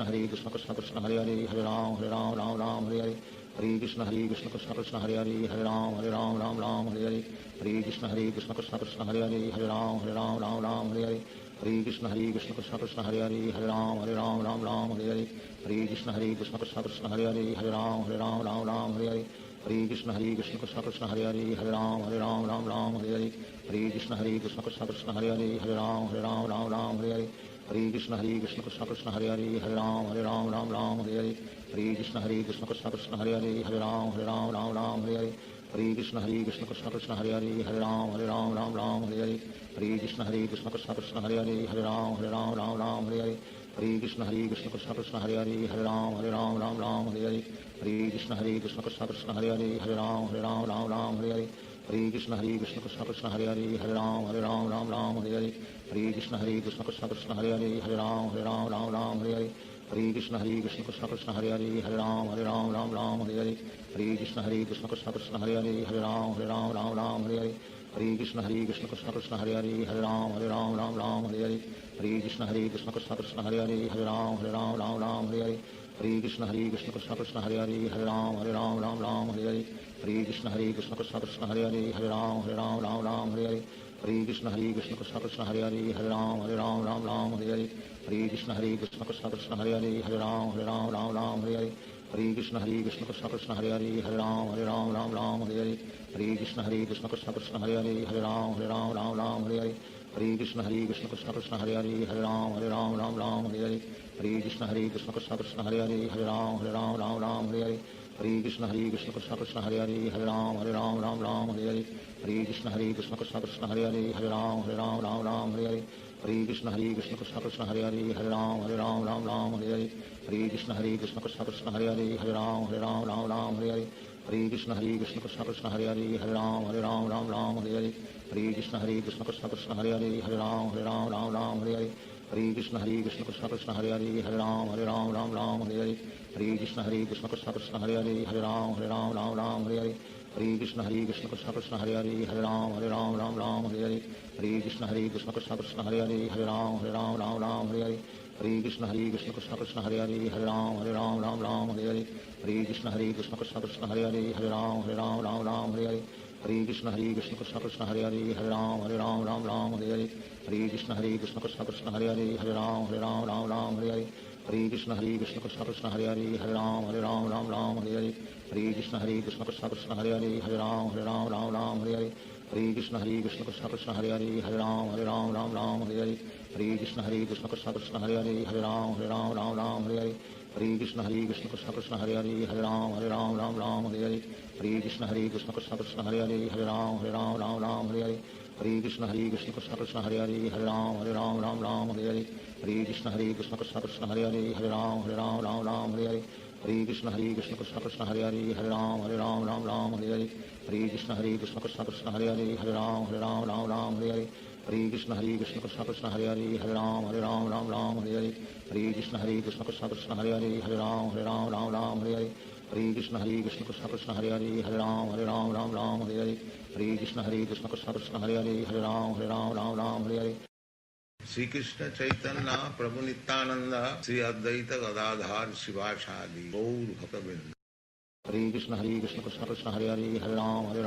कृष्ण कृष्ण कृष्ण हरे हरे राम हरे हरे हरे कृष्ण कृष्ण कृष्ण हरे हरे राम हरे हरे हरे कृष्ण कृष्ण कृष्ण कृष्ण हरे हरे राम हरे हरे हरे कृष्ण कृष्ण कृष्ण हरे हरे राम हरे हरे हरे कृष्ण कृष्ण कृष्ण कृष्ण हरे हरे राम हरे हरे हरे कृष्ण कृष्ण कृष्ण हरे हरे राम हरे हरे हरे कृष्ण कृष्ण कृष्ण कृष्ण हरे हरे राम हरे हरे हरे कृष्ण कृष्ण कृष्ण हरे हरे राम हरे हरे हरे कृष्ण कृष्ण कृष्ण कृष्ण हरे हरे राम हरे हरे हरे कृष्ण कृष्ण कृष्ण हरे हरे राम हरे हरे हरे कृष्ण कृष्ण कृष्ण कृष्ण हरे हरे राम हरे हरे हरे कृष्ण कृष्ण कृष्ण हरे हरे राम हरे हरे हरे कृष्ण कृष्ण कृष्ण कृष्ण हरे हरे राम हरे हरे हरे कृष्ण कृष्ण कृष्ण हरे हरे राम हरे हरे हरे कृष्ण कृष्ण कृष्ण कृष्ण हरे हरे राम हरे हरे हरे कृष्ण कृष्ण कृष्ण हरे हरे राम हरे हरे हरे कृष्ण कृष्ण कृष्ण कृष्ण हरे हरे राम हरे हरे हरे कृष्ण कृष्ण कृष्ण हरे हरे राम हरे हरे हरे कृष्ण कृष्ण कृष्ण कृष्ण हरे हरे राम हरे हरे हरे कृष्ण कृष्ण कृष्ण हरे हरे राम हरे हरे हरे कृष्ण कृष्ण कृष्ण हरे हरे राम हरे हरे हरे कृष्ण कृष्ण कृष्ण हरे हरे हरे राम राम राम हरे हरे हरे कृष्ण कृष्ण कृष्ण हरे हरे हरे राम राम हरे हरे हरे कृष्ण कृष्ण कृष्ण हरे हरे हरे राम राम हरे हरे हरे कृष्ण कृष्ण कृष्ण हरे हरे हरे राम राम हरे हरे हरे कृष्ण कृष्ण कृष्ण हरे हरे हरे राम राम हरे हरे हरे कृष्ण कृष्ण कृष्ण हरे हरे हरे राम राम हरे हरे हरे कृष्ण कृष्ण कृष्ण हरे हरे हरे राम राम हरे हरे हरे कृष्ण कृष्ण कृष्ण हरे हरे हरे राम हरे हरे हरे कृष्ण कृष्ण कृष्ण हरे हरे हरे राम हरे हरे हरे कृष्ण कृष्ण कृष्ण हरे हरे हरे राम हरे हरे हरे कृष्ण कृष्ण कृष्ण हरे हरे हरे राम हरे हरे हरे कृष्ण कृष्ण कृष्ण हरे हरे हरे राम हरे हरे हरे कृष्ण कृष्ण कृष्ण हरे हरे हरे राम हरे हरे हरे कृष्ण कृष्ण कृष्ण हरे हरे हरे राम हरे हरे हरे कृष्ण कृष्ण कृष्ण हरे हरे हरे राम हरे हरे हरे कृष्ण कृष्ण कृष्ण कृष्ण हरे हरे हरे राम हरे हरे हरे कृष्ण कृष्ण कृष्ण हरे हरे हरे राम हरे हरे हरे कृष्ण कृष्ण कृष्ण कृष्ण हरे हरे हरे राम हरे हरे हरे कृष्ण कृष्ण कृष्ण कृष्ण हरे हरे हरे राम हरे हरे हरे कृष्ण कृष्ण कृष्ण कृष्ण हरे हरे हरे राम हरे हरे हरे कृष्ण कृष्ण कृष्ण कृष्ण हरे हरे हरे राम हरे हरे हरे कृष्ण कृष्ण कृष्ण कृष्ण हरे हरे हरे राम हरे हरे हरे कृष्ण कृष्ण कृष्ण कृष्ण हरे हरे हरे राम हरे हरे हरे कृष्ण कृष्ण कृष्ण कृष्ण हरे हरे हरे राम हरे हरे हरे कृष्ण कृष्ण कृष्ण कृष्ण हरे हरे हरे राम हरे हरे हरे कृष्ण कृष्ण कृष्ण कृष्ण हरे हरे हरे राम हरे हरे हरे कृष्ण कृष्ण कृष्ण कृष्ण हरे हरे हरे राम हरे हरे हरे कृष्ण कृष्ण कृष्ण कृष्ण हरे हरे हरे राम हरे हरे हरे कृष्ण कृष्ण कृष्ण कृष्ण हरे हरे हरे राम हरे हरे हरे कृष्ण कृष्ण कृष्ण कृष्ण हरे हरे हरे राम हरे हरे हरे कृष्ण कृष्ण कृष्ण कृष्ण हरे हरे हरे राम हरे हरे हरे कृष्ण कृष्ण कृष्ण कृष्ण हरे हरे हरे राम हरे हरे श्री कृष्ण चैतन्य प्रभु नित्यानंद श्री अद्वैत गदाधार शिवासादि गौर भक्तवृंद हरे कृष्ण कृष्ण कृष्ण हरे हरे हरे राम हरे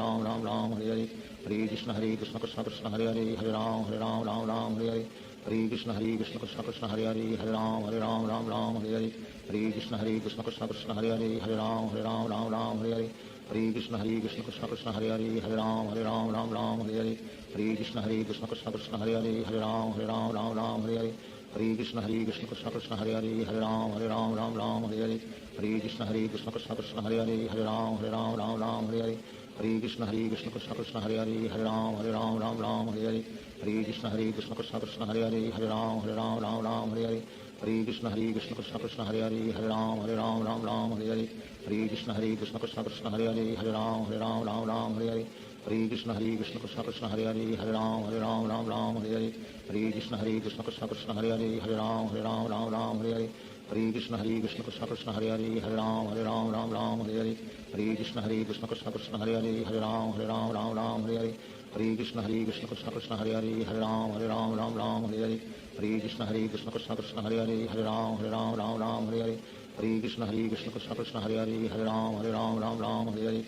हरे हरे कृष्ण कृष्ण कृष्ण कृष्ण हरे हरे हरे राम हरे हरे हरे कृष्ण कृष्ण कृष्ण हरे हरे हरे राम हरे हरे हरे कृष्ण कृष्ण कृष्ण कृष्ण हरे हरे हरे राम हरे हरे हरे कृष्ण कृष्ण कृष्ण हरे हरे हरे राम हरे हरे हरे कृष्ण कृष्ण कृष्ण कृष्ण हरे हरे हरे राम हरे हरे हरे कृष्ण कृष्ण कृष्ण हरे हरे हरे राम हरे हरे हरे कृष्ण कृष्ण कृष्ण कृष्ण हरे हरे हरे राम हरे हरे हरे कृष्ण कृष्ण कृष्ण कृष्ण हरे हरे हरे राम हरे हरे हरे कृष्ण कृष्ण कृष्ण कृष्ण हरे हरे हरे राम हरे हरे हरे कृष्ण कृष्ण कृष्ण कृष्ण हरे हरे हरे राम हरे हरे हरे कृष्ण कृष्ण कृष्ण कृष्ण हरे हरे हरे राम हरे हरे हरे कृष्ण कृष्ण कृष्ण कृष्ण हरे हरे हरे राम हरे हरे हरे कृष्ण कृष्ण कृष्ण कृष्ण हरे हरे हरे राम हरे हरे हरे कृष्ण कृष्ण कृष्ण कृष्ण हरे हरे हरे राम हरे हरे हरे कृष्ण कृष्ण कृष्ण कृष्ण हरे हरे हरे राम हरे हरे हरे कृष्ण कृष्ण कृष्ण कृष्ण हरे हरे हरे राम हरे हरे हरे कृष्ण कृष्ण कृष्ण कृष्ण हरे हरे हरे राम हरे हरे हरे कृष्ण कृष्ण कृष्ण कृष्ण हरे हरे हरे राम हरे हरे हरे कृष्ण कृष्ण कृष्ण कृष्ण हरे हरे हरे राम हरे हरे हरे कृष्ण कृष्ण कृष्ण कृष्ण हरे हरे हरे राम हरे हरे हरे कृष्ण कृष्ण कृष्ण कृष्ण हरे हरे हरे राम हरे हरे हरे कृष्ण कृष्ण कृष्ण कृष्ण हरे हरे हरे राम हरे हरे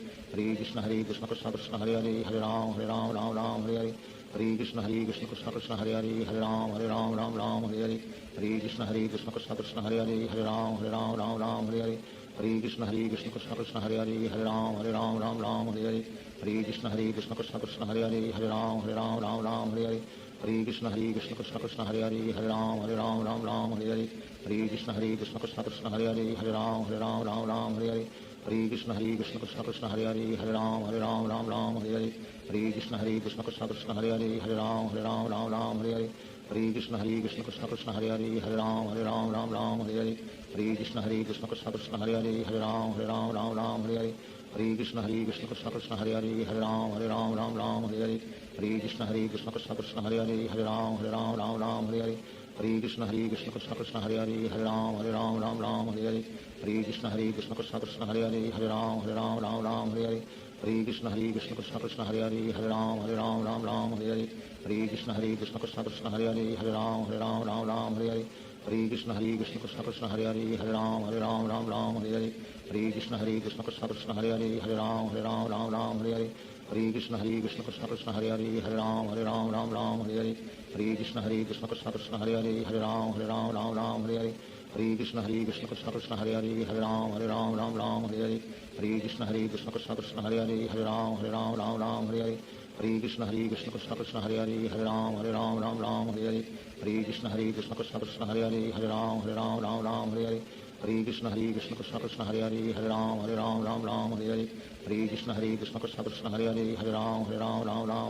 हरे कृष्ण कृष्ण कृष्ण कृष्ण हरे हरे हरे राम हरे हरे हरे कृष्ण कृष्ण कृष्ण कृष्ण हरे हरे हरे राम हरे हरे हरे कृष्ण कृष्ण कृष्ण कृष्ण हरे हरे हरे राम हरे हरे हरे कृष्ण कृष्ण कृष्ण कृष्ण हरे हरे हरे राम हरे हरे हरे कृष्ण कृष्ण कृष्ण कृष्ण हरे हरे हरे राम हरे हरे हरे कृष्ण कृष्ण कृष्ण कृष्ण हरे हरे हरे राम हरे हरे हरे कृष्ण कृष्ण कृष्ण कृष्ण हरे हरे हरे राम हरे हरे हरे कृष्ण कृष्ण कृष्ण कृष्ण हरे हरे हरे राम हरे हरे हरे कृष्ण कृष्ण कृष्ण कृष्ण हरे हरे हरे राम हरे हरे हरे कृष्ण कृष्ण कृष्ण कृष्ण हरे हरे हरे राम हरे हरे हरे कृष्ण कृष्ण कृष्ण कृष्ण हरे हरे हरे राम हरे हरे हरे कृष्ण कृष्ण कृष्ण कृष्ण हरे हरे हरे राम हरे हरे हरे कृष्ण कृष्ण कृष्ण कृष्ण हरे हरे हरे राम हरे हरे हरे कृष्ण कृष्ण कृष्ण कृष्ण हरे हरे हरे राम हरे हरे हरे कृष्ण कृष्ण कृष्ण कृष्ण हरे हरे हरे राम हरे हरे हरे कृष्ण कृष्ण कृष्ण कृष्ण हरे हरे हरे राम हरे हरे हरे कृष्ण कृष्ण कृष्ण कृष्ण हरे हरे हरे राम हरे हरे हरे कृष्ण कृष्ण कृष्ण हरे हरे राम राम राम हरे हरे हरे कृष्ण कृष्ण कृष्ण हरे हरे राम राम हरे हरे हरे कृष्ण कृष्ण कृष्ण हरे हरे राम राम हरे हरे हरे कृष्ण कृष्ण कृष्ण हरे हरे राम राम हरे हरे हरे कृष्ण कृष्ण कृष्ण हरे हरे राम राम हरे हरे हरे कृष्ण कृष्ण कृष्ण हरे हरे राम राम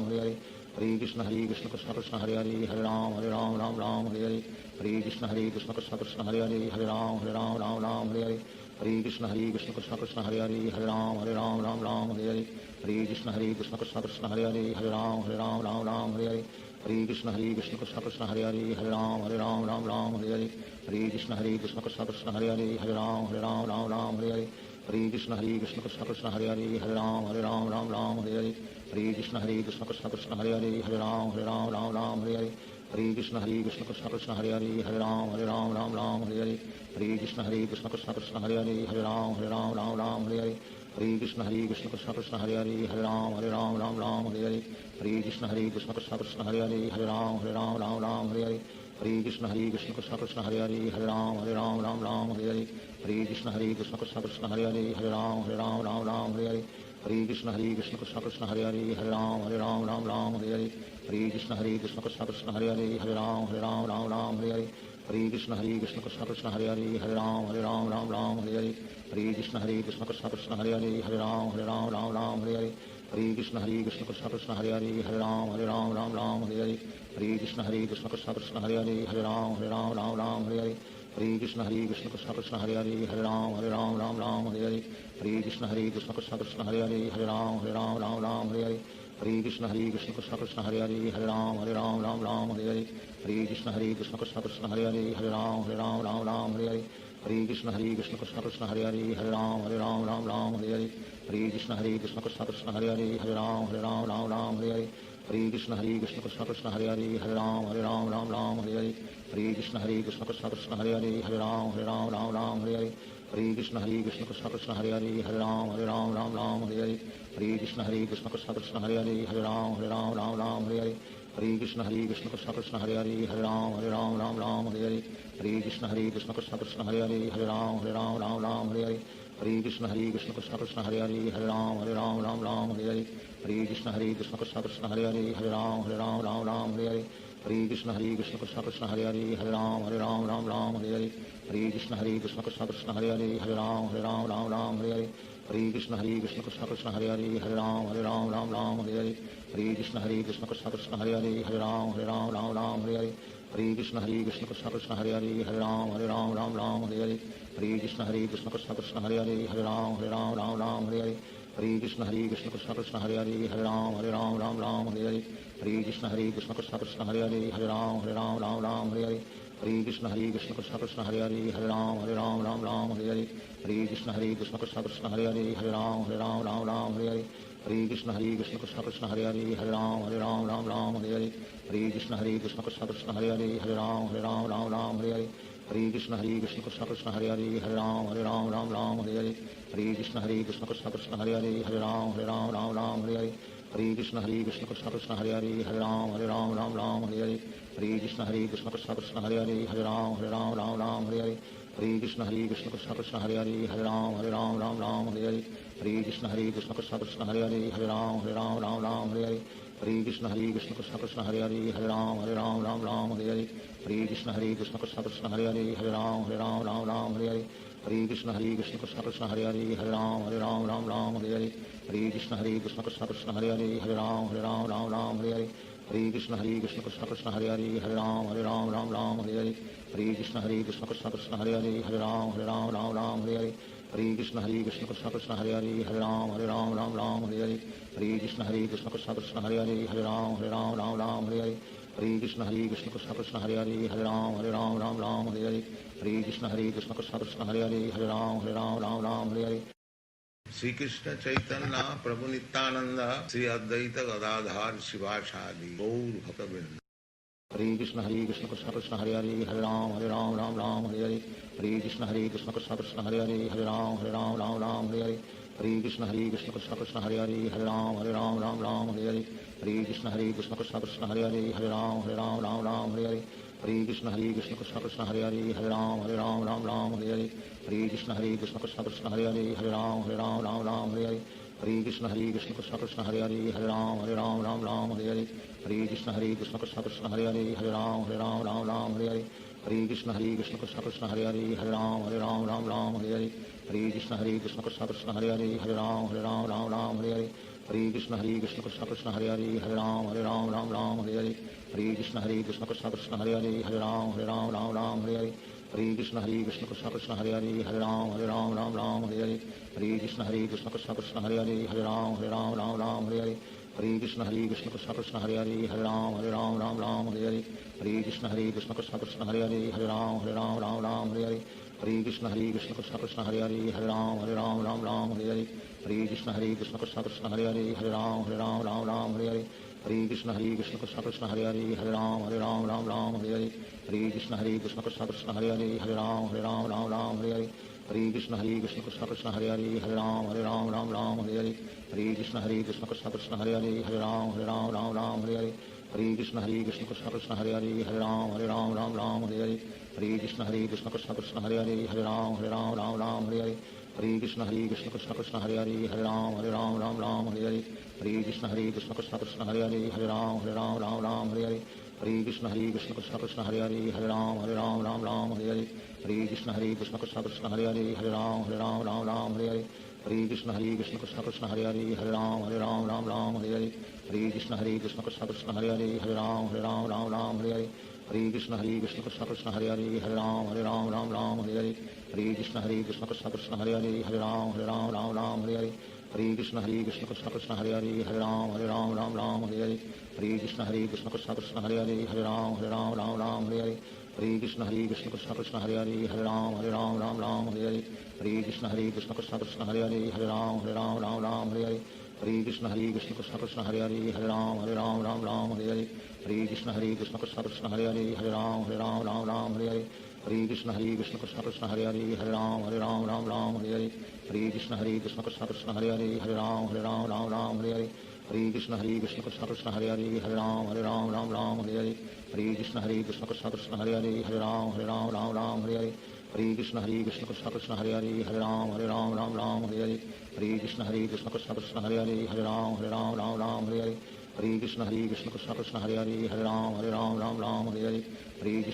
हरे हरे हरे कृष्ण कृष्ण कृष्ण हरे हरे राम राम हरे हरे हरे कृष्ण कृष्ण कृष्ण हरे हरे राम राम हरे हरे हरे कृष्ण कृष्ण कृष्ण हरे हरे राम राम हरे हरे हरे कृष्ण कृष्ण कृष्ण हरे हरे राम राम हरे हरे हरे कृष्ण कृष्ण कृष्ण हरे हरे राम राम हरे हरे हरे कृष्ण कृष्ण कृष्ण हरे हरे राम राम हरे हरे हरे कृष्ण कृष्ण कृष्ण हरे हरे राम राम हरे हरे हरे कृष्ण कृष्ण कृष्ण हरे हरे राम राम हरे हरे हरे कृष्ण कृष्ण कृष्ण हरे हरे राम राम हरे हरे हरे कृष्ण कृष्ण कृष्ण कृष्ण हरे हरे राम राम हरे हरे हरे कृष्ण कृष्ण कृष्ण कृष्ण हरे हरे राम राम हरे हरे हरे कृष्ण कृष्ण कृष्ण कृष्ण हरे हरे राम राम हरे हरे हरे कृष्ण कृष्ण कृष्ण कृष्ण हरे हरे राम राम हरे हरे हरे कृष्ण कृष्ण कृष्ण कृष्ण हरे हरे राम राम हरे हरे हरे कृष्ण कृष्ण कृष्ण कृष्ण हरे हरे राम राम हरे हरे हरे कृष्ण कृष्ण कृष्ण कृष्ण हरे हरे राम राम हरे हरे हरे कृष्ण कृष्ण कृष्ण कृष्ण हरे हरे राम राम हरे हरे हरे कृष्ण कृष्ण कृष्ण कृष्ण हरे हरे राम राम हरे हरे हरे कृष्ण कृष्ण कृष्ण कृष्ण हरे हरे राम राम हरे हरे हरे कृष्ण कृष्ण कृष्ण कृष्ण हरे हरे राम राम हरे हरे हरे कृष्ण कृष्ण कृष्ण कृष्ण हरे हरे राम राम हरे हरे हरे कृष्ण कृष्ण कृष्ण कृष्ण हरे हरे राम राम हरे हरे हरे कृष्ण कृष्ण कृष्ण कृष्ण हरे हरे राम राम हरे हरे हरे कृष्ण कृष्ण कृष्ण कृष्ण हरे हरे राम राम हरे हरे हरे कृष्ण कृष्ण कृष्ण कृष्ण हरे हरे राम राम हरे हरे हरे कृष्ण कृष्ण कृष्ण कृष्ण हरे हरे राम राम हरे हरे हरे कृष्ण कृष्ण कृष्ण कृष्ण हरे हरे राम राम हरे हरे हरे कृष्ण कृष्ण कृष्ण कृष्ण हरे हरे राम राम हरे हरे हरे कृष्ण कृष्ण कृष्ण कृष्ण हरे हरे राम राम हरे हरे हरे कृष्ण कृष्ण कृष्ण कृष्ण हरे हरे राम राम हरे हरे हरे कृष्ण कृष्ण कृष्ण कृष्ण हरे हरे राम राम हरे हरे हरे कृष्ण कृष्ण कृष्ण कृष्ण हरे हरे राम राम हरे हरे हरे कृष्ण कृष्ण कृष्ण कृष्ण हरे हरे राम राम हरे हरे हरे कृष्ण कृष्ण कृष्ण कृष्ण हरे हरे राम राम हरे हरे हरे कृष्ण कृष्ण कृष्ण कृष्ण हरे हरे राम राम हरे हरे हरे कृष्ण कृष्ण कृष्ण कृष्ण हरे हरे राम राम हरे हरे हरे कृष्ण कृष्ण कृष्ण कृष्ण हरे हरे राम राम हरे हरे हरे कृष्ण कृष्ण कृष्ण कृष्ण हरे हरे राम राम हरे हरे हरे कृष्ण कृष्ण कृष्ण कृष्ण हरे हरे राम राम हरे हरे हरे कृष्ण कृष्ण कृष्ण कृष्ण हरे हरे राम राम हरे हरे हरे कृष्ण कृष्ण कृष्ण कृष्ण हरे हरे राम राम हरे हरे हरे कृष्ण कृष्ण कृष्ण कृष्ण हरे हरे राम राम हरे हरे हरे कृष्ण कृष्ण कृष्ण कृष्ण हरे हरे राम राम हरे हरे हरे कृष्ण कृष्ण कृष्ण कृष्ण हरे हरे राम राम हरे हरे हरे कृष्ण कृष्ण कृष्ण कृष्ण हरे हरे राम राम हरे हरे हरे कृष्ण कृष्ण कृष्ण कृष्ण हरे हरे राम राम हरे हरे हरे कृष्ण कृष्ण कृष्ण कृष्ण हरे हरे राम राम हरे हरे हरे कृष्ण कृष्ण कृष्ण कृष्ण हरे हरे राम राम हरे हरे हरे कृष्ण कृष्ण कृष्ण कृष्ण हरे हरे राम राम हरे हरे हरे कृष्ण कृष्ण कृष्ण कृष्ण हरे हरे राम राम हरे हरे हरे कृष्ण कृष्ण कृष्ण कृष्ण हरे हरे राम राम हरे हरे हरे कृष्ण कृष्ण कृष्ण कृष्ण हरे हरे राम राम हरे हरे हरे कृष्ण कृष्ण कृष्ण कृष्ण हरे हरे राम राम हरे हरे हरे कृष्ण कृष्ण कृष्ण कृष्ण हरे हरे राम राम हरे हरे हरे कृष्ण कृष्ण कृष्ण कृष्ण हरे हरे राम राम हरे हरे हरे कृष्ण कृष्ण कृष्ण कृष्ण हरे हरे राम राम हरे हरे हरे कृष्ण कृष्ण कृष्ण कृष्ण हरे हरे राम राम हरे हरे हरे कृष्ण कृष्ण कृष्ण कृष्ण हरे हरे राम राम हरे हरे हरे कृष्ण कृष्ण कृष्ण कृष्ण हरे हरे राम राम हरे हरे हरे कृष्ण कृष्ण कृष्ण कृष्ण हरे हरे राम राम हरे हरे हरे कृष्ण कृष्ण कृष्ण कृष्ण हरे हरे राम राम हरे हरे हरे कृष्ण कृष्ण कृष्ण कृष्ण हरे हरे राम राम हरे हरे श्री कृष्ण चैतन्य प्रभु नित्यानंद श्री अद्वैत गदाधार शिवासादि गौर भक्तवृंद हरे कृष्ण कृष्ण कृष्ण हरे हरे राम राम हरे हरे हरे कृष्ण कृष्ण कृष्ण कृष्ण हरे हरे राम राम हरे हरे हरे कृष्ण कृष्ण कृष्ण हरे हरे राम राम हरे हरे हरे कृष्ण कृष्ण कृष्ण कृष्ण हरे हरे राम राम हरे हरे हरे कृष्ण कृष्ण कृष्ण हरे हरे हरे राम राम हरे हरे हरे कृष्ण कृष्ण कृष्ण हरे हरे राम राम हरे हरे हरे कृष्ण कृष्ण कृष्ण हरे हरे राम हरे हरे हरे कृष्ण कृष्ण कृष्ण हरे हरे राम हरे हरे हरे कृष्ण कृष्ण कृष्ण हरे हरे राम हरे हरे हरे कृष्ण कृष्ण कृष्ण हरे हरे राम हरे हरे हरे कृष्ण कृष्ण कृष्ण हरे हरे राम हरे हरे हरे कृष्ण कृष्ण कृष्ण हरे हरे राम हरे हरे हरे कृष्ण कृष्ण कृष्ण हरे हरे राम हरे हरे हरे कृष्ण कृष्ण कृष्ण हरे हरे राम हरे हरे हरे कृष्ण कृष्ण कृष्ण हरे हरे राम हरे हरे हरे कृष्ण कृष्ण कृष्ण हरे हरे राम हरे हरे हरे कृष्ण कृष्ण कृष्ण हरे हरे राम हरे हरे हरे कृष्ण कृष्ण कृष्ण हरे हरे राम हरे हरे हरे कृष्ण कृष्ण कृष्ण हरे हरे राम हरे हरे हरे कृष्ण कृष्ण कृष्ण हरे हरे राम हरे हरे हरे कृष्ण कृष्ण कृष्ण हरे हरे राम हरे हरे हरे कृष्ण कृष्ण कृष्ण हरे हरे राम हरे हरे हरे कृष्ण कृष्ण कृष्ण हरे हरे राम हरे हरे हरे कृष्ण कृष्ण कृष्ण हरे हरे राम हरे हरे हरे कृष्ण कृष्ण कृष्ण हरे हरे राम हरे हरे हरे कृष्ण कृष्ण कृष्ण हरे हरे राम हरे हरे हरे कृष्ण कृष्ण कृष्ण हरे हरे राम हरे हरे हरे कृष्ण कृष्ण कृष्ण हरे हरे राम हरे हरे हरे कृष्ण कृष्ण कृष्ण हरे हरे राम हरे हरे हरे कृष्ण कृष्ण कृष्ण हरे हरे राम हरे हरे हरे कृष्ण कृष्ण कृष्ण हरे हरे राम हरे हरे हरे कृष्ण कृष्ण कृष्ण हरे हरे राम हरे हरे हरे कृष्ण कृष्ण कृष्ण हरे हरे राम हरे हरे हरे कृष्ण कृष्ण कृष्ण हरे हरे राम हरे हरे हरे कृष्ण कृष्ण कृष्ण हरे हरे राम हरे हरे हरे कृष्ण कृष्ण कृष्ण हरे हरे राम हरे हरे हरे कृष्ण कृष्ण कृष्ण हरे हरे राम हरे हरे हरे कृष्ण कृष्ण कृष्ण कृष्ण हरे हरे राम हरे हरे हरे कृष्ण कृष्ण कृष्ण हरे हरे राम हरे हरे हरे कृष्ण कृष्ण कृष्ण कृष्ण हरे हरे राम हरे हरे हरे कृष्ण कृष्ण कृष्ण हरे हरे राम हरे हरे हरे कृष्ण कृष्ण कृष्ण कृष्ण हरे हरे राम हरे हरे हरे कृष्ण कृष्ण कृष्ण हरे हरे राम हरे हरे हरे कृष्ण कृष्ण कृष्ण कृष्ण हरे हरे राम हरे हरे हरे कृष्ण कृष्ण कृष्ण हरे हरे राम हरे हरे हरे कृष्ण कृष्ण कृष्ण कृष्ण हरे हरे राम हरे हरे हरे कृष्ण कृष्ण कृष्ण हरे हरे राम हरे हरे हरे कृष्ण कृष्ण कृष्ण कृष्ण हरे हरे राम हरे हरे हरे कृष्ण कृष्ण कृष्ण हरे हरे राम हरे हरे हरे कृष्ण कृष्ण कृष्ण कृष्ण हरे हरे राम हरे हरे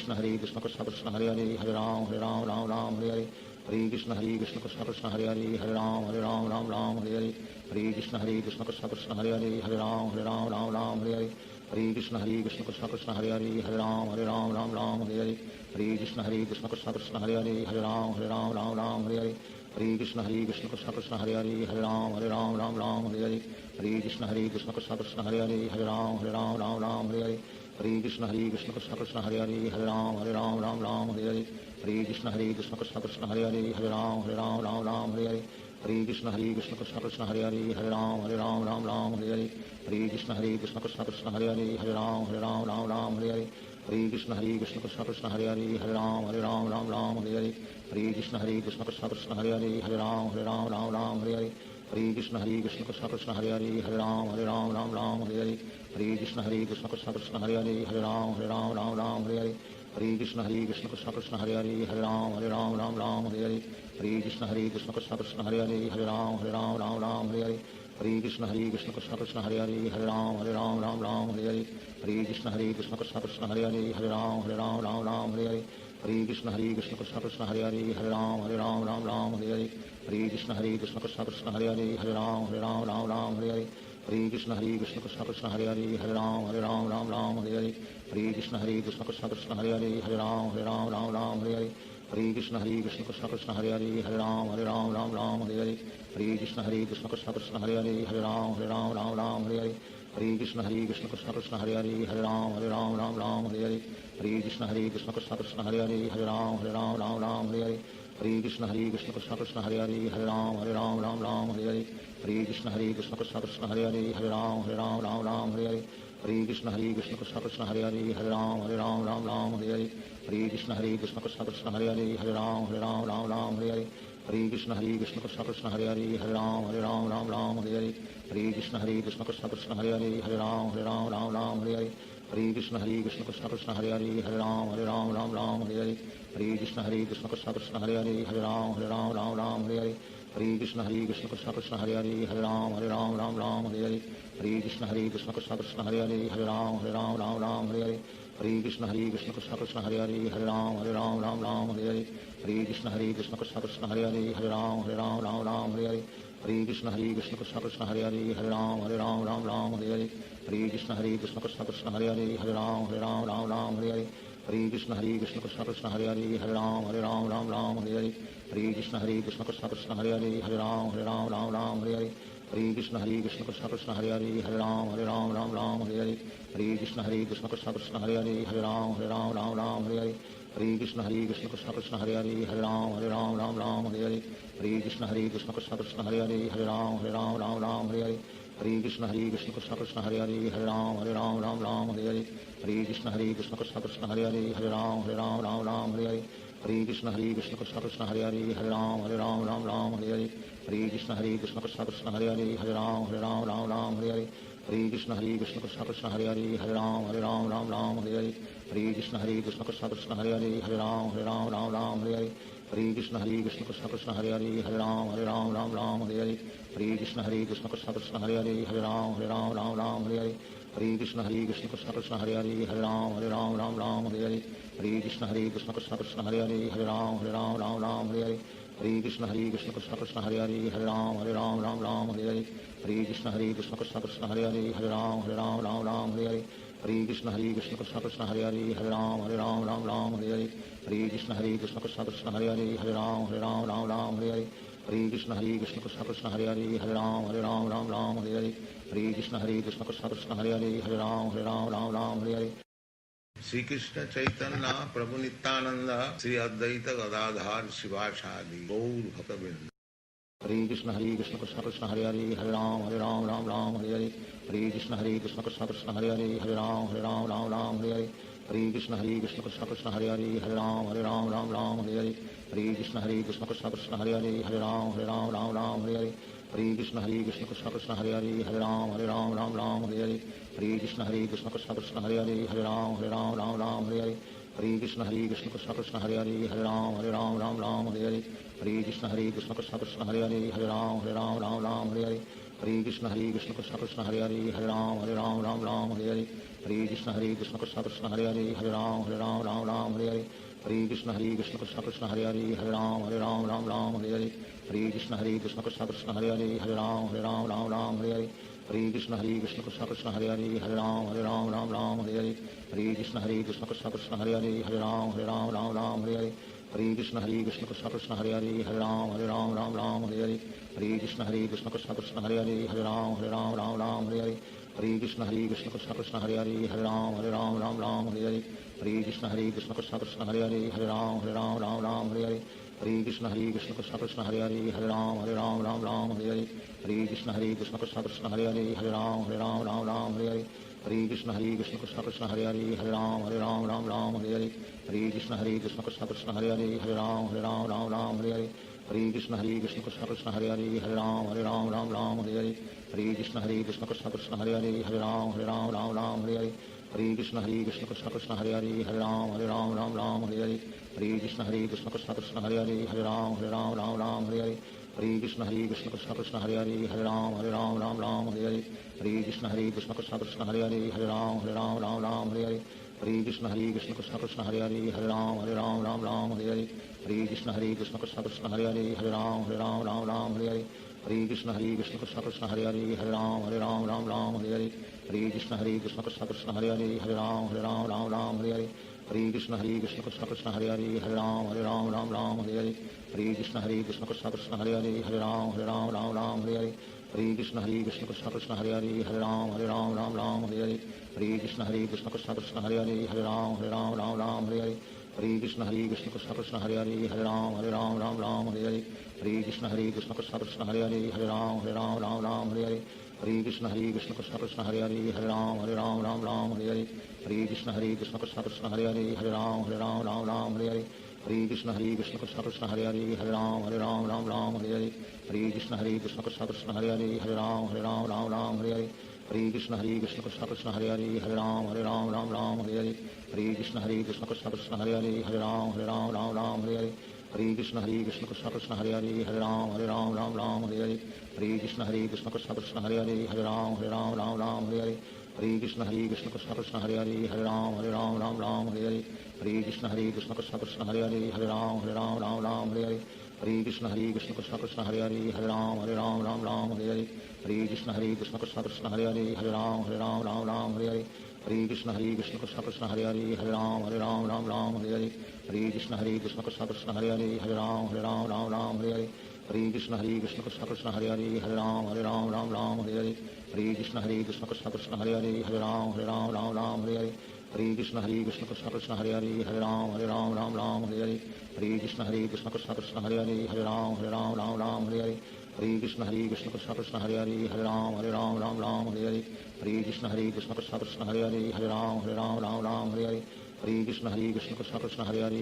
हरे कृष्ण कृष्ण कृष्ण हरे हरे राम हरे हरे हरे कृष्ण कृष्ण कृष्ण कृष्ण हरे हरे राम हरे हरे हरे कृष्ण कृष्ण कृष्ण हरे हरे राम हरे हरे हरे कृष्ण कृष्ण कृष्ण कृष्ण हरे हरे राम हरे हरे हरे कृष्ण कृष्ण कृष्ण हरे हरे राम हरे हरे हरे कृष्ण कृष्ण कृष्ण कृष्ण हरे हरे राम हरे हरे हरे कृष्ण कृष्ण कृष्ण हरे हरे राम हरे हरे हरे कृष्ण कृष्ण कृष्ण कृष्ण हरे हरे राम हरे हरे हरे कृष्ण कृष्ण कृष्ण हरे हरे राम हरे हरे हरे कृष्ण कृष्ण कृष्ण कृष्ण हरे हरे राम हरे हरे हरे कृष्ण कृष्ण कृष्ण हरे हरे राम हरे हरे हरे कृष्ण कृष्ण कृष्ण कृष्ण हरे हरे राम हरे हरे हरे कृष्ण कृष्ण कृष्ण हरे हरे राम हरे हरे हरे कृष्ण कृष्ण कृष्ण कृष्ण हरे हरे राम हरे हरे हरे कृष्ण कृष्ण कृष्ण हरे हरे राम हरे हरे हरे कृष्ण कृष्ण कृष्ण कृष्ण हरे हरे राम हरे हरे हरे कृष्ण कृष्ण कृष्ण हरे हरे राम हरे हरे हरे कृष्ण कृष्ण कृष्ण कृष्ण हरे हरे राम हरे हरे हरे कृष्ण कृष्ण कृष्ण हरे हरे राम हरे हरे हरे कृष्ण कृष्ण कृष्ण कृष्ण हरे हरे राम हरे हरे हरे कृष्ण कृष्ण कृष्ण हरे हरे राम हरे हरे हरे कृष्ण कृष्ण कृष्ण कृष्ण हरे हरे राम हरे हरे हरे कृष्ण कृष्ण कृष्ण हरे हरे राम हरे हरे हरे कृष्ण कृष्ण कृष्ण कृष्ण हरे हरे राम हरे हरे हरे कृष्ण कृष्ण कृष्ण हरे हरे राम हरे हरे हरे कृष्ण कृष्ण कृष्ण कृष्ण हरे हरे राम हरे हरे हरे कृष्ण कृष्ण कृष्ण हरे हरे राम हरे हरे हरे कृष्ण कृष्ण कृष्ण कृष्ण हरे हरे राम हरे हरे हरे कृष्ण कृष्ण कृष्ण हरे हरे राम राम राम हरे हरे हरे कृष्ण कृष्ण कृष्ण हरे हरे राम राम हरे हरे हरे कृष्ण कृष्ण कृष्ण हरे हरे राम राम हरे हरे हरे कृष्ण कृष्ण कृष्ण हरे हरे राम राम हरे हरे हरे कृष्ण कृष्ण कृष्ण हरे हरे राम राम हरे हरे हरे कृष्ण कृष्ण कृष्ण हरे हरे राम राम हरे हरे हरे कृष्ण कृष्ण कृष्ण हरे हरे राम राम हरे हरे हरे कृष्ण कृष्ण कृष्ण हरे हरे राम राम हरे हरे हरे कृष्ण कृष्ण कृष्ण हरे हरे राम राम हरे हरे हरे कृष्ण कृष्ण कृष्ण हरे हरे राम राम हरे हरे हरे कृष्ण कृष्ण कृष्ण हरे हरे राम राम हरे हरे हरे कृष्ण कृष्ण कृष्ण हरे हरे राम राम हरे हरे हरे कृष्ण कृष्ण कृष्ण हरे हरे राम राम हरे हरे हरे कृष्ण कृष्ण कृष्ण हरे हरे राम राम हरे हरे हरे कृष्ण कृष्ण कृष्ण हरे हरे राम राम हरे हरे हरे कृष्ण कृष्ण कृष्ण हरे हरे राम राम हरे हरे हरे कृष्ण कृष्ण कृष्ण हरे हरे राम राम हरे हरे हरे कृष्ण कृष्ण कृष्ण हरे हरे राम राम हरे हरे हरे कृष्ण कृष्ण कृष्ण हरे हरे राम राम हरे हरे हरे कृष्ण कृष्ण कृष्ण हरे हरे राम राम हरे हरे हरे कृष्ण कृष्ण कृष्ण हरे हरे राम राम हरे हरे हरे कृष्ण कृष्ण कृष्ण हरे हरे राम राम हरे हरे हरे कृष्ण कृष्ण कृष्ण हरे हरे राम राम हरे हरे हरे कृष्ण कृष्ण कृष्ण हरे हरे राम राम हरे हरे हरे कृष्ण कृष्ण कृष्ण हरे हरे राम राम हरे हरे हरे कृष्ण कृष्ण कृष्ण हरे हरे राम राम हरे हरे हरे कृष्ण कृष्ण कृष्ण हरे हरे राम राम हरे हरे हरे कृष्ण कृष्ण कृष्ण हरे हरे राम राम हरे हरे हरे कृष्ण कृष्ण कृष्ण हरे हरे राम राम हरे हरे हरे कृष्ण कृष्ण कृष्ण हरे हरे राम राम हरे हरे श्री कृष्ण चैतन्य प्रभु नित्यानंद श्री अद्वैत गदाधार शिवासादि गौर भक्तवृंद हरे कृष्ण कृष्ण कृष्ण हरे हरे राम राम हरे हरे हरे कृष्ण कृष्ण कृष्ण हरे हरे राम राम हरे हरे हरे कृष्ण कृष्ण कृष्ण हरे हरे राम राम हरे हरे हरे कृष्ण कृष्ण कृष्ण हरे हरे राम राम हरे हरे हरे कृष्ण कृष्ण कृष्ण हरे हरे राम राम हरे हरे हरे कृष्ण कृष्ण कृष्ण हरे हरे राम राम हरे हरे हरे कृष्ण कृष्ण कृष्ण हरे हरे राम राम हरे हरे हरे कृष्ण कृष्ण कृष्ण हरे हरे राम राम हरे हरे हरे कृष्ण कृष्ण कृष्ण हरे हरे राम राम हरे हरे हरे कृष्ण कृष्ण कृष्ण हरे हरे राम राम हरे हरे हरे कृष्ण कृष्ण कृष्ण हरे हरे राम राम हरे हरे हरे कृष्ण कृष्ण कृष्ण हरे हरे राम राम हरे हरे हरे कृष्ण कृष्ण कृष्ण हरे हरे राम राम हरे हरे हरे कृष्ण कृष्ण कृष्ण हरे हरे राम राम हरे हरे हरे कृष्ण कृष्ण कृष्ण हरे हरे राम राम हरे हरे हरे कृष्ण कृष्ण कृष्ण हरे हरे राम राम हरे हरे हरे कृष्ण कृष्ण कृष्ण हरे हरे राम राम हरे हरे हरे कृष्ण कृष्ण कृष्ण हरे हरे राम राम हरे हरे हरे कृष्ण कृष्ण कृष्ण हरे हरे राम राम हरे हरे हरे कृष्ण कृष्ण कृष्ण हरे हरे राम राम हरे हरे हरे कृष्ण कृष्ण कृष्ण हरे हरे राम राम हरे हरे हरे कृष्ण कृष्ण कृष्ण हरे हरे राम राम हरे हरे हरे कृष्ण कृष्ण कृष्ण हरे हरे राम राम हरे हरे हरे कृष्ण कृष्ण कृष्ण हरे हरे राम राम हरे हरे हरे कृष्ण कृष्ण कृष्ण हरे हरे राम राम हरे हरे हरे कृष्ण कृष्ण कृष्ण हरे हरे राम राम हरे हरे हरे कृष्ण कृष्ण कृष्ण हरे हरे राम राम हरे हरे हरे कृष्ण कृष्ण कृष्ण हरे हरे राम राम हरे हरे हरे कृष्ण कृष्ण कृष्ण हरे हरे राम राम हरे हरे हरे कृष्ण कृष्ण कृष्ण हरे हरे राम राम हरे हरे हरे कृष्ण कृष्ण कृष्ण हरे हरे राम राम हरे हरे हरे कृष्ण कृष्ण कृष्ण हरे हरे राम राम हरे हरे हरे कृष्ण कृष्ण कृष्ण हरे हरे राम राम हरे हरे हरे कृष्ण कृष्ण कृष्ण हरे हरे राम राम हरे हरे हरे कृष्ण कृष्ण कृष्ण हरे हरे राम राम हरे हरे हरे कृष्ण कृष्ण कृष्ण हरे हरे राम राम हरे हरे हरे कृष्ण कृष्ण कृष्ण हरे हरे राम राम हरे हरे हरे कृष्ण कृष्ण कृष्ण हरे हरे राम राम हरे हरे हरे कृष्ण कृष्ण कृष्ण हरे हरे राम राम हरे हरे हरे कृष्ण कृष्ण कृष्ण हरे हरे राम राम हरे हरे हरे कृष्ण कृष्ण कृष्ण हरे हरे राम राम हरे हरे हरे कृष्ण कृष्ण कृष्ण हरे हरे राम राम हरे हरे हरे कृष्ण कृष्ण कृष्ण हरे हरे राम राम राम हरे हरे हरे कृष्ण कृष्ण कृष्ण हरे हरे राम राम हरे हरे हरे कृष्ण कृष्ण कृष्ण हरे हरे राम राम हरे हरे हरे कृष्ण कृष्ण कृष्ण हरे हरे राम राम हरे हरे हरे कृष्ण कृष्ण कृष्ण हरे हरे राम राम हरे हरे हरे कृष्ण कृष्ण कृष्ण हरे हरे राम राम हरे हरे हरे कृष्ण कृष्ण कृष्ण हरे हरे राम राम हरे हरे हरे कृष्ण कृष्ण कृष्ण हरे हरे राम राम हरे हरे हरे कृष्ण कृष्ण कृष्ण हरे हरे राम राम हरे हरे हरे कृष्ण कृष्ण कृष्ण हरे हरे राम राम हरे हरे हरे कृष्ण कृष्ण कृष्ण हरे हरे राम राम हरे हरे हरे कृष्ण कृष्ण कृष्ण हरे हरे राम राम हरे हरे हरे कृष्ण कृष्ण कृष्ण हरे हरे राम राम हरे हरे हरे कृष्ण कृष्ण कृष्ण हरे हरे राम राम हरे हरे हरे कृष्ण कृष्ण कृष्ण हरे हरे राम राम हरे हरे हरे कृष्ण कृष्ण कृष्ण हरे हरे राम राम हरे हरे हरे कृष्ण कृष्ण कृष्ण हरे हरे राम राम हरे हरे हरे कृष्ण कृष्ण कृष्ण हरे हरे राम राम हरे हरे हरे कृष्ण कृष्ण कृष्ण हरे हरे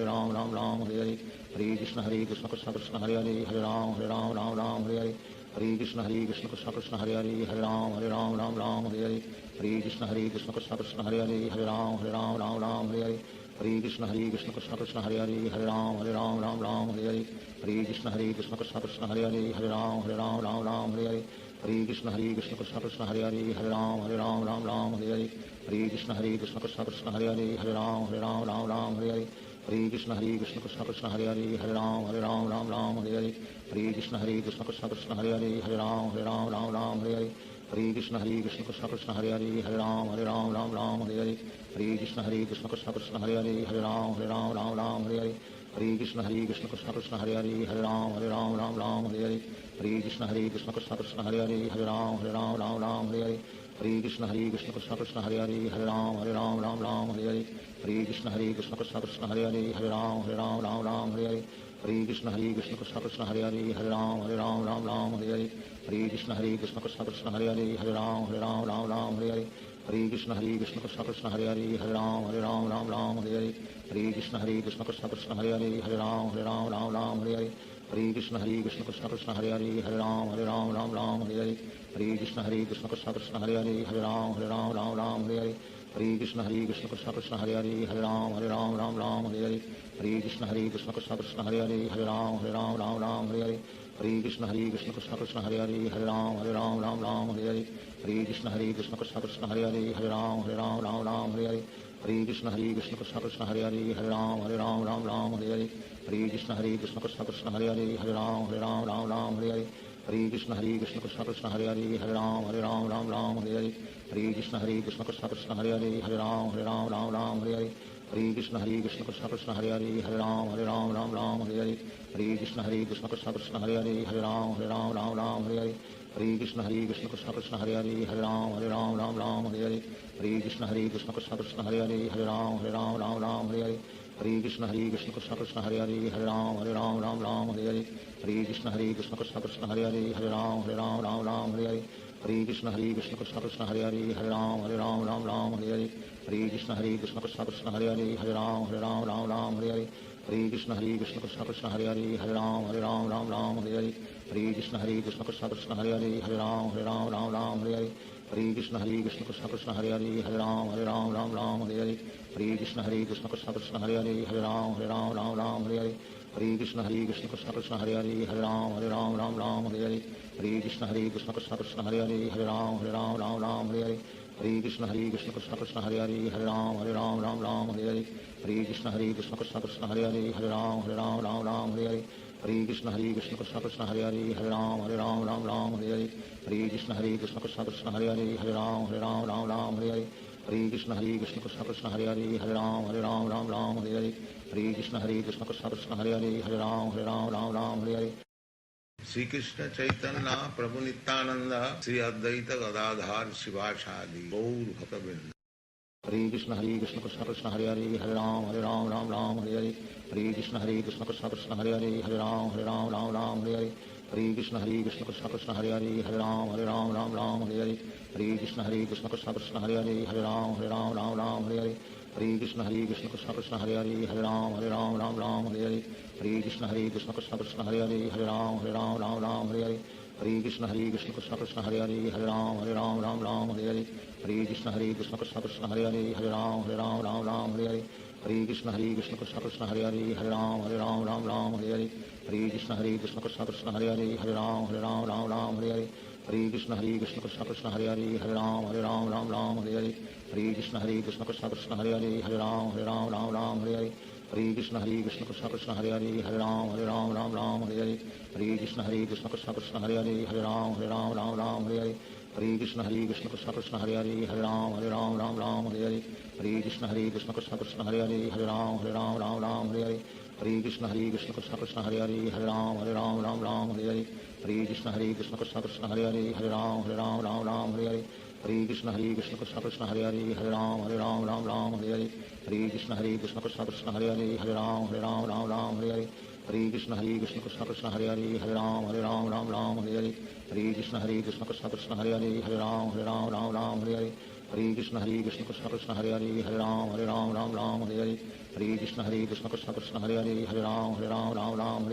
राम राम हरे हरे हरे कृष्ण कृष्ण कृष्ण हरे हरे राम राम हरे हरे हरे कृष्ण कृष्ण कृष्ण हरे हरे राम राम हरे हरे हरे कृष्ण कृष्ण कृष्ण हरे हरे राम राम हरे हरे हरे कृष्ण कृष्ण कृष्ण हरे हरे राम राम हरे हरे हरे कृष्ण कृष्ण कृष्ण हरे हरे राम राम हरे हरे हरे कृष्ण कृष्ण कृष्ण हरे हरे राम राम हरे हरे हरे कृष्ण कृष्ण कृष्ण हरे हरे राम राम हरे हरे हरे कृष्ण कृष्ण कृष्ण हरे हरे राम राम हरे हरे हरे कृष्ण कृष्ण कृष्ण हरे हरे राम राम हरे हरे हरे कृष्ण कृष्ण कृष्ण हरे हरे राम राम हरे हरे हरे कृष्ण कृष्ण कृष्ण हरे हरे राम राम हरे हरे हरे कृष्ण कृष्ण कृष्ण हरे हरे राम राम हरे हरे हरे कृष्ण कृष्ण कृष्ण हरे हरे राम राम हरे हरे हरे कृष्ण कृष्ण कृष्ण हरे हरे राम राम हरे हरे हरे कृष्ण कृष्ण कृष्ण हरे हरे राम राम हरे हरे हरे कृष्ण कृष्ण कृष्ण हरे हरे राम राम हरे हरे हरे कृष्ण कृष्ण कृष्ण हरे हरे राम राम हरे हरे हरे कृष्ण कृष्ण कृष्ण हरे हरे राम राम हरे हरे हरे कृष्ण कृष्ण कृष्ण हरे हरे राम राम हरे हरे हरे कृष्ण कृष्ण कृष्ण हरे हरे राम राम हरे हरे हरे कृष्ण कृष्ण कृष्ण हरे हरे राम राम हरे हरे हरे कृष्ण कृष्ण कृष्ण हरे हरे राम राम हरे हरे हरे कृष्ण कृष्ण कृष्ण हरे हरे राम राम हरे हरे हरे कृष्ण कृष्ण कृष्ण हरे हरे राम राम हरे हरे हरे कृष्ण कृष्ण कृष्ण हरे हरे राम राम हरे हरे हरे कृष्ण कृष्ण कृष्ण हरे हरे राम राम हरे हरे हरे कृष्ण कृष्ण कृष्ण हरे हरे राम राम हरे हरे हरे कृष्ण कृष्ण कृष्ण हरे हरे राम राम हरे हरे हरे कृष्ण कृष्ण कृष्ण हरे हरे राम राम हरे हरे हरे कृष्ण कृष्ण कृष्ण हरे हरे राम राम हरे हरे हरे कृष्ण कृष्ण कृष्ण हरे हरे राम राम हरे हरे हरे कृष्ण कृष्ण कृष्ण हरे हरे राम राम हरे हरे हरे कृष्ण कृष्ण कृष्ण हरे हरे राम राम हरे हरे हरे कृष्ण कृष्ण कृष्ण हरे हरे राम राम हरे हरे हरे कृष्ण कृष्ण कृष्ण हरे हरे राम राम हरे हरे हरे कृष्ण कृष्ण कृष्ण हरे हरे राम राम हरे हरे हरे कृष्ण कृष्ण कृष्ण हरे हरे राम राम हरे हरे हरे कृष्ण कृष्ण कृष्ण हरे हरे राम राम हरे हरे हरे कृष्ण कृष्ण कृष्ण हरे हरे राम राम हरे हरे हरे कृष्ण कृष्ण कृष्ण हरे हरे राम राम हरे हरे हरे कृष्ण कृष्ण कृष्ण हरे हरे राम राम हरे हरे हरे कृष्ण कृष्ण कृष्ण हरे हरे राम राम हरे हरे हरे कृष्ण कृष्ण कृष्ण हरे हरे राम राम हरे हरे हरे कृष्ण कृष्ण कृष्ण हरे हरे राम राम हरे हरे हरे कृष्ण कृष्ण कृष्ण हरे हरे राम राम हरे हरे हरे कृष्ण कृष्ण कृष्ण हरे हरे राम राम हरे हरे हरे कृष्ण कृष्ण कृष्ण हरे हरे राम राम हरे हरे श्री कृष्ण चैतन्य प्रभु नित्यानंद श्री अद्वैत गदाधार शिवासादि गौर भक्तवृंद हरे कृष्ण कृष्ण कृष्ण हरे हरे राम राम हरे हरे हरे कृष्ण कृष्ण कृष्ण हरे हरे राम राम हरे हरे हरे कृष्ण कृष्ण कृष्ण हरे हरे राम राम हरे हरे हरे कृष्ण कृष्ण कृष्ण हरे हरे राम राम हरे हरे हरे कृष्ण कृष्ण कृष्ण हरे हरे हरे राम राम हरे हरे हरे कृष्ण कृष्ण कृष्ण हरे हरे राम राम हरे हरे हरे कृष्ण कृष्ण कृष्ण हरे हरे राम राम हरे हरे हरे कृष्ण कृष्ण कृष्ण हरे हरे राम हरे हरे हरे कृष्ण कृष्ण कृष्ण हरे राम राम हरे हरे हरे कृष्ण कृष्ण कृष्ण हरे राम हरे हरे हरे कृष्ण कृष्ण कृष्ण हरे राम हरे हरे हरे कृष्ण कृष्ण कृष्ण हरे राम हरे हरे हरे कृष्ण कृष्ण कृष्ण हरे राम हरे हरे हरे कृष्ण कृष्ण कृष्ण हरे राम हरे हरे हरे कृष्ण कृष्ण कृष्ण हरे राम हरे हरे हरे कृष्ण कृष्ण कृष्ण कृष्ण हरे राम हरे हरे हरे कृष्ण कृष्ण कृष्ण हरे राम हरे हरे हरे कृष्ण कृष्ण कृष्ण कृष्ण हरे राम हरे हरे हरे कृष्ण कृष्ण कृष्ण हरे राम हरे हरे हरे कृष्ण कृष्ण कृष्ण कृष्ण हरे राम हरे हरे हरे कृष्ण कृष्ण कृष्ण हरे राम हरे हरे हरे कृष्ण कृष्ण कृष्ण कृष्ण हरे राम हरे हरे हरे कृष्ण कृष्ण कृष्ण हरे राम हरे हरे हरे कृष्ण कृष्ण कृष्ण कृष्ण हरे राम हरे हरे हरे कृष्ण कृष्ण कृष्ण हरे राम हरे हरे हरे कृष्ण कृष्ण कृष्ण कृष्ण हरे राम हरे हरे हरे कृष्ण कृष्ण कृष्ण कृष्ण हरे राम हरे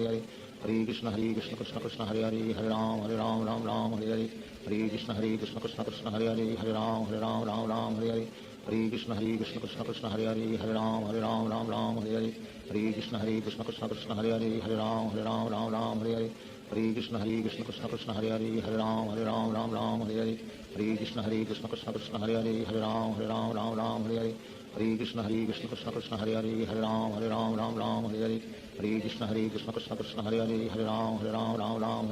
हरे हरे कृष्ण कृष्ण कृष्ण कृष्ण हरे राम हरे हरे हरे कृष्ण कृष्ण कृष्ण हरे राम हरे हरे हरे कृष्ण कृष्ण कृष्ण कृष्ण हरे राम हरे हरे हरे कृष्ण कृष्ण कृष्ण हरे राम हरे हरे हरे कृष्ण कृष्ण कृष्ण कृष्ण हरे राम हरे हरे हरे कृष्ण कृष्ण कृष्ण हरे राम हरे हरे हरे कृष्ण कृष्ण कृष्ण कृष्ण हरे राम हरे हरे हरे कृष्ण कृष्ण कृष्ण हरे राम हरे हरे हरे कृष्ण कृष्ण कृष्ण कृष्ण हरे राम हरे हरे हरे कृष्ण कृष्ण कृष्ण कृष्ण हरे राम हरे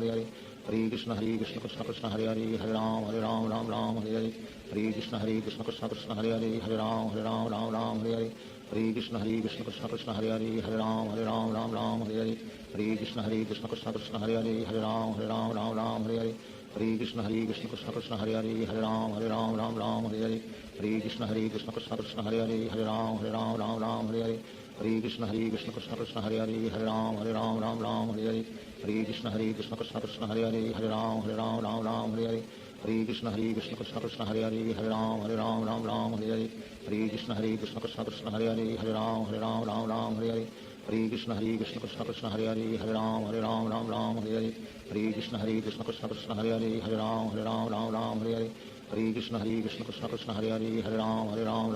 हरे हरे कृष्ण कृष्ण कृष्ण कृष्ण हरे राम हरे हरे हरे कृष्ण कृष्ण कृष्ण कृष्ण हरे राम हरे हरे हरे कृष्ण कृष्ण कृष्ण कृष्ण हरे राम हरे हरे हरे कृष्ण कृष्ण कृष्ण कृष्ण हरे राम हरे हरे हरे कृष्ण कृष्ण कृष्ण कृष्ण हरे राम हरे हरे हरे कृष्ण कृष्ण कृष्ण कृष्ण हरे राम हरे हरे हरे कृष्ण कृष्ण कृष्ण कृष्ण हरे राम हरे हरे हरे कृष्ण कृष्ण कृष्ण कृष्ण हरे राम हरे हरे हरे कृष्ण कृष्ण कृष्ण कृष्ण हरे राम हरे हरे हरे कृष्ण कृष्ण कृष्ण कृष्ण हरे राम हरे हरे हरे कृष्ण कृष्ण कृष्ण कृष्ण हरे राम हरे हरे हरे कृष्ण कृष्ण कृष्ण कृष्ण हरे राम हरे हरे हरे कृष्ण कृष्ण कृष्ण कृष्ण हरे राम हरे हरे हरे कृष्ण कृष्ण कृष्ण कृष्ण हरे राम हरे हरे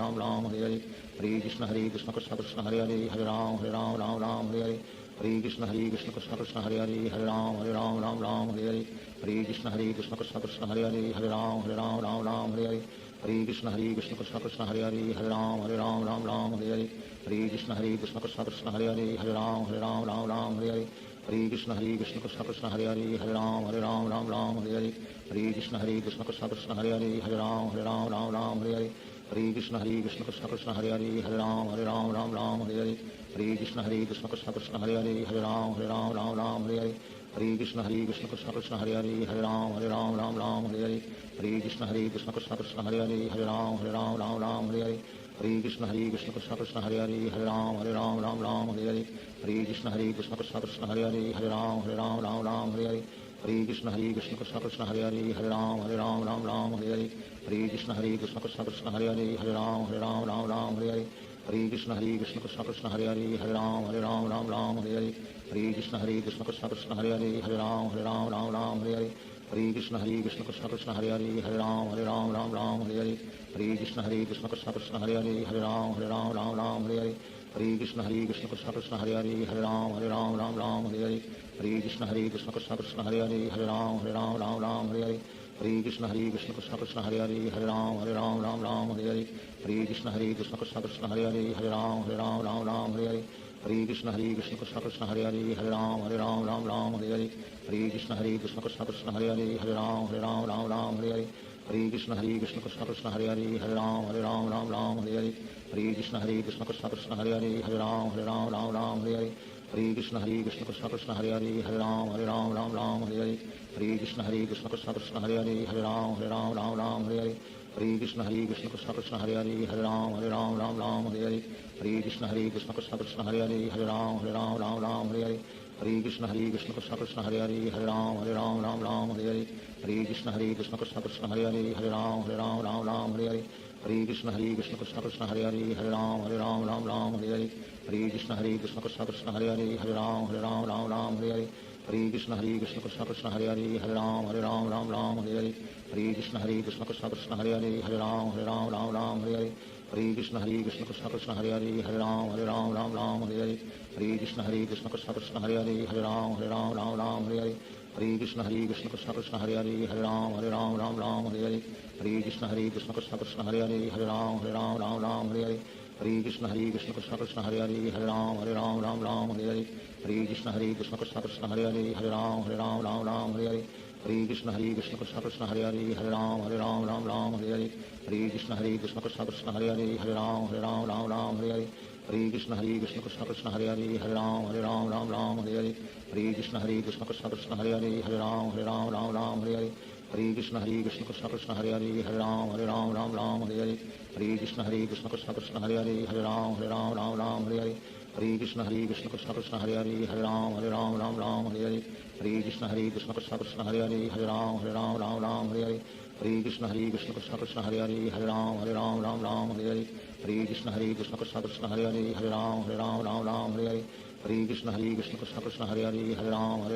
हरे कृष्ण कृष्ण कृष्ण कृष्ण हरे राम हरे हरे हरे कृष्ण कृष्ण कृष्ण कृष्ण हरे राम हरे हरे हरे कृष्ण कृष्ण कृष्ण कृष्ण हरे राम हरे हरे हरे कृष्ण कृष्ण कृष्ण कृष्ण हरे राम हरे हरे हरे कृष्ण कृष्ण कृष्ण कृष्ण हरे राम हरे हरे हरे कृष्ण कृष्ण कृष्ण कृष्ण हरे राम हरे हरे हरे कृष्ण कृष्ण कृष्ण कृष्ण हरे राम हरे हरे हरे कृष्ण कृष्ण कृष्ण कृष्ण हरे राम हरे हरे हरे कृष्ण कृष्ण कृष्ण कृष्ण हरे राम हरे हरे हरे कृष्ण कृष्ण कृष्ण कृष्ण हरे राम हरे हरे हरे कृष्ण कृष्ण कृष्ण कृष्ण हरे राम हरे हरे हरे कृष्ण कृष्ण कृष्ण कृष्ण हरे राम हरे हरे हरे कृष्ण कृष्ण कृष्ण कृष्ण हरे राम हरे हरे हरे कृष्ण कृष्ण कृष्ण कृष्ण हरे राम हरे हरे हरे कृष्ण कृष्ण कृष्ण कृष्ण हरे राम हरे हरे हरे कृष्ण कृष्ण कृष्ण कृष्ण हरे राम हरे हरे हरे कृष्ण कृष्ण कृष्ण कृष्ण हरे राम हरे हरे हरे कृष्ण कृष्ण कृष्ण कृष्ण हरे राम हरे हरे हरे कृष्ण कृष्ण कृष्ण कृष्ण हरे राम हरे हरे हरे कृष्ण कृष्ण कृष्ण कृष्ण हरे राम हरे हरे हरे कृष्ण कृष्ण कृष्ण कृष्ण हरे राम हरे हरे हरे कृष्ण कृष्ण कृष्ण कृष्ण हरे राम हरे हरे हरे कृष्ण कृष्ण कृष्ण कृष्ण हरे राम हरे हरे हरे कृष्ण कृष्ण कृष्ण कृष्ण हरे राम हरे हरे हरे कृष्ण कृष्ण कृष्ण कृष्ण हरे राम हरे हरे हरे कृष्ण कृष्ण कृष्ण कृष्ण हरे राम हरे हरे हरे कृष्ण कृष्ण कृष्ण कृष्ण हरे राम हरे हरे हरे कृष्ण कृष्ण कृष्ण हरे हरे राम राम राम हरे हरे हरे कृष्ण कृष्ण कृष्ण हरे हरे राम राम हरे हरे हरे कृष्ण कृष्ण कृष्ण हरे हरे राम राम हरे हरे हरे कृष्ण कृष्ण कृष्ण हरे हरे राम राम हरे हरे हरे कृष्ण कृष्ण कृष्ण हरे हरे राम राम हरे हरे हरे कृष्ण कृष्ण कृष्ण हरे हरे राम राम हरे हरे हरे कृष्ण कृष्ण कृष्ण हरे हरे राम राम हरे हरे हरे कृष्ण कृष्ण कृष्ण हरे हरे राम राम हरे हरे हरे कृष्ण कृष्ण कृष्ण हरे हरे राम राम हरे हरे हरे कृष्ण कृष्ण कृष्ण हरे हरे राम राम हरे हरे हरे कृष्ण कृष्ण कृष्ण हरे हरे राम राम हरे हरे हरे कृष्ण कृष्ण कृष्ण हरे हरे राम राम हरे हरे हरे कृष्ण कृष्ण कृष्ण हरे हरे राम राम हरे हरे हरे कृष्ण कृष्ण कृष्ण कृष्ण हरे हरे राम राम हरे हरे हरे कृष्ण कृष्ण कृष्ण हरे हरे राम राम हरे हरे हरे कृष्ण कृष्ण कृष्ण कृष्ण हरे हरे राम राम हरे हरे हरे कृष्ण कृष्ण कृष्ण हरे हरे राम राम हरे हरे हरे कृष्ण कृष्ण कृष्ण कृष्ण हरे हरे राम राम हरे हरे हरे कृष्ण कृष्ण कृष्ण कृष्ण हरे हरे राम राम हरे हरे हरे कृष्ण कृष्ण कृष्ण कृष्ण हरे हरे राम राम हरे हरे हरे कृष्ण कृष्ण कृष्ण कृष्ण हरे हरे राम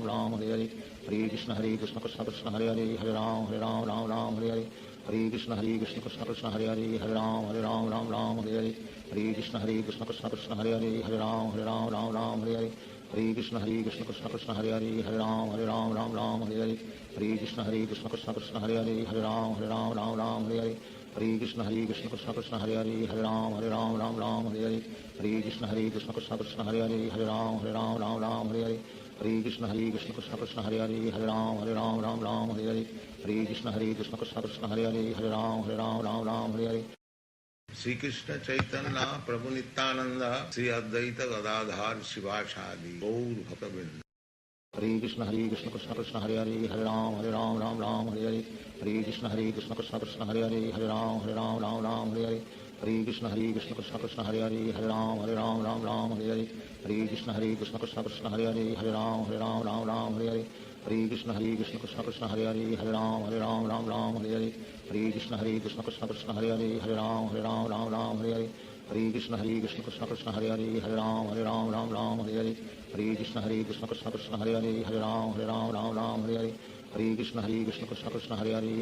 राम हरे हरे हरे कृष्ण कृष्ण कृष्ण कृष्ण हरे हरे राम राम हरे हरे हरे कृष्ण कृष्ण कृष्ण कृष्ण हरे हरे राम राम हरे हरे हरे कृष्ण कृष्ण कृष्ण कृष्ण हरे हरे राम राम हरे हरे हरे कृष्ण कृष्ण कृष्ण कृष्ण हरे हरे राम राम हरे हरे हरे कृष्ण कृष्ण कृष्ण कृष्ण हरे हरे राम राम हरे हरे हरे कृष्ण कृष्ण कृष्ण कृष्ण हरे हरे राम राम हरे हरे हरे कृष्ण कृष्ण कृष्ण कृष्ण हरे हरे राम राम हरे हरे हरे कृष्ण कृष्ण कृष्ण कृष्ण हरे हरे राम राम हरे हरे हरे कृष्ण कृष्ण कृष्ण कृष्ण हरे हरे राम राम हरे हरे श्री कृष्ण चैतन्य प्रभु नित्यानंद श्री अद्वैत गदाधार शिवासादि गौर भक्तवृंद हरे कृष्ण कृष्ण कृष्ण हरे हरे राम राम हरे हरे हरे कृष्ण कृष्ण कृष्ण कृष्ण हरे हरे राम राम हरे हरे हरे कृष्ण कृष्ण कृष्ण हरे हरे राम राम हरे हरे हरे कृष्ण कृष्ण कृष्ण कृष्ण हरे हरे राम राम हरे हरे हरे कृष्ण कृष्ण कृष्ण हरे हरे राम राम हरे हरे हरे कृष्ण कृष्ण कृष्ण कृष्ण हरे हरे राम राम हरे हरे हरे कृष्ण कृष्ण कृष्ण हरे हरे राम राम हरे हरे हरे कृष्ण कृष्ण कृष्ण कृष्ण हरे हरे राम राम हरे हरे हरे कृष्ण कृष्ण कृष्ण हरे हरे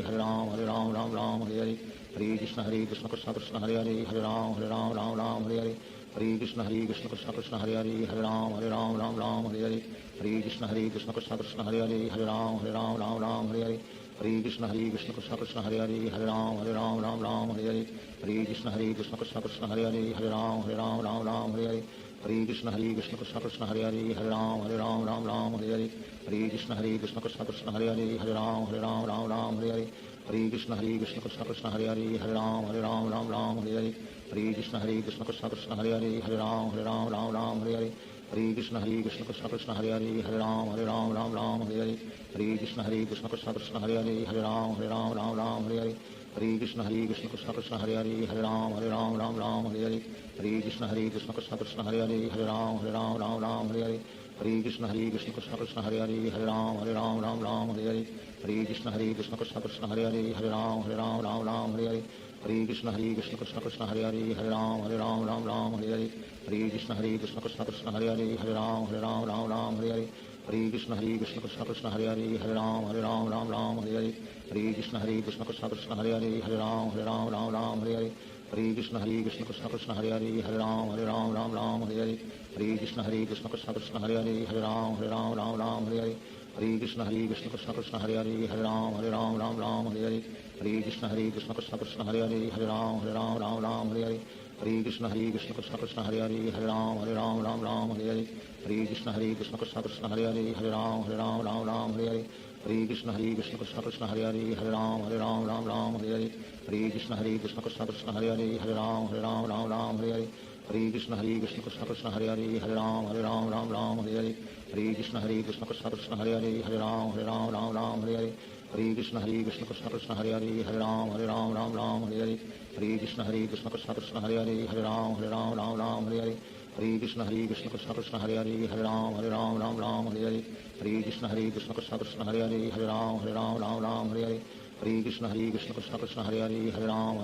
राम राम हरे हरे हरे कृष्ण कृष्ण कृष्ण कृष्ण हरे हरे राम राम हरे हरे हरे कृष्ण कृष्ण कृष्ण कृष्ण हरे हरे राम राम हरे हरे हरे कृष्ण कृष्ण कृष्ण कृष्ण हरे हरे राम राम हरे हरे हरे कृष्ण कृष्ण कृष्ण कृष्ण हरे हरे राम राम हरे हरे हरे कृष्ण कृष्ण कृष्ण कृष्ण हरे हरे राम राम हरे हरे हरे कृष्ण कृष्ण कृष्ण कृष्ण हरे हरे राम राम हरे हरे हरे कृष्ण कृष्ण कृष्ण कृष्ण हरे हरे राम राम हरे हरे हरे कृष्ण कृष्ण कृष्ण कृष्ण हरे हरे राम राम हरे हरे हरे कृष्ण कृष्ण कृष्ण कृष्ण हरे हरे राम राम हरे हरे हरे कृष्ण कृष्ण कृष्ण कृष्ण हरे हरे राम राम हरे हरे हरे कृष्ण कृष्ण कृष्ण कृष्ण हरे हरे राम राम हरे हरे हरे कृष्ण कृष्ण कृष्ण कृष्ण हरे हरे राम राम हरे हरे हरे कृष्ण कृष्ण कृष्ण कृष्ण हरे हरे राम राम हरे हरे हरे कृष्ण कृष्ण कृष्ण कृष्ण हरे हरे राम राम हरे हरे हरे कृष्ण कृष्ण कृष्ण कृष्ण हरे हरे राम राम हरे हरे हरे कृष्ण कृष्ण कृष्ण कृष्ण हरे हरे राम राम हरे हरे हरे कृष्ण कृष्ण कृष्ण कृष्ण हरे हरे राम राम हरे हरे हरे कृष्ण कृष्ण कृष्ण कृष्ण हरे हरे राम राम हरे हरे हरे कृष्ण कृष्ण कृष्ण कृष्ण हरे हरे राम राम हरे हरे हरे कृष्ण कृष्ण कृष्ण कृष्ण हरे हरे राम राम हरे हरे हरे कृष्ण कृष्ण कृष्ण कृष्ण हरे हरे राम राम हरे हरे हरे कृष्ण कृष्ण कृष्ण कृष्ण हरे हरे राम राम हरे हरे हरे कृष्ण कृष्ण कृष्ण कृष्ण हरे हरे राम राम हरे हरे हरे कृष्ण कृष्ण कृष्ण कृष्ण हरे हरे राम राम हरे हरे हरे कृष्ण कृष्ण कृष्ण कृष्ण हरे हरे राम राम हरे हरे हरे कृष्ण कृष्ण कृष्ण कृष्ण हरे हरे राम राम हरे हरे हरे कृष्ण कृष्ण कृष्ण कृष्ण हरे हरे राम राम हरे हरे हरे कृष्ण कृष्ण कृष्ण कृष्ण हरे हरे राम राम हरे हरे हरे कृष्ण कृष्ण कृष्ण कृष्ण हरे हरे राम राम हरे हरे हरे कृष्ण कृष्ण कृष्ण कृष्ण हरे हरे राम राम हरे हरे हरे कृष्ण कृष्ण कृष्ण कृष्ण हरे हरे राम राम हरे हरे हरे कृष्ण कृष्ण कृष्ण कृष्ण हरे हरे राम राम हरे हरे हरे कृष्ण कृष्ण कृष्ण कृष्ण हरे हरे राम राम हरे हरे हरे कृष्ण कृष्ण कृष्ण हरे हरे हरे राम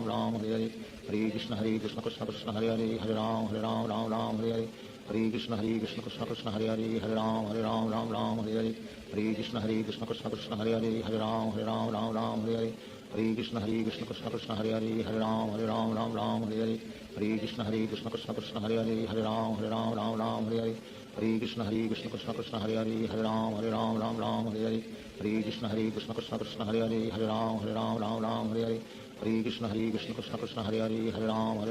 राम हरे हरे हरे कृष्ण कृष्ण कृष्ण हरे हरे राम राम हरे हरे हरे कृष्ण कृष्ण कृष्ण हरे हरे राम राम हरे हरे हरे कृष्ण कृष्ण कृष्ण हरे हरे राम राम हरे हरे हरे कृष्ण कृष्ण कृष्ण हरे हरे राम राम हरे हरे हरे कृष्ण कृष्ण कृष्ण हरे हरे राम राम हरे हरे हरे कृष्ण कृष्ण कृष्ण हरे हरे राम राम हरे हरे हरे कृष्ण कृष्ण कृष्ण हरे हरे राम राम हरे हरे हरे कृष्ण कृष्ण कृष्ण हरे हरे राम राम हरे हरे हरे कृष्ण कृष्ण कृष्ण हरे हरे राम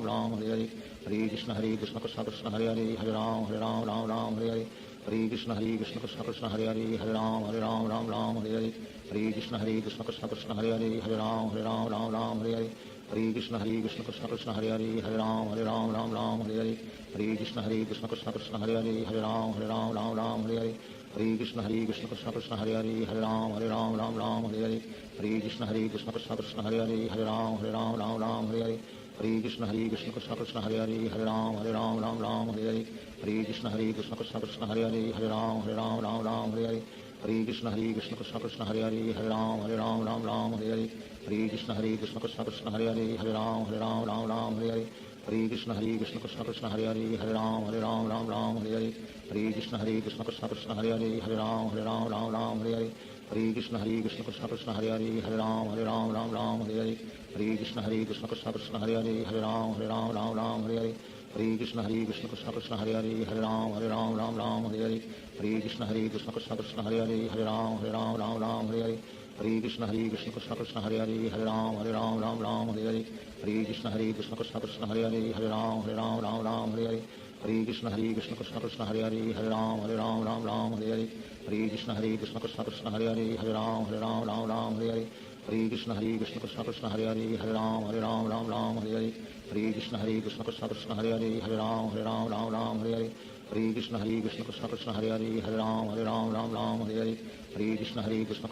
राम हरे हरे हरे कृष्ण कृष्ण कृष्ण हरे हरे राम राम हरे हरे हरे कृष्ण कृष्ण कृष्ण कृष्ण हरे हरे राम राम हरे हरे हरे कृष्ण कृष्ण कृष्ण हरे हरे राम राम हरे हरे हरे कृष्ण कृष्ण कृष्ण कृष्ण हरे हरे राम राम हरे हरे हरे कृष्ण कृष्ण कृष्ण हरे हरे राम राम हरे हरे हरे कृष्ण कृष्ण कृष्ण कृष्ण हरे हरे राम राम हरे हरे हरे कृष्ण कृष्ण कृष्ण हरे हरे राम राम हरे हरे हरे कृष्ण कृष्ण कृष्ण कृष्ण हरे हरे राम राम हरे हरे हरे कृष्ण कृष्ण कृष्ण कृष्ण हरे हरे राम राम हरे हरे हरे कृष्ण कृष्ण कृष्ण कृष्ण हरे हरे राम राम हरे हरे हरे कृष्ण कृष्ण कृष्ण कृष्ण हरे हरे राम राम हरे हरे हरे कृष्ण कृष्ण कृष्ण कृष्ण हरे हरे राम राम हरे हरे हरे कृष्ण कृष्ण कृष्ण कृष्ण हरे हरे राम राम हरे हरे हरे कृष्ण कृष्ण कृष्ण कृष्ण हरे हरे राम राम हरे हरे हरे कृष्ण कृष्ण कृष्ण कृष्ण हरे हरे राम राम हरे हरे हरे कृष्ण कृष्ण कृष्ण कृष्ण हरे हरे राम राम हरे हरे हरे कृष्ण कृष्ण कृष्ण कृष्ण हरे हरे राम राम हरे हरे हरे कृष्ण कृष्ण कृष्ण कृष्ण हरे हरे राम राम हरे हरे हरे कृष्ण कृष्ण कृष्ण कृष्ण हरे हरे राम राम हरे हरे हरे कृष्ण कृष्ण कृष्ण कृष्ण हरे हरे राम राम हरे हरे हरे कृष्ण कृष्ण कृष्ण कृष्ण हरे हरे राम राम हरे हरे हरे कृष्ण कृष्ण कृष्ण कृष्ण हरे हरे राम राम हरे हरे हरे कृष्ण कृष्ण कृष्ण कृष्ण हरे हरे राम राम हरे हरे हरे कृष्ण कृष्ण कृष्ण कृष्ण हरे हरे राम राम हरे हरे हरे कृष्ण कृष्ण कृष्ण कृष्ण हरे हरे राम राम हरे हरे हरे कृष्ण कृष्ण कृष्ण कृष्ण हरे हरे राम राम हरे हरे हरे कृष्ण कृष्ण कृष्ण कृष्ण हरे हरे राम राम हरे हरे हरे कृष्ण कृष्ण कृष्ण कृष्ण हरे हरे राम राम हरे हरे हरे कृष्ण कृष्ण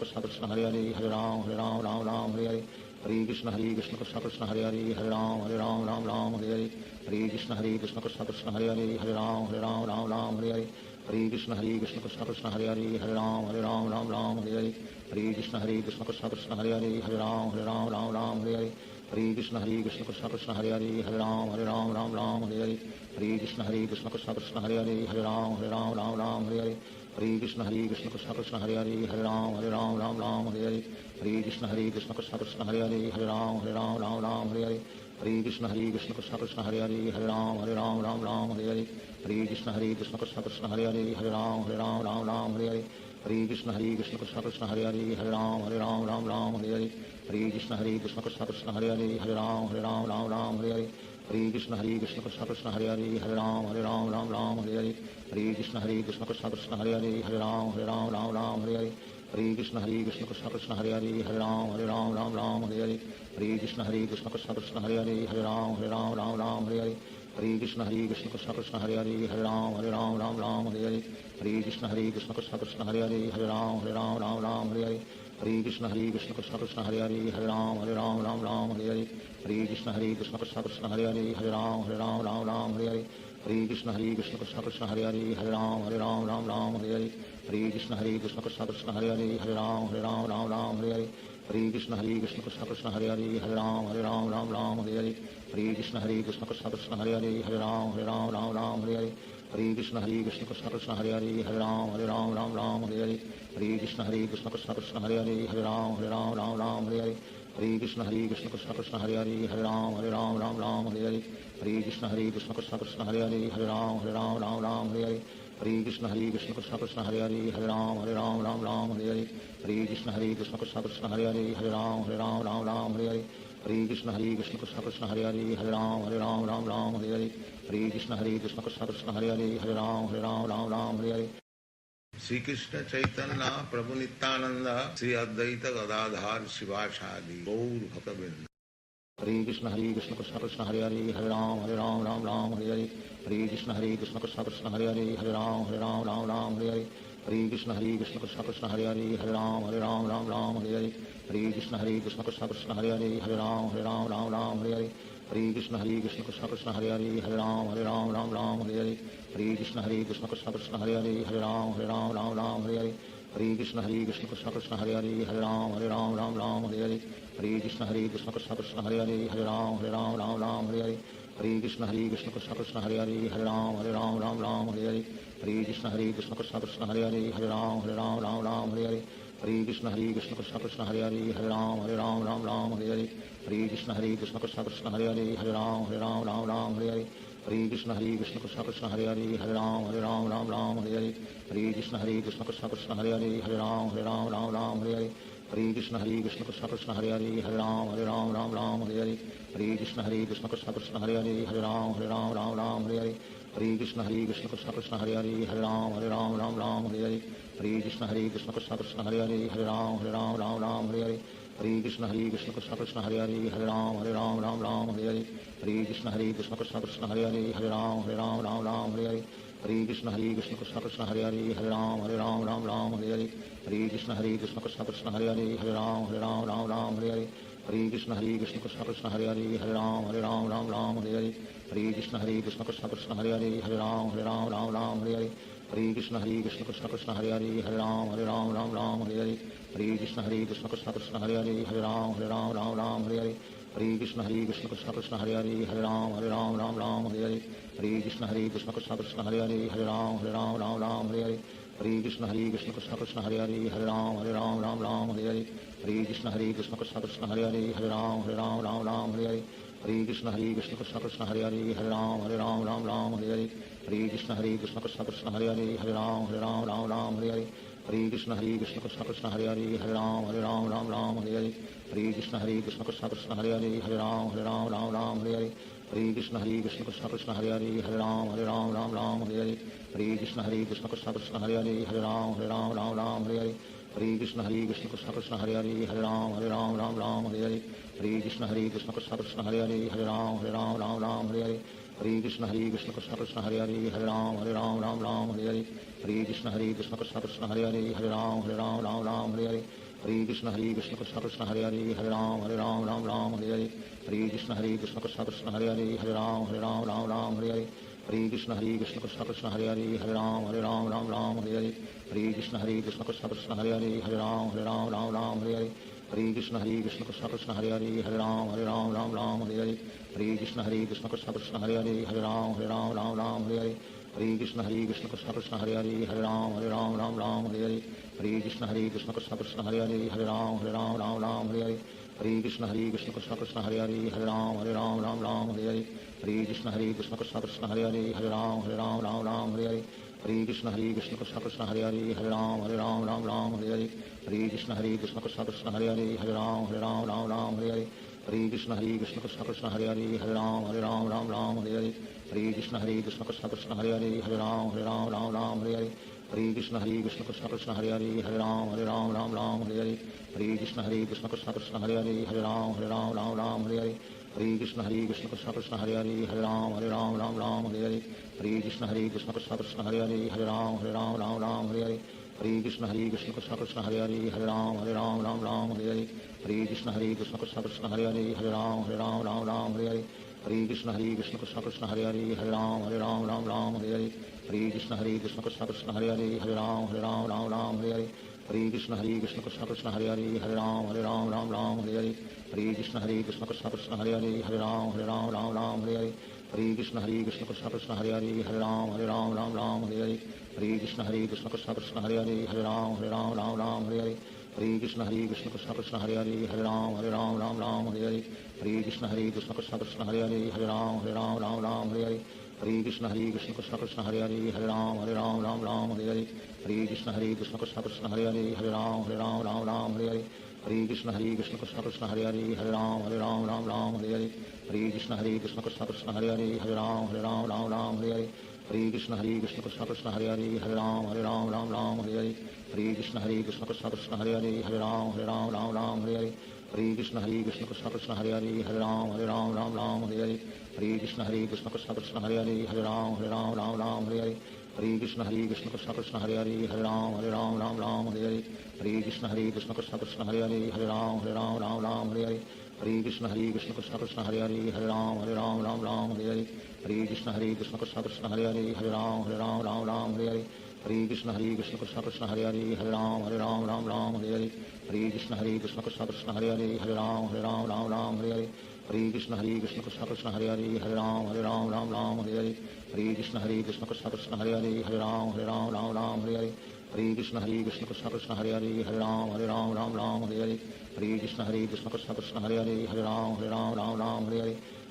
कृष्ण कृष्ण हरे हरे राम राम हरे हरे हरे कृष्ण कृष्ण कृष्ण कृष्ण हरे हरे राम राम हरे हरे हरे कृष्ण कृष्ण कृष्ण कृष्ण हरे हरे राम राम हरे हरे हरे कृष्ण कृष्ण कृष्ण कृष्ण हरे हरे राम राम हरे हरे हरे कृष्ण कृष्ण कृष्ण कृष्ण हरे हरे राम राम हरे हरे हरे कृष्ण कृष्ण कृष्ण कृष्ण हरे हरे राम राम हरे हरे हरे कृष्ण कृष्ण कृष्ण कृष्ण हरे हरे राम राम हरे हरे हरे कृष्ण कृष्ण कृष्ण कृष्ण हरे हरे राम राम हरे हरे हरे कृष्ण कृष्ण कृष्ण कृष्ण हरे हरे राम राम हरे हरे हरे कृष्ण कृष्ण कृष्ण कृष्ण हरे हरे राम राम हरे हरे हरे कृष्ण कृष्ण कृष्ण कृष्ण हरे हरे राम राम हरे हरे हरे कृष्ण कृष्ण कृष्ण कृष्ण हरे हरे राम राम हरे हरे हरे कृष्ण कृष्ण कृष्ण कृष्ण हरे हरे राम राम हरे हरे हरे कृष्ण कृष्ण कृष्ण कृष्ण हरे हरे राम राम हरे हरे हरे कृष्ण कृष्ण कृष्ण कृष्ण हरे हरे राम राम हरे हरे हरे कृष्ण कृष्ण कृष्ण कृष्ण हरे हरे राम राम हरे हरे हरे कृष्ण कृष्ण कृष्ण कृष्ण हरे हरे राम राम हरे हरे हरे कृष्ण कृष्ण कृष्ण कृष्ण हरे हरे राम राम हरे हरे हरे कृष्ण कृष्ण कृष्ण कृष्ण हरे हरे राम राम हरे हरे हरे कृष्ण कृष्ण कृष्ण कृष्ण हरे हरे राम राम हरे हरे हरे कृष्ण कृष्ण कृष्ण कृष्ण हरे हरे राम राम हरे हरे हरे कृष्ण कृष्ण कृष्ण कृष्ण हरे हरे राम राम हरे हरे हरे कृष्ण कृष्ण कृष्ण कृष्ण हरे हरे राम राम हरे हरे हरे कृष्ण कृष्ण कृष्ण कृष्ण हरे हरे राम राम हरे हरे हरे कृष्ण कृष्ण कृष्ण कृष्ण हरे हरे राम राम हरे हरे हरे कृष्ण कृष्ण कृष्ण कृष्ण हरे हरे राम राम हरे हरे हरे कृष्ण कृष्ण कृष्ण कृष्ण हरे हरे राम राम हरे हरे हरे कृष्ण कृष्ण कृष्ण कृष्ण हरे हरे राम राम हरे हरे श्री कृष्ण चैतन्य प्रभु नित्यानंद श्री अद्वैत गदाधार शिवासादि गौर भक्तवृंद हरे कृष्ण कृष्ण कृष्ण हरे हरे राम राम हरे हरे हरे कृष्ण कृष्ण कृष्ण कृष्ण हरे हरे राम राम हरे हरे हरे कृष्ण कृष्ण कृष्ण हरे हरे राम राम हरे हरे हरे कृष्ण कृष्ण कृष्ण कृष्ण हरे हरे राम राम हरे हरे हरे कृष्ण कृष्ण कृष्ण हरे हरे राम राम राम हरे हरे हरे कृष्ण कृष्ण कृष्ण हरे हरे राम राम हरे हरे हरे कृष्ण कृष्ण कृष्ण हरे हरे राम राम हरे हरे हरे कृष्ण कृष्ण कृष्ण हरे हरे राम राम हरे हरे हरे कृष्ण कृष्ण कृष्ण हरे हरे राम राम हरे हरे हरे कृष्ण कृष्ण कृष्ण हरे हरे राम राम हरे हरे हरे कृष्ण कृष्ण कृष्ण हरे हरे राम राम हरे हरे हरे कृष्ण कृष्ण कृष्ण हरे हरे राम राम हरे हरे हरे कृष्ण कृष्ण कृष्ण हरे हरे राम राम हरे हरे हरे कृष्ण कृष्ण कृष्ण हरे हरे राम राम हरे हरे हरे कृष्ण कृष्ण कृष्ण हरे हरे राम राम हरे हरे हरे कृष्ण कृष्ण कृष्ण हरे हरे राम राम हरे हरे हरे कृष्ण कृष्ण कृष्ण हरे हरे राम राम हरे हरे हरे कृष्ण कृष्ण कृष्ण हरे हरे राम राम हरे हरे हरे कृष्ण कृष्ण कृष्ण हरे हरे राम राम हरे हरे हरे कृष्ण कृष्ण कृष्ण हरे हरे राम राम हरे हरे हरे कृष्ण कृष्ण कृष्ण हरे हरे राम राम हरे हरे हरे कृष्ण कृष्ण कृष्ण हरे हरे राम राम हरे हरे हरे कृष्ण कृष्ण कृष्ण हरे हरे राम राम हरे हरे हरे कृष्ण कृष्ण कृष्ण हरे हरे राम राम हरे हरे हरे कृष्ण कृष्ण कृष्ण हरे हरे राम राम हरे हरे हरे कृष्ण कृष्ण कृष्ण हरे हरे राम राम हरे हरे हरे कृष्ण कृष्ण कृष्ण हरे हरे राम राम हरे हरे हरे कृष्ण कृष्ण कृष्ण हरे हरे राम राम हरे हरे हरे कृष्ण कृष्ण कृष्ण हरे हरे राम राम हरे हरे हरे कृष्ण कृष्ण कृष्ण हरे हरे राम राम हरे हरे हरे कृष्ण कृष्ण कृष्ण हरे हरे राम राम हरे हरे हरे कृष्ण कृष्ण कृष्ण हरे हरे राम राम हरे हरे हरे कृष्ण कृष्ण कृष्ण हरे हरे राम राम हरे हरे हरे कृष्ण कृष्ण कृष्ण हरे हरे राम राम हरे हरे हरे कृष्ण कृष्ण कृष्ण हरे हरे राम राम हरे हरे हरे कृष्ण कृष्ण कृष्ण हरे हरे राम राम हरे हरे हरे कृष्ण कृष्ण कृष्ण हरे हरे राम राम हरे हरे हरे कृष्ण कृष्ण कृष्ण हरे हरे राम राम हरे हरे हरे कृष्ण कृष्ण कृष्ण हरे हरे राम राम हरे हरे हरे कृष्ण कृष्ण कृष्ण हरे हरे राम राम हरे हरे हरे कृष्ण कृष्ण कृष्ण हरे हरे राम राम हरे हरे हरे कृष्ण कृष्ण कृष्ण हरे हरे राम राम हरे हरे हरे कृष्ण कृष्ण कृष्ण हरे हरे राम राम हरे हरे हरे कृष्ण कृष्ण कृष्ण हरे हरे राम राम हरे हरे हरे कृष्ण कृष्ण कृष्ण हरे हरे राम राम हरे हरे हरे कृष्ण कृष्ण कृष्ण हरे हरे राम राम हरे हरे हरे कृष्ण कृष्ण कृष्ण हरे हरे राम राम हरे हरे हरे कृष्ण कृष्ण कृष्ण हरे हरे राम राम हरे हरे हरे कृष्ण कृष्ण कृष्ण हरे हरे राम राम हरे हरे हरे कृष्ण कृष्ण कृष्ण हरे हरे राम राम हरे हरे हरे कृष्ण कृष्ण कृष्ण हरे हरे राम राम हरे हरे हरे कृष्ण कृष्ण कृष्ण हरे हरे राम राम हरे हरे हरे कृष्ण कृष्ण कृष्ण हरे हरे राम राम हरे हरे हरे कृष्ण कृष्ण कृष्ण हरे हरे राम राम हरे हरे हरे कृष्ण कृष्ण कृष्ण हरे हरे राम राम हरे हरे हरे कृष्ण कृष्ण कृष्ण हरे हरे राम राम हरे हरे हरे कृष्ण कृष्ण कृष्ण हरे हरे राम राम हरे हरे हरे कृष्ण कृष्ण कृष्ण हरे हरे राम राम हरे हरे हरे कृष्ण कृष्ण कृष्ण हरे हरे राम राम हरे हरे हरे कृष्ण कृष्ण कृष्ण हरे हरे राम राम हरे हरे हरे कृष्ण कृष्ण कृष्ण हरे हरे राम राम हरे हरे हरे कृष्ण कृष्ण कृष्ण हरे हरे राम राम हरे हरे हरे कृष्ण कृष्ण कृष्ण हरे हरे राम राम हरे हरे हरे कृष्ण कृष्ण कृष्ण हरे हरे राम राम हरे हरे हरे कृष्ण कृष्ण कृष्ण हरे हरे राम राम हरे हरे हरे कृष्ण कृष्ण कृष्ण हरे हरे राम राम हरे हरे हरे कृष्ण कृष्ण कृष्ण हरे हरे राम राम हरे हरे हरे कृष्ण कृष्ण कृष्ण हरे हरे राम राम हरे हरे हरे कृष्ण कृष्ण कृष्ण हरे हरे राम राम हरे हरे हरे कृष्ण कृष्ण कृष्ण हरे हरे राम राम हरे हरे हरे कृष्ण कृष्ण कृष्ण हरे हरे राम राम हरे हरे हरे कृष्ण कृष्ण कृष्ण हरे हरे राम राम हरे हरे हरे कृष्ण कृष्ण कृष्ण हरे हरे राम राम हरे हरे हरे कृष्ण कृष्ण कृष्ण हरे हरे राम राम हरे हरे हरे कृष्ण कृष्ण कृष्ण हरे हरे राम राम हरे हरे हरे कृष्ण कृष्ण कृष्ण हरे हरे राम राम हरे हरे हरे कृष्ण कृष्ण कृष्ण हरे हरे राम राम हरे हरे हरे कृष्ण कृष्ण कृष्ण हरे हरे राम राम हरे हरे हरे कृष्ण कृष्ण कृष्ण हरे हरे राम राम राम हरे हरे हरे कृष्ण कृष्ण कृष्ण हरे हरे राम राम हरे हरे हरे कृष्ण कृष्ण कृष्ण हरे हरे राम राम हरे हरे हरे कृष्ण कृष्ण कृष्ण हरे हरे राम राम हरे हरे हरे कृष्ण कृष्ण कृष्ण हरे हरे राम राम हरे हरे हरे कृष्ण कृष्ण कृष्ण हरे हरे राम राम हरे हरे हरे कृष्ण कृष्ण कृष्ण हरे हरे राम राम हरे हरे हरे कृष्ण कृष्ण कृष्ण हरे हरे राम राम हरे हरे